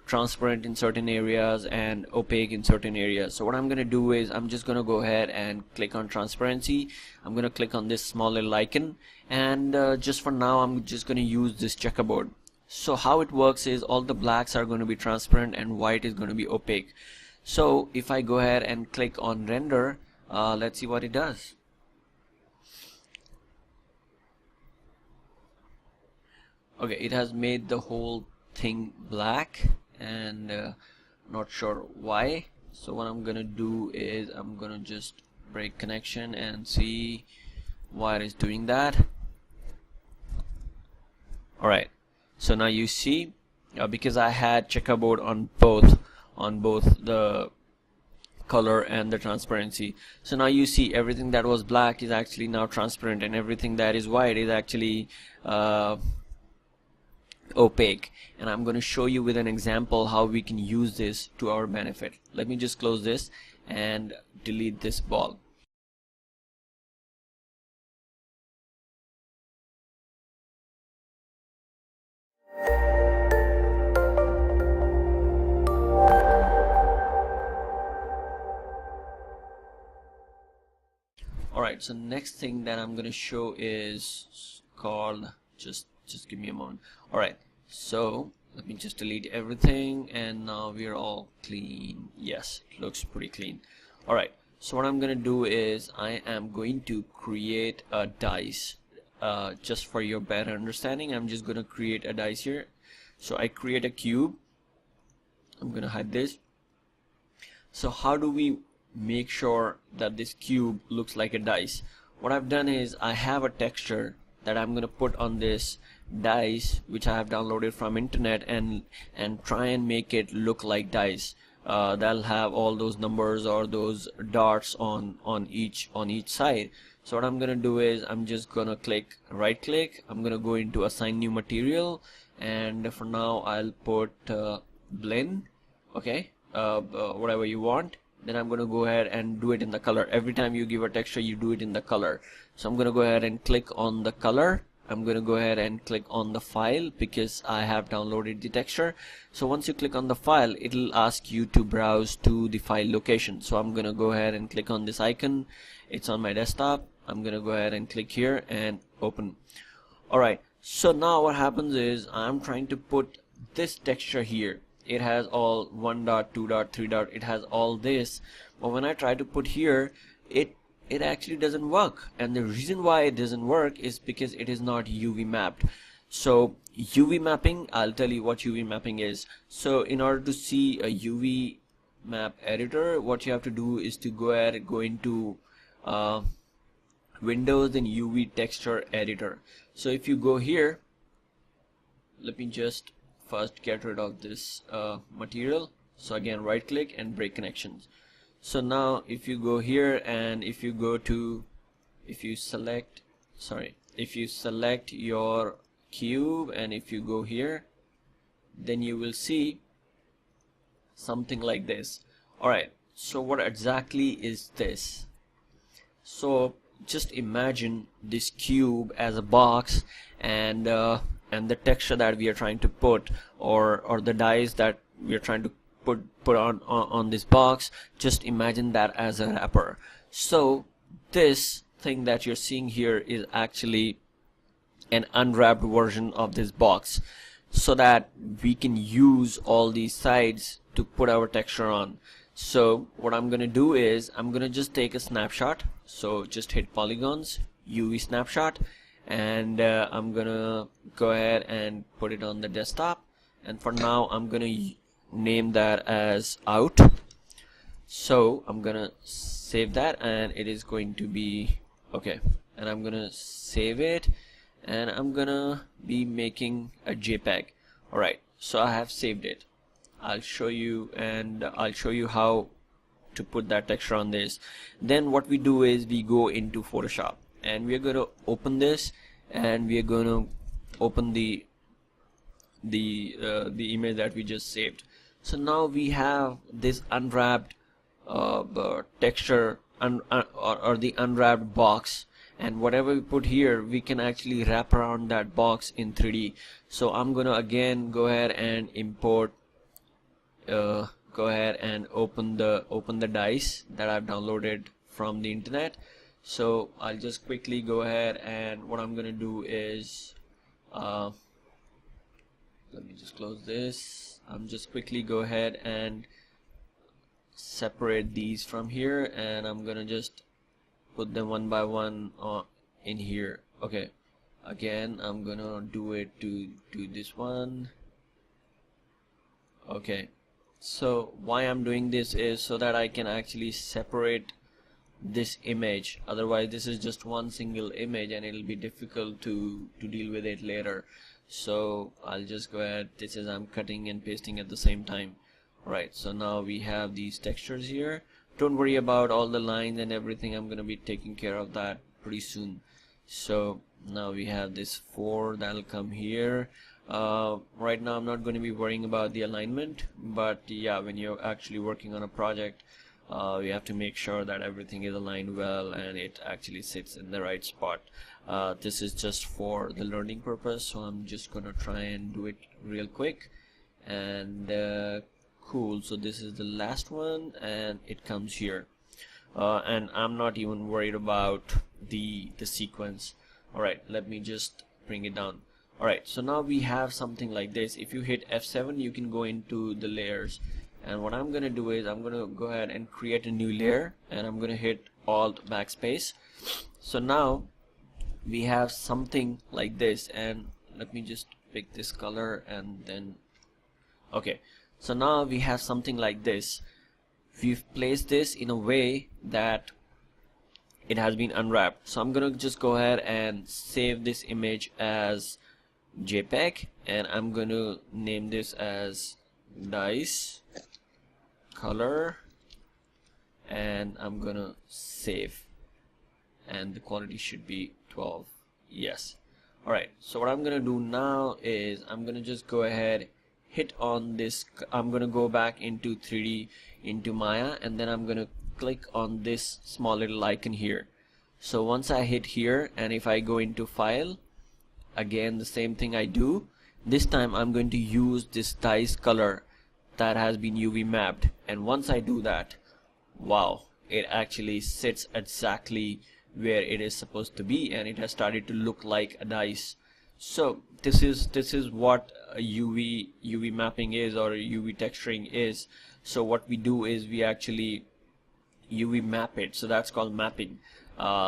transparent in certain areas and opaque in certain areas. So what I'm gonna do is, I'm just gonna go ahead and click on transparency. I'm gonna click on this small little icon, and just for now I'm just gonna use this checkerboard. So how it works is, all the blacks are going to be transparent and white is going to be opaque. So if I go ahead and click on render, let's see what it does. Okay, it has made the whole thing black, and not sure why. So what I'm gonna do is, I'm gonna just break connection and see why it is doing that. Alright, so now you see, because I had checkerboard on both the color and the transparency, so now you see everything that was black is actually now transparent, and everything that is white is actually opaque. And I'm going to show you with an example how we can use this to our benefit. Let me just close this and delete this ball. Alright, so next thing that I'm going to show is called, just give me a moment. Alright, so let me just delete everything, and now we're all clean. Yes, it looks pretty clean. Alright, so what I'm gonna do is, I am going to create a dice. Just for your better understanding, I'm just gonna create a dice here. So I create a cube. I'm gonna hide this. So how do we make sure that this cube looks like a dice? What I've done is, I have a texture that I'm gonna put on this dice, which I have downloaded from internet, and try and make it look like dice. That'll have all those numbers or those dots on each side. So what I'm gonna do is I'm just gonna right click, I'm gonna go into assign new material, and for now I'll put blend. Okay, whatever you want. Then I'm gonna go ahead and do it in the color. Every time you give a texture, you do it in the color. So I'm gonna go ahead and click on the color. I'm gonna go ahead and click on the file because I have downloaded the texture. So once you click on the file, it'll ask you to browse to the file location. So I'm gonna go ahead and click on this icon. It's on my desktop. I'm gonna go ahead and click here and open. Alright, so now what happens is I'm trying to put this texture here. It has all 1 dot, 2 dot, 3 dot, it has all this, but when I try to put here, it actually doesn't work. And the reason why it doesn't work is because it is not UV mapped. So UV mapping, I'll tell you what UV mapping is. So in order to see a UV map editor, what you have to do is to go ahead and go into Windows and UV texture editor. So if you go here, let me just first get rid of this material. So again, right click and break connections. So now if you go here and if you select your cube, and if you go here, then you will see something like this. Alright, so what exactly is this? So just imagine this cube as a box, and the texture that we are trying to put, or the dice that we are trying to put on this box, just imagine that as a wrapper. So this thing that you're seeing here is actually an unwrapped version of this box, so that we can use all these sides to put our texture on. So what I'm gonna do is I'm gonna just take a snapshot. So just hit polygons, UV snapshot, and I'm gonna go ahead and put it on the desktop, and for now I'm gonna name that as out. So I'm gonna save that, and it is going to be okay, and I'm gonna save it, and I'm gonna be making a JPEG. Alright, so I have saved it. I'll show you how to put that texture on this. Then what we do is we go into Photoshop, and we're going to open this, and we're going to open the image that we just saved. So now we have this unwrapped texture or the unwrapped box, and whatever we put here, we can actually wrap around that box in 3D. So I'm gonna again go ahead and import, go ahead and open the dice that I've downloaded from the internet. So I'll just quickly go ahead, and what I'm gonna do is let me just close this. I'm just quickly go ahead and separate these from here, and I'm gonna just put them one by one in here. Okay, again I'm gonna do it to this one. Okay, so why I'm doing this is so that I can actually separate this image. Otherwise this is just one single image and it'll be difficult to deal with it later. So I'll just go ahead, this is I'm cutting and pasting at the same time. Right, so now we have these textures here. Don't worry about all the lines and everything, I'm gonna be taking care of that pretty soon. So now we have this 4 that'll come here. Right now I'm not going to be worrying about the alignment, but yeah, when you're actually working on a project, you have to make sure that everything is aligned well and it actually sits in the right spot. This is just for the learning purpose, so I'm just gonna try and do it real quick. And cool, so this is the last one and it comes here, and I'm not even worried about the sequence. Alright, let me just bring it down. Alright, so now we have something like this. If you hit F7, you can go into the layers, and what I'm gonna do is I'm gonna go ahead and create a new layer, and I'm gonna hit Alt backspace. So now we have something like this, and let me just pick this color, and then okay, so now we have something like this. We've placed this in a way that it has been unwrapped. So I'm gonna just go ahead and save this image as JPEG, and I'm gonna name this as dice color, and I'm gonna save, and the quality should be 12. Yes. Alright, so what I'm gonna do now is I'm gonna just go ahead, hit on this. I'm gonna go back into 3D, into Maya, and then I'm gonna click on this small little icon here. So once I hit here, and if I go into file, again the same thing I do. This time I'm going to use this dice color that has been UV mapped, and once I do that, wow, it actually sits exactly where it is supposed to be, and it has started to look like a dice. So this is what a UV mapping is, or UV texturing is. So what we do is we actually UV map it, so that's called mapping.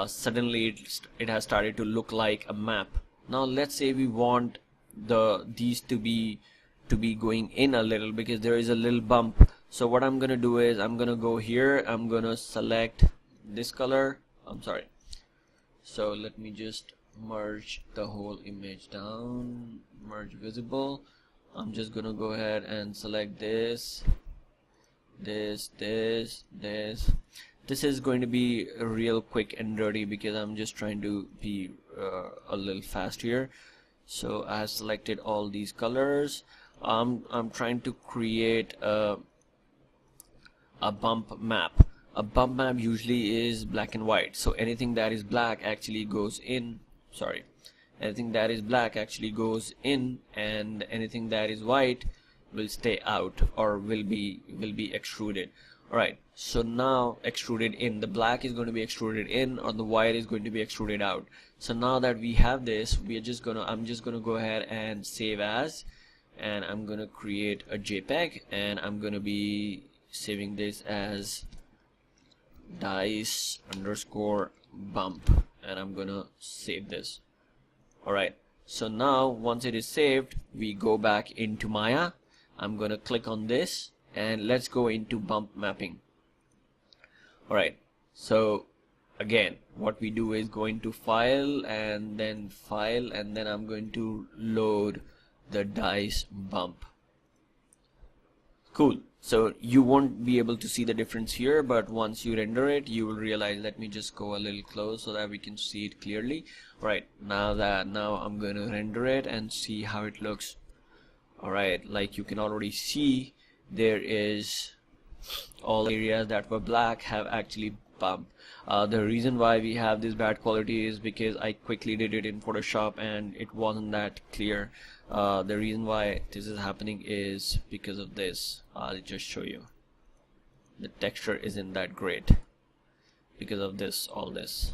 Suddenly it has started to look like a map. Now let's say we want these to be going in a little, because there is a little bump. So what I'm gonna do is I'm gonna go here, I'm gonna select this color. I'm sorry, so let me just merge the whole image down, merge visible. I'm just gonna go ahead and select this. This is going to be real quick and dirty because I'm just trying to be a little fast here. So I have selected all these colors. I'm trying to create a bump map. A bump map usually is black and white, so anything that is black actually goes in. Sorry, anything that is black actually goes in, and anything that is white will stay out, or will be extruded. Alright, so now extruded in, the black is going to be extruded in, or the white is going to be extruded out. So now that we have this, I'm just gonna go ahead and save as, and I'm gonna create a JPEG, and I'm gonna be saving this as dice underscore bump, and I'm gonna save this. Alright, so now once it is saved, we go back into Maya. I'm gonna click on this, and let's go into bump mapping. Alright, so again what we do is go into file, and then I'm going to load the dice bump. Cool. So you won't be able to see the difference here, but once you render it, you will realize. Let me just go a little close so that we can see it clearly. Right, now I'm going to render it and see how it looks. Alright, like you can already see, there is all areas that were black have actually bumped. The reason why we have this bad quality is because I quickly did it in Photoshop and it wasn't that clear. The reason why this is happening is because of this. I'll just show you. The texture isn't that great because of this, all this.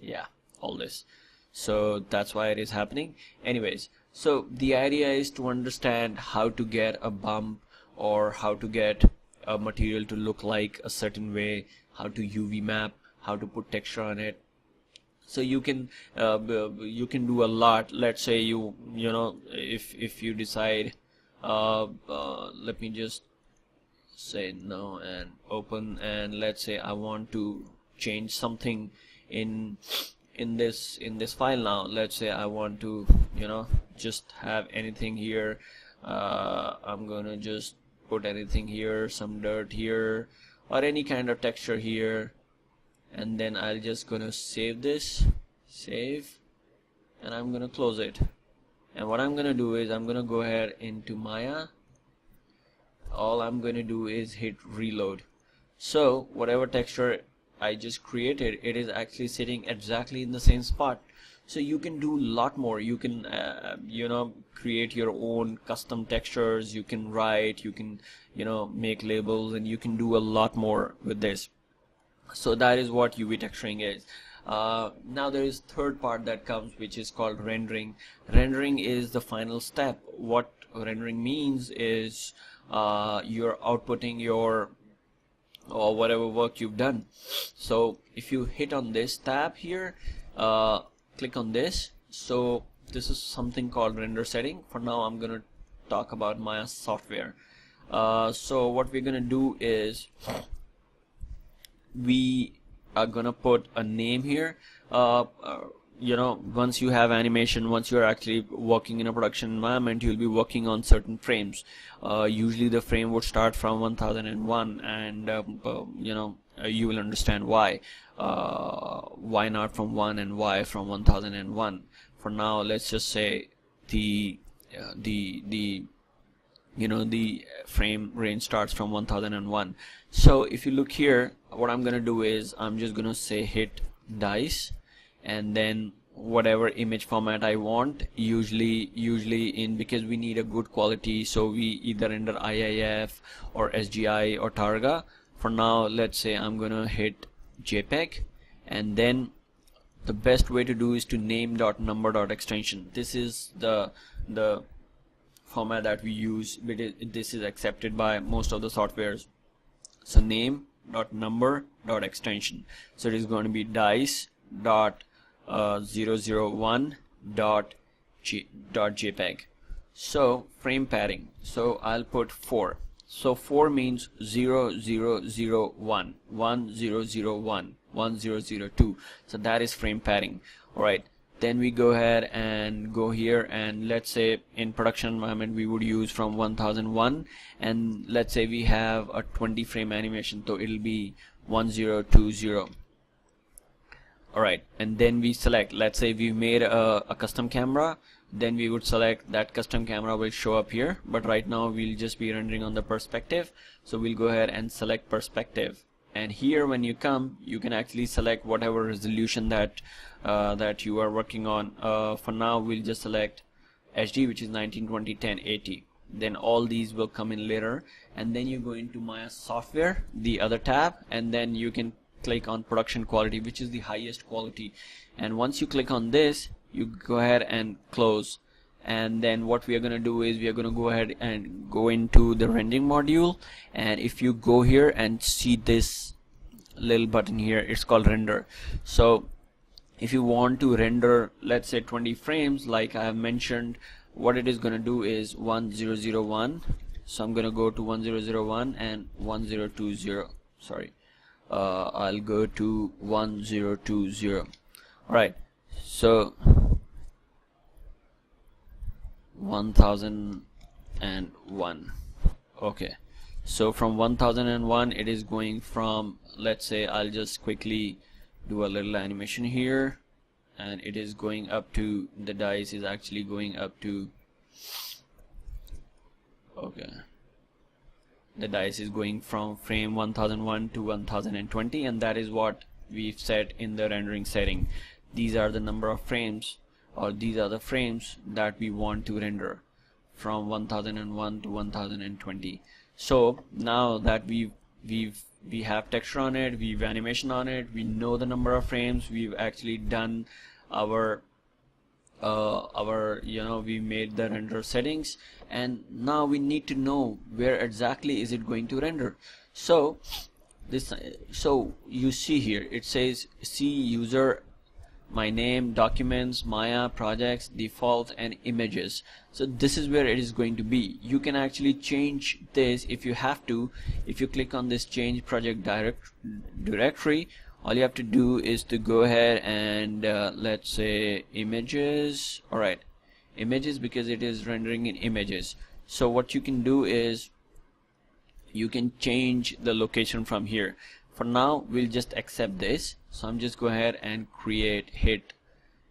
Yeah, all this. So that's why it is happening. Anyways, so the idea is to understand how to get a bump, or how to get a material to look like a certain way, how to UV map, how to put texture on it. So you can do a lot. Let's say you know, if you decide, let me just say no and open, and let's say I want to change something in this file. Now let's say I want to, you know, just have anything here. I'm gonna just put anything here, some dirt here, or any kind of texture here, and then I'll just gonna save this, and I'm gonna close it. And what I'm gonna do is I'm gonna go ahead into Maya. All I'm gonna do is hit reload. So whatever texture I just created, it is actually sitting exactly in the same spot. So you can do a lot more. You can you know, create your own custom textures. You can write, you can, you know, make labels, and you can do a lot more with this. So that is what UV texturing is. Now there is third part that comes, which is called rendering. Rendering is the final step. What rendering means is you're outputting your or whatever work you've done. So if you hit on this tab here, click on this. So this is something called render setting. For now I'm gonna talk about Maya software. So what we're gonna do is we are gonna put a name here. You know, once you have animation, once you're actually working in a production environment, you'll be working on certain frames. Usually the frame would start from 1001, and you know, you will understand why not from 1 and why from 1001. For now, let's just say the the frame range starts from 1001. So if you look here, what I'm gonna do is I'm just gonna say hit dice, and then whatever image format I want, usually in, because we need a good quality, so we either render IIF or SGI or Targa. For now, let's say I'm gonna hit JPEG, and then the best way to do is to name.number.extension. This is the format that we use, but this is accepted by most of the softwares. So name.number.extension. So it is going to be dice.001.jpg. So frame padding. So I'll put 4. So 4 means 0001, 1001, 1002. So that is frame padding. Alright. Then we go ahead and go here, and let's say in production environment we would use from 1001, and let's say we have a 20 frame animation, so it'll be 1020. Alright, and then we select, let's say we made a custom camera, then we would select that custom camera will show up here, but right now we'll just be rendering on the perspective, so we'll go ahead and select perspective. And here when you come, you can actually select whatever resolution that you are working on. For now we'll just select HD, which is 1920 1080. Then all these will come in later, and then you go into Maya software, the other tab, and then you can click on production quality, which is the highest quality. And once you click on this, you go ahead and close. And then what we are going to do is we are going to go ahead and go into the rendering module, and if you go here and see this little button here, it's called render. So if you want to render, let's say 20 frames like I have mentioned, what it is going to do is 1001. So I'm going to go to 1001 and 1020. Sorry, I'll go to 1020. Alright, so 1001. Okay, so from 1001 it is going from, let's say I'll just quickly do a little animation here, and it is going up to, the dice is actually going up to, okay, the dice is going from frame 1001 to 1020, and that is what we've set in the rendering setting. These are the number of frames, or these are the frames that we want to render from 1001 to 1020. So now that we have texture on it, we've animation on it, we know the number of frames, we've actually done our we made the render settings, and now we need to know where exactly is it going to render. So you see here it says see user, my name, documents, Maya, projects, default, and images. So this is where it is going to be. You can actually change this if you have to. If you click on this change project directory, all you have to do is to go ahead and let's say images. Alright, images, because it is rendering in images. So what you can do is you can change the location from here. For now we'll just accept this, so I'm just go ahead and hit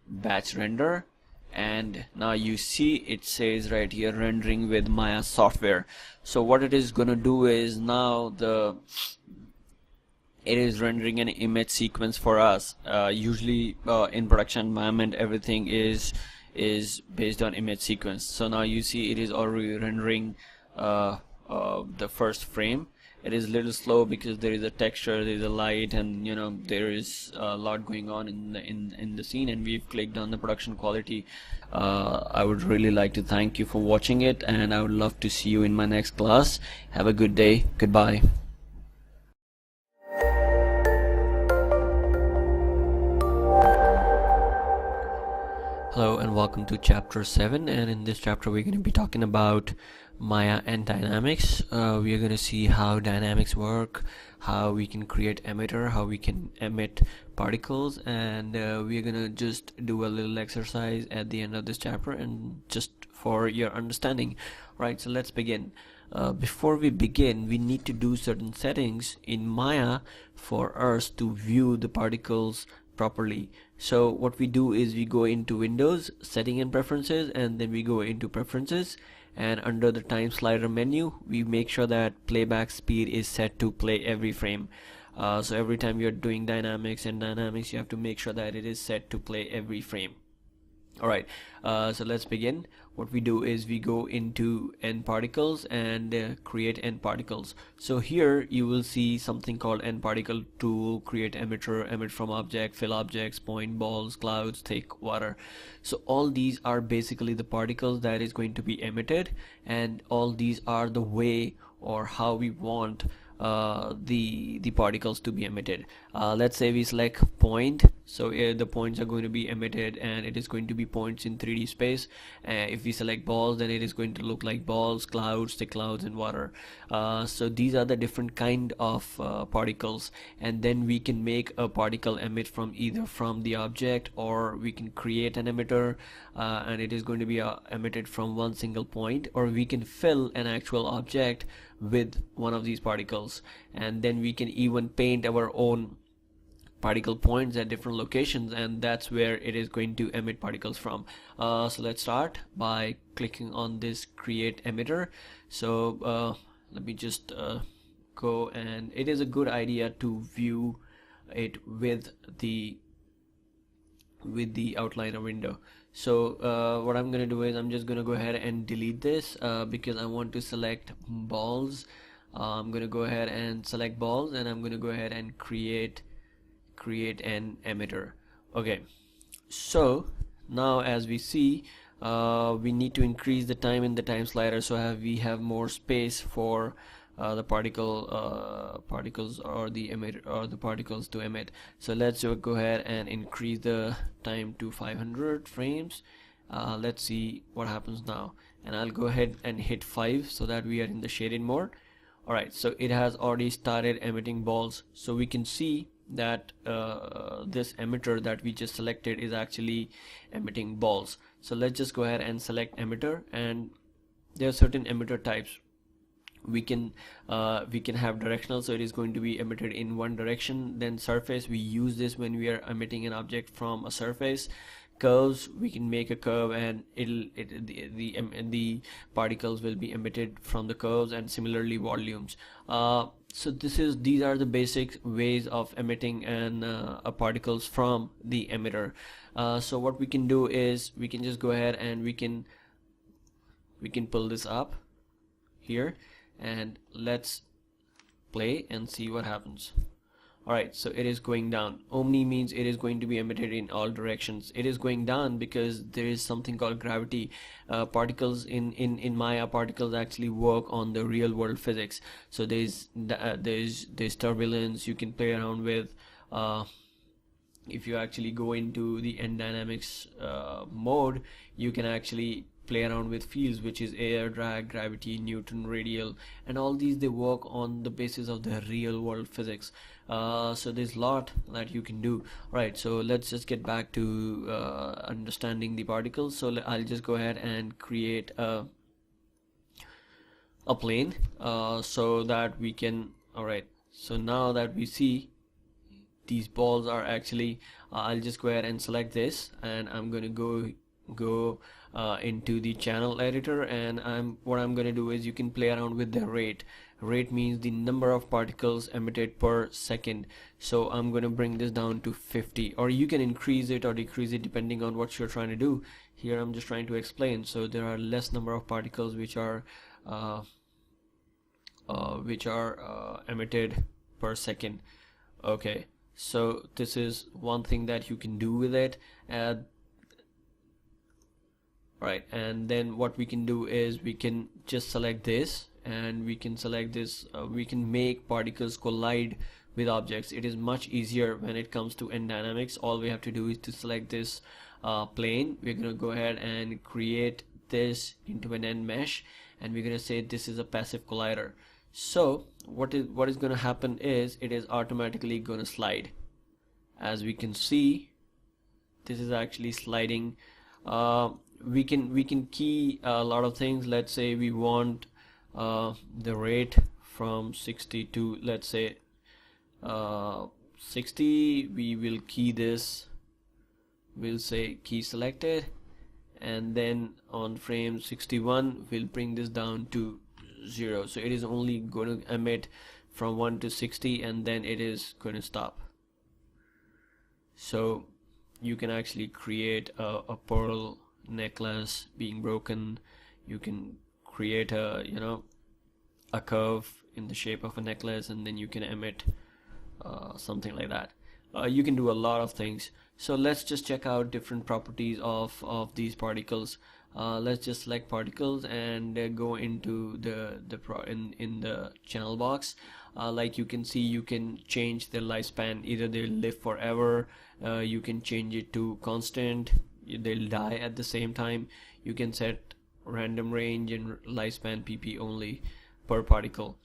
batch render, and now you see it says right here rendering with Maya software. So what it is gonna do is now it is rendering an image sequence for us. Usually in production environment everything is based on image sequence. So now you see it is already rendering the first frame. It is a little slow because there is a texture, there is a light, and there is a lot going on in the scene, and we've clicked on the production quality. I would really like to thank you for watching it, and I would love to see you in my next class. Have a good day. Goodbye. Hello and welcome to chapter 7, and in this chapter we're going to be talking about Maya and dynamics. We are going to see how dynamics work, how we can create emitter, how we can emit particles, and we are going to just do a little exercise at the end of this chapter, and just for your understanding. Right, so let's begin. before we begin, we need to do certain settings in Maya for us to view the particles properly. So what we do is we go into Windows, Setting and Preferences, and then we go into Preferences, and under the time slider menu we make sure that playback speed is set to play every frame. So every time you're doing dynamics, you have to make sure that it is set to play every frame. Alright, so let's begin. What we do is we go into N particles and create N particles. So here you will see something called N particle tool, create emitter, emit from object, fill objects, point, balls, clouds, thick, water. So all these are basically the particles that is going to be emitted, and all these are the way or how we want the particles to be emitted. Let's say we select point, so the points are going to be emitted and it is going to be points in 3D space. If we select balls, then it is going to look like balls, clouds, thick clouds, and water. So these are the different kind of particles, and then we can make a particle emit from either from the object, or we can create an emitter and it is going to be emitted from one single point, or we can fill an actual object with one of these particles, and then we can even paint our own particle points at different locations, and that's where it is going to emit particles from. So let's start by clicking on this create emitter. So let me just go, and it is a good idea to view it with the outliner window. So what I'm gonna do is I'm just gonna go ahead and delete this because I want to select balls. I'm gonna go ahead and select balls, and I'm gonna go ahead and create an emitter. Okay, so now as we see, we need to increase the time in the time slider so we have more space for the particles or the emitter or the particles to emit. So let's go ahead and increase the time to 500 frames. Let's see what happens now, and I'll go ahead and hit 5 so that we are in the shaded mode. Alright, so it has already started emitting balls, so we can see that this emitter that we just selected is actually emitting balls. So let's just go ahead and select emitter, and there are certain emitter types. We can have directional, so it is going to be emitted in one direction. Then surface, we use this when we are emitting an object from a surface. Curves, we can make a curve and the particles will be emitted from the curves, and similarly volumes. So these are the basic ways of emitting particles from the emitter. So what we can do is we can just go ahead and we can pull this up here, and let's play and see what happens. Alright, so it is going down. Omni means it is going to be emitted in all directions. It is going down because there is something called gravity. Particles in Maya, particles actually work on the real world physics. So there's turbulence you can play around with. If you actually go into the N dynamics mode, you can actually play around with fields, which is air, drag, gravity, Newton, radial, and all these, they work on the basis of the real world physics. So there's a lot that you can do. Right, so let's just get back to understanding the particles. So I'll just go ahead and create a plane so that we can, alright, so now that we see these balls are actually I'll just go ahead and select this, and I'm going to go into the channel editor, and what I'm going to do is you can play around with the rate. Rate means the number of particles emitted per second. So I'm going to bring this down to 50, or you can increase it or decrease it depending on what you're trying to do. Here I'm just trying to explain. So there are less number of particles which are emitted per second. Okay, so this is one thing that you can do with it. Right, and then what we can do is we can just select this, and we can select this, we can make particles collide with objects. It is much easier when it comes to N dynamics. All we have to do is to select this plane. We're going to go ahead and create this into an N mesh, and we're going to say this is a passive collider. So what is going to happen is it is automatically going to slide. As we can see, this is actually sliding. We can key a lot of things. Let's say we want the rate from 60 to, let's say, 60. We will key this, we'll say key selected, and then on frame 61 we'll bring this down to 0. So it is only going to emit from 1 to 60, and then it is going to stop. So you can actually create a pearl necklace being broken. You can create a, you know, a curve in the shape of a necklace, and then you can emit something like that. You can do a lot of things. So let's just check out different properties of these particles. Let's just select particles and go into in the channel box. Like you can see, you can change their lifespan. Either they'll live forever, you can change it to constant, they'll die at the same time. You can set random range and lifespan pp only per particle.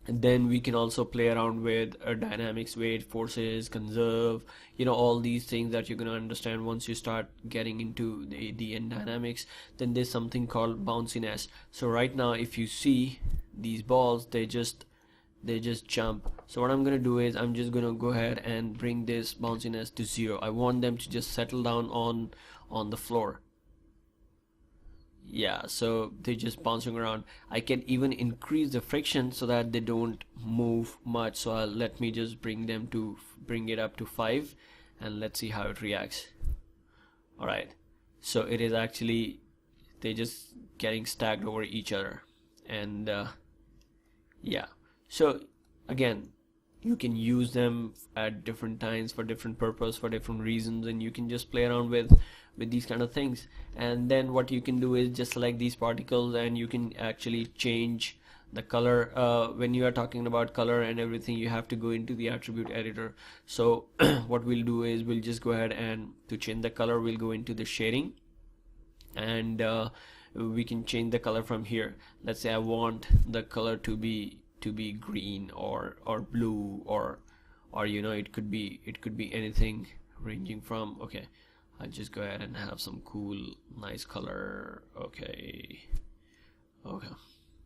And then we can also play around with dynamics, weight, forces, conserve, you know, all these things that you're going to understand once you start getting into the end dynamics. Then there's something called bounciness. So right now if you see these balls, they just jump. So what I'm going to do is I'm just going to go ahead and bring this bounciness to 0. I want them to just settle down on the floor. Yeah, so they're just bouncing around. I can even increase the friction so that they don't move much. So let me just bring it up to 5, and let's see how it reacts. Alright, so it is actually, they're just getting stacked over each other. And yeah, so again, you can use them at different times for different purpose, for different reasons, and you can just play around with these kind of things. And then what you can do is just select these particles, and you can actually change the color. When you are talking about color and everything, you have to go into the attribute editor. So what we'll do is we'll just go ahead and to change the color, we'll go into the shading, and we can change the color from here. Let's say I want the color to be green or blue, or you know, it could be anything ranging from, okay, I'll just go ahead and have some cool nice color. Okay,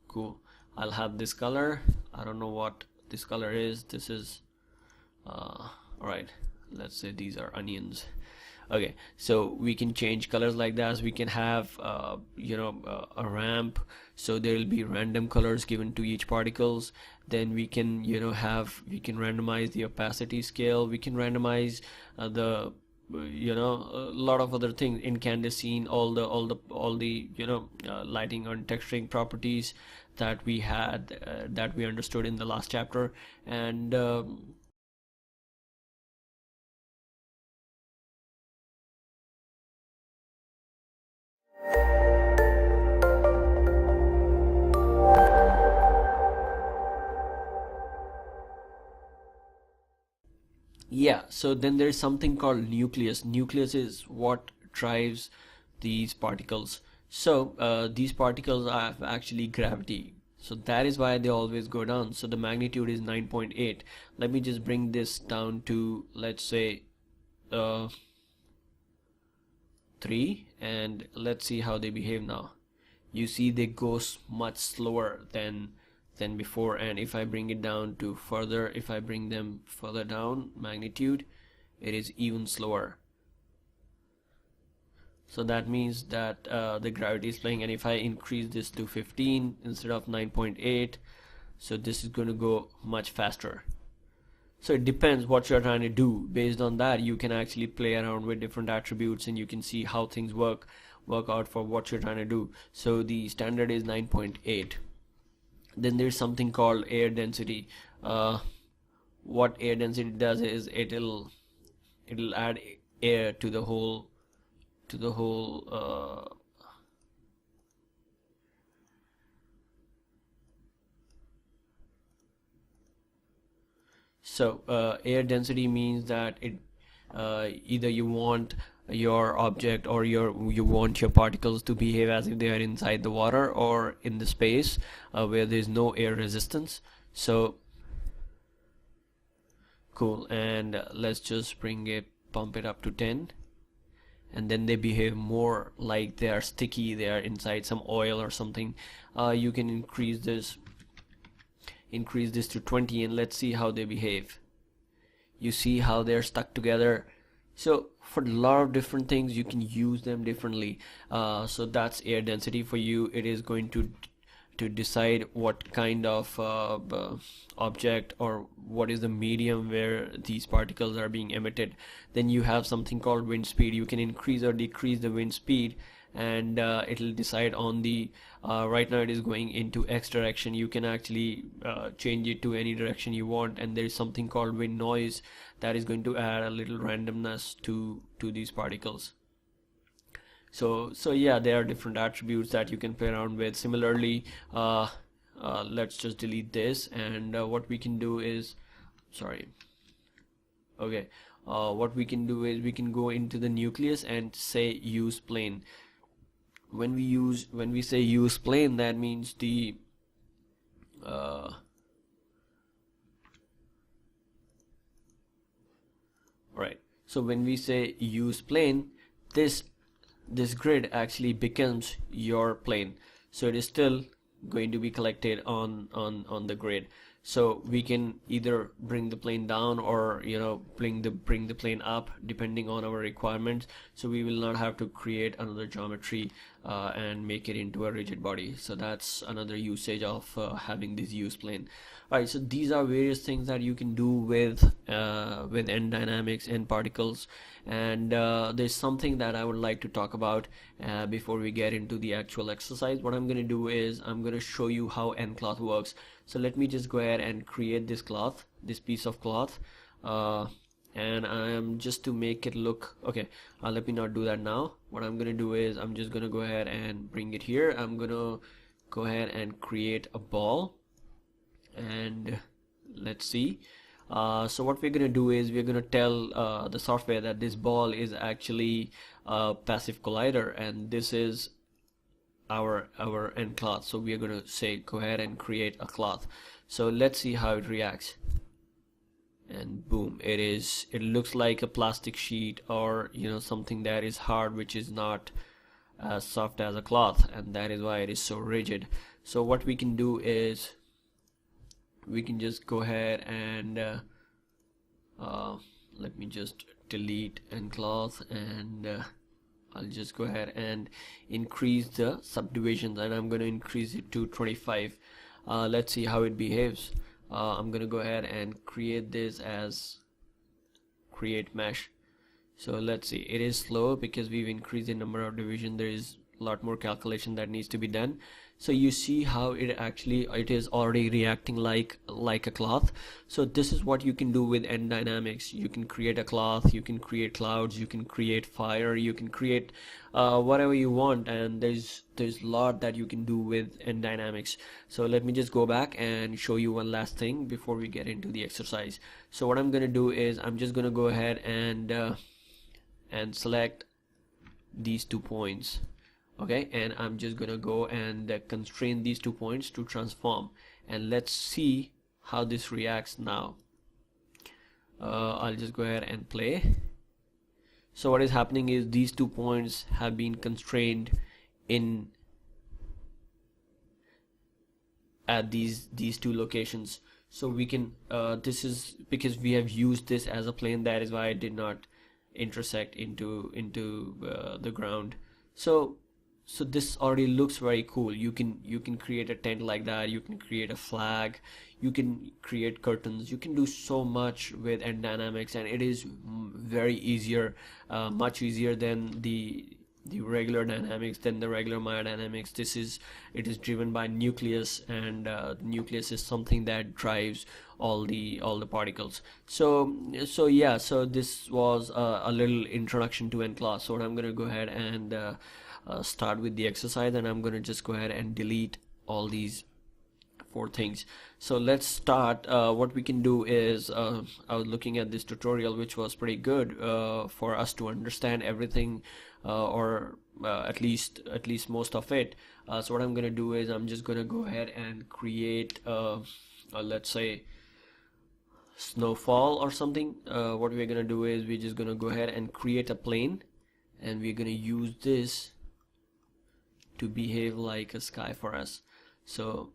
cool. I'll have this color. I don't know what this color is. This is alright, let's say these are onions. Okay, so we can change colors like that. We can have you know, a ramp, so there will be random colors given to each particles. Then we can, you know, we can randomize the opacity scale. We can randomize the you know, a lot of other things, incandescent, all the you know, lighting and texturing properties that we had that we understood in the last chapter. And yeah, so then there is something called nucleus. Nucleus is what drives these particles. So these particles have actually gravity, so that is why they always go down. So the magnitude is 9.8. Let me just bring this down to, let's say 3, and let's see how they behave now. You see they go much slower than before, and if I bring it down to further, if I bring them further down magnitude, it is even slower. So that means that the gravity is playing. And if I increase this to 15 instead of 9.8, so this is going to go much faster. So it depends what you're trying to do. Based on that, you can actually play around with different attributes, and you can see how things work out for what you're trying to do. So the standard is 9.8. Then there's something called air density. What air density does is it'll add air to the whole so air density means that it either you want your object or you want your particles to behave as if they are inside the water or in the space where there is no air resistance. So cool. And let's just pump it up to 10, and then they behave more like they are sticky, they are inside some oil or something, you can increase this to 20 and let's see how they behave. You see how they're stuck together. So for a lot of different things you can use them differently. So that's air density for you. It is going to decide what kind of object or what is the medium where these particles are being emitted. Then you have something called wind speed. You can increase or decrease the wind speed, and it'll decide on the right now it is going into X direction. You can actually change it to any direction you want, and there is something called wind noise that is going to add a little randomness to these particles. So yeah, there are different attributes that you can play around with. Similarly, let's just delete this, and what we can do is, what we can do is we can go into the nucleus and say use plane. When we say use plane, that means the right. So when we say use plane, this grid actually becomes your plane. So it is still going to be collected on the grid. So we can either bring the plane down or bring the plane up depending on our requirements. So we will not have to create another geometry and make it into a rigid body. So that's another usage of having this use plane. Alright, so these are various things that you can do with end dynamics and particles. And there's something that I would like to talk about before we get into the actual exercise. What I'm going to do is I'm going to show you how end cloth works. So let me just go ahead and create this piece of cloth, and I am just to make it look okay. Let me not do that now. What I'm gonna do is I'm just gonna go ahead and bring it here. I'm gonna go ahead and create a ball, and let's see. So what we're gonna do is we're gonna tell the software that this ball is actually a passive collider, and this is our end cloth. So we are going to say go ahead and create a cloth. So let's see how it reacts, and boom, it looks like a plastic sheet or something that is hard, which is not as soft as a cloth, and that is why it is so rigid. So what we can do is we can just go ahead and let me just delete end cloth, and I'll just go ahead and increase the subdivisions, and I'm going to increase it to 25. Let's see how it behaves. I'm going to go ahead and create this as create mesh. So let's see, it is slow because we've increased the number of division. There is a lot more calculation that needs to be done. So you see how it is already reacting like a cloth. So this is what you can do with end dynamics. You can create a cloth, you can create clouds, you can create fire, you can create whatever you want, and there's a lot that you can do with end dynamics. So let me just go back and show you one last thing before we get into the exercise. So what I'm gonna do is I'm just gonna go ahead and select these 2 points. Okay, and I'm just gonna go and constrain these 2 points to transform, and let's see how this reacts now. I'll just go ahead and play. So what is happening is these 2 points have been constrained in at these 2 locations. So we can this is because we have used this as a plane, that is why it did not intersect into the ground. So this already looks very cool. You can create a tent like that, you can create a flag, you can create curtains, you can do so much with end dynamics, and it is very easier, much easier than the regular dynamics, than the regular Maya dynamics. It is driven by nucleus, and nucleus is something that drives all the particles. So yeah, so this was a little introduction to end cloth. So what I'm gonna go ahead and start with the exercise, and I'm gonna just go ahead and delete all these 4 things. So let's start. What we can do is I was looking at this tutorial, which was pretty good for us to understand everything, or at least most of it. So what I'm gonna do is I'm just gonna go ahead and create let's say snowfall or something. What we're gonna do is we're just gonna go ahead and create a plane, and we're gonna use this to behave like a sky for us. So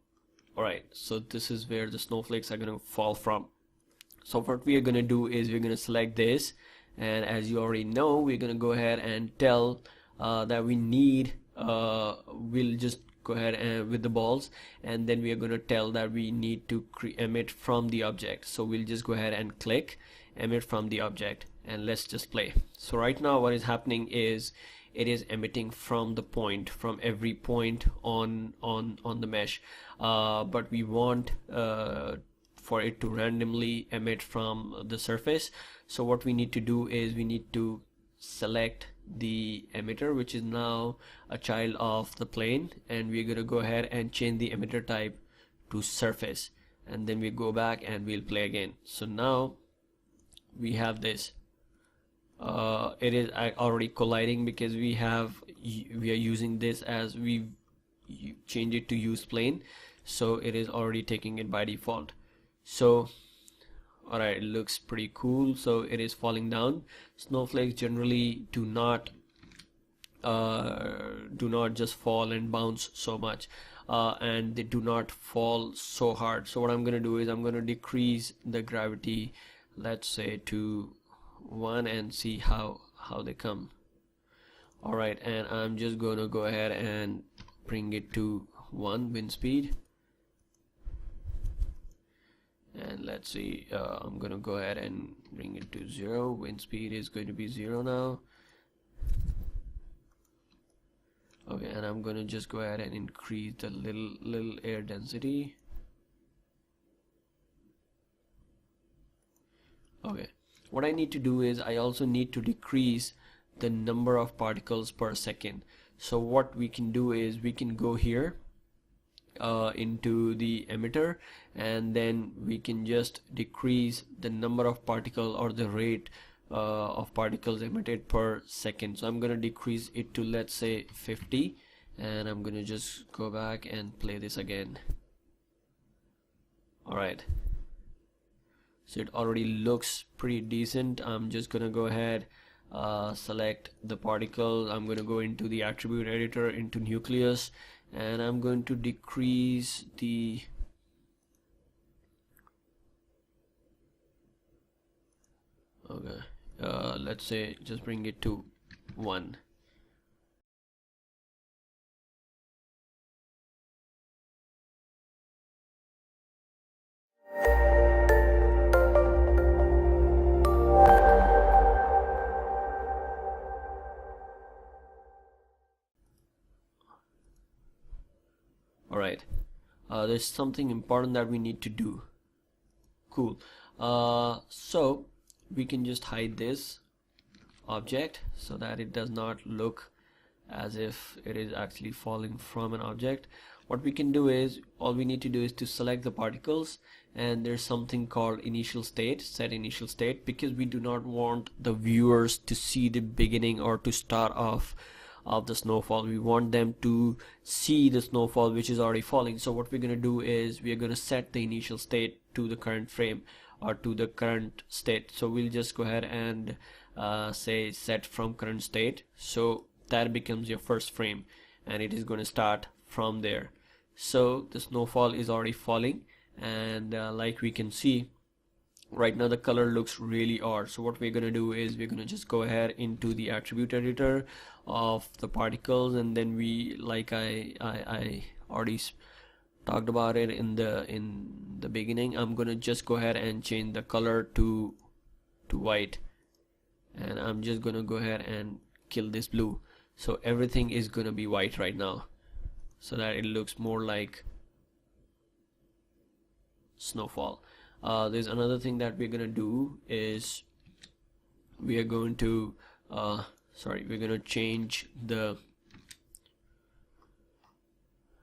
alright, so this is where the snowflakes are gonna fall from. So what we are gonna do is we're gonna select this, and as you already know, we're gonna go ahead and tell that we need we'll just go ahead and with the balls, and then we are going to tell that we need to emit from the object. So we'll just go ahead and click emit from the object, and let's just play. So right now what is happening is it is emitting from the point, from every point on the mesh, but we want for it to randomly emit from the surface. So what we need to do is we need to select the emitter, which is now a child of the plane, and we're going to go ahead and change the emitter type to surface, and then we go back and we'll play again. So now we have this. It is already colliding because we are using this as we change it to use plane, so it is already taking it by default. So alright, it looks pretty cool. So it is falling down. Snowflakes generally do not just fall and bounce so much, and they do not fall so hard. So what I'm gonna do is I'm gonna decrease the gravity, let's say to 1, and see how they come. Alright, and I'm just gonna go ahead and bring it to 1 wind speed, and let's see, I'm gonna go ahead and bring it to 0. Wind speed is going to be 0 now. Okay, and I'm gonna just go ahead and increase the little air density. Okay, what I need to do is I also need to decrease the number of particles per second. So what we can do is we can go here into the emitter, and then we can just decrease the number of particle or the rate of particles emitted per second. So I'm gonna decrease it to, let's say, 50, and I'm gonna just go back and play this again. Alright, so it already looks pretty decent. I'm just gonna go ahead, select the particle. I'm gonna go into the attribute editor, into nucleus, and I'm going to decrease the let's say just bring it to 1. Alright, there's something important that we need to do. Cool. So we can just hide this object so that it does not look as if it is actually falling from an object. What we can do is, all we need to do is to select the particles, and there's something called initial state, set initial state, because we do not want the viewers to see the beginning or to start off of the snowfall. We want them to see the snowfall which is already falling. So what we're going to do is we are going to set the initial state to the current frame, or to the current state. So we'll just go ahead and say set from current state, so that becomes your first frame, and it is going to start from there. So the snowfall is already falling, and like we can see right now the color looks really odd. So what we're going to do is we're going to just go ahead into the attribute editor of the particles, and then we, like I already talked about it in the beginning, I'm going to just go ahead and change the color to white, and I'm just going to go ahead and kill this blue. So everything is going to be white right now, so that it looks more like snowfall. There's another thing that we're gonna do is we are going to we're gonna change the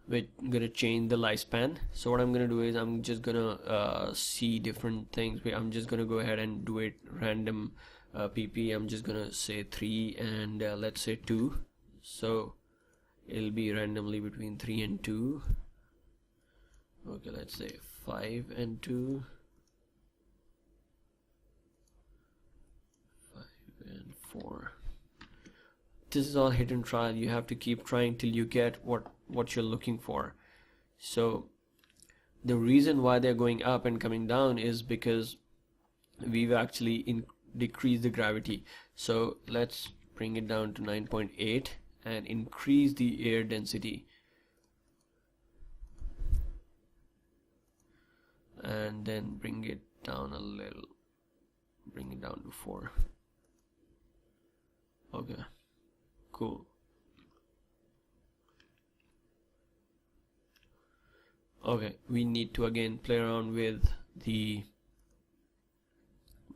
lifespan. So what I'm gonna do is I'm just gonna see different things. I'm just gonna go ahead and do it random pp. I'm just gonna say 3 and let's say 2, so it'll be randomly between 3 and 2. Okay, let's say 5 and 2, 5 and 4. this is all hit and trial. You have to keep trying till you get what you're looking for. So the reason why they're going up and coming down is because we've actually decreased the gravity. So let's bring it down to 9.8 and increase the air density, and then bring it down a little, bring it down to 4. Okay, cool. Okay, we need to again play around with the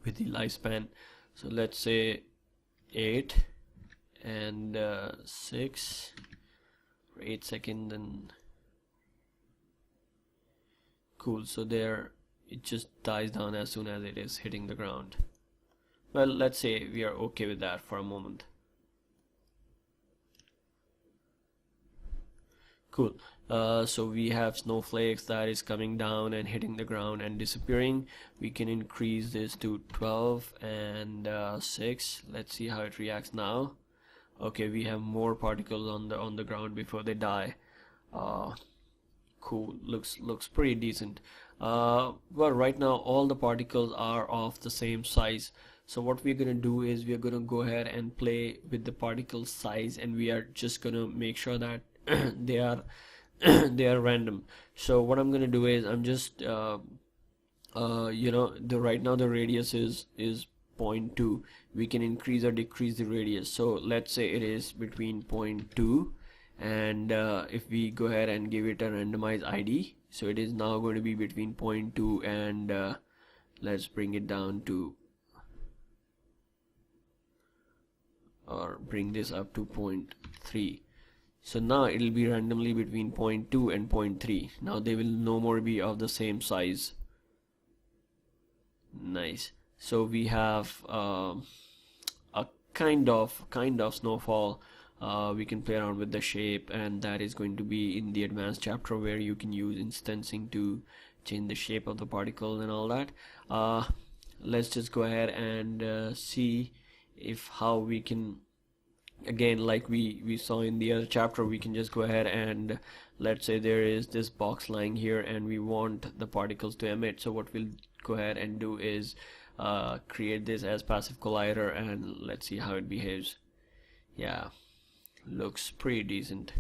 lifespan. So let's say 8 and 6 for 8 seconds, and cool. So there, it just dies down as soon as it is hitting the ground. Well, let's say we are okay with that for a moment. Cool. So we have snowflakes that is coming down and hitting the ground and disappearing. We can increase this to 12 and 6. Let's see how it reacts now. Okay, we have more particles on the ground before they die. Cool. Looks pretty decent. Well, right now all the particles are of the same size. So what we're gonna do is we're gonna go ahead and play with the particle size, and we are just gonna make sure that they are they are random. So what I'm gonna do is I'm just right now the radius is 0.2. We can increase or decrease the radius. So let's say it is between 0.2, and if we go ahead and give it a randomized ID, so it is now going to be between 0.2 and let's bring it down to, or bring this up to 0.3. So now it will be randomly between 0.2 and 0.3. Now they will no more be of the same size. Nice. So we have a kind of snowfall. We can play around with the shape, and that is going to be in the advanced chapter where you can use instancing to change the shape of the particle and all that. Let's just go ahead and see if how we can, again, like we saw in the other chapter, we can just go ahead and let's say there is this box lying here and we want the particles to emit. So what we'll go ahead and do is create this as passive collider, and let's see how it behaves. Yeah, looks pretty decent.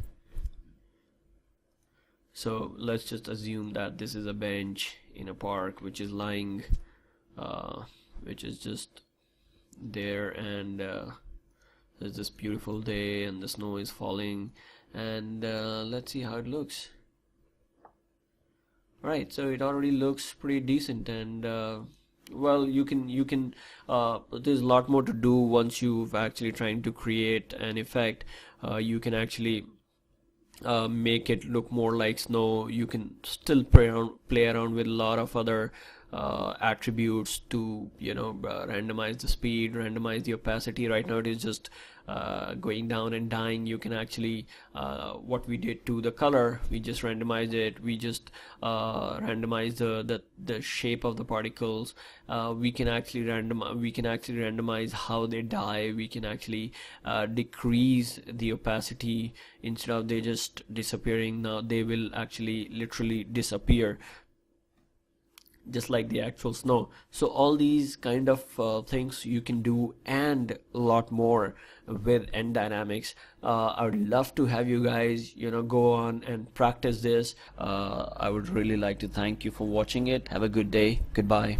So let's just assume that this is a bench in a park which is lying, which is just there, and there's this beautiful day and the snow is falling, and let's see how it looks. Right, so it already looks pretty decent, and well, you can there's a lot more to do once you've actually trying to create an effect. You can actually make it look more like snow. You can still play around with a lot of other attributes to randomize the speed, randomize the opacity. Right now it is just going down and dying. You can actually what we did to the color, we just randomized it. We just randomize the shape of the particles. We can actually randomize how they die. We can actually decrease the opacity. Instead of they just disappearing, now they will actually literally disappear, just like the actual snow. So all these kind of things you can do, and a lot more with N Dynamics. I would love to have you guys go on and practice this. I would really like to thank you for watching it. Have a good day. Goodbye.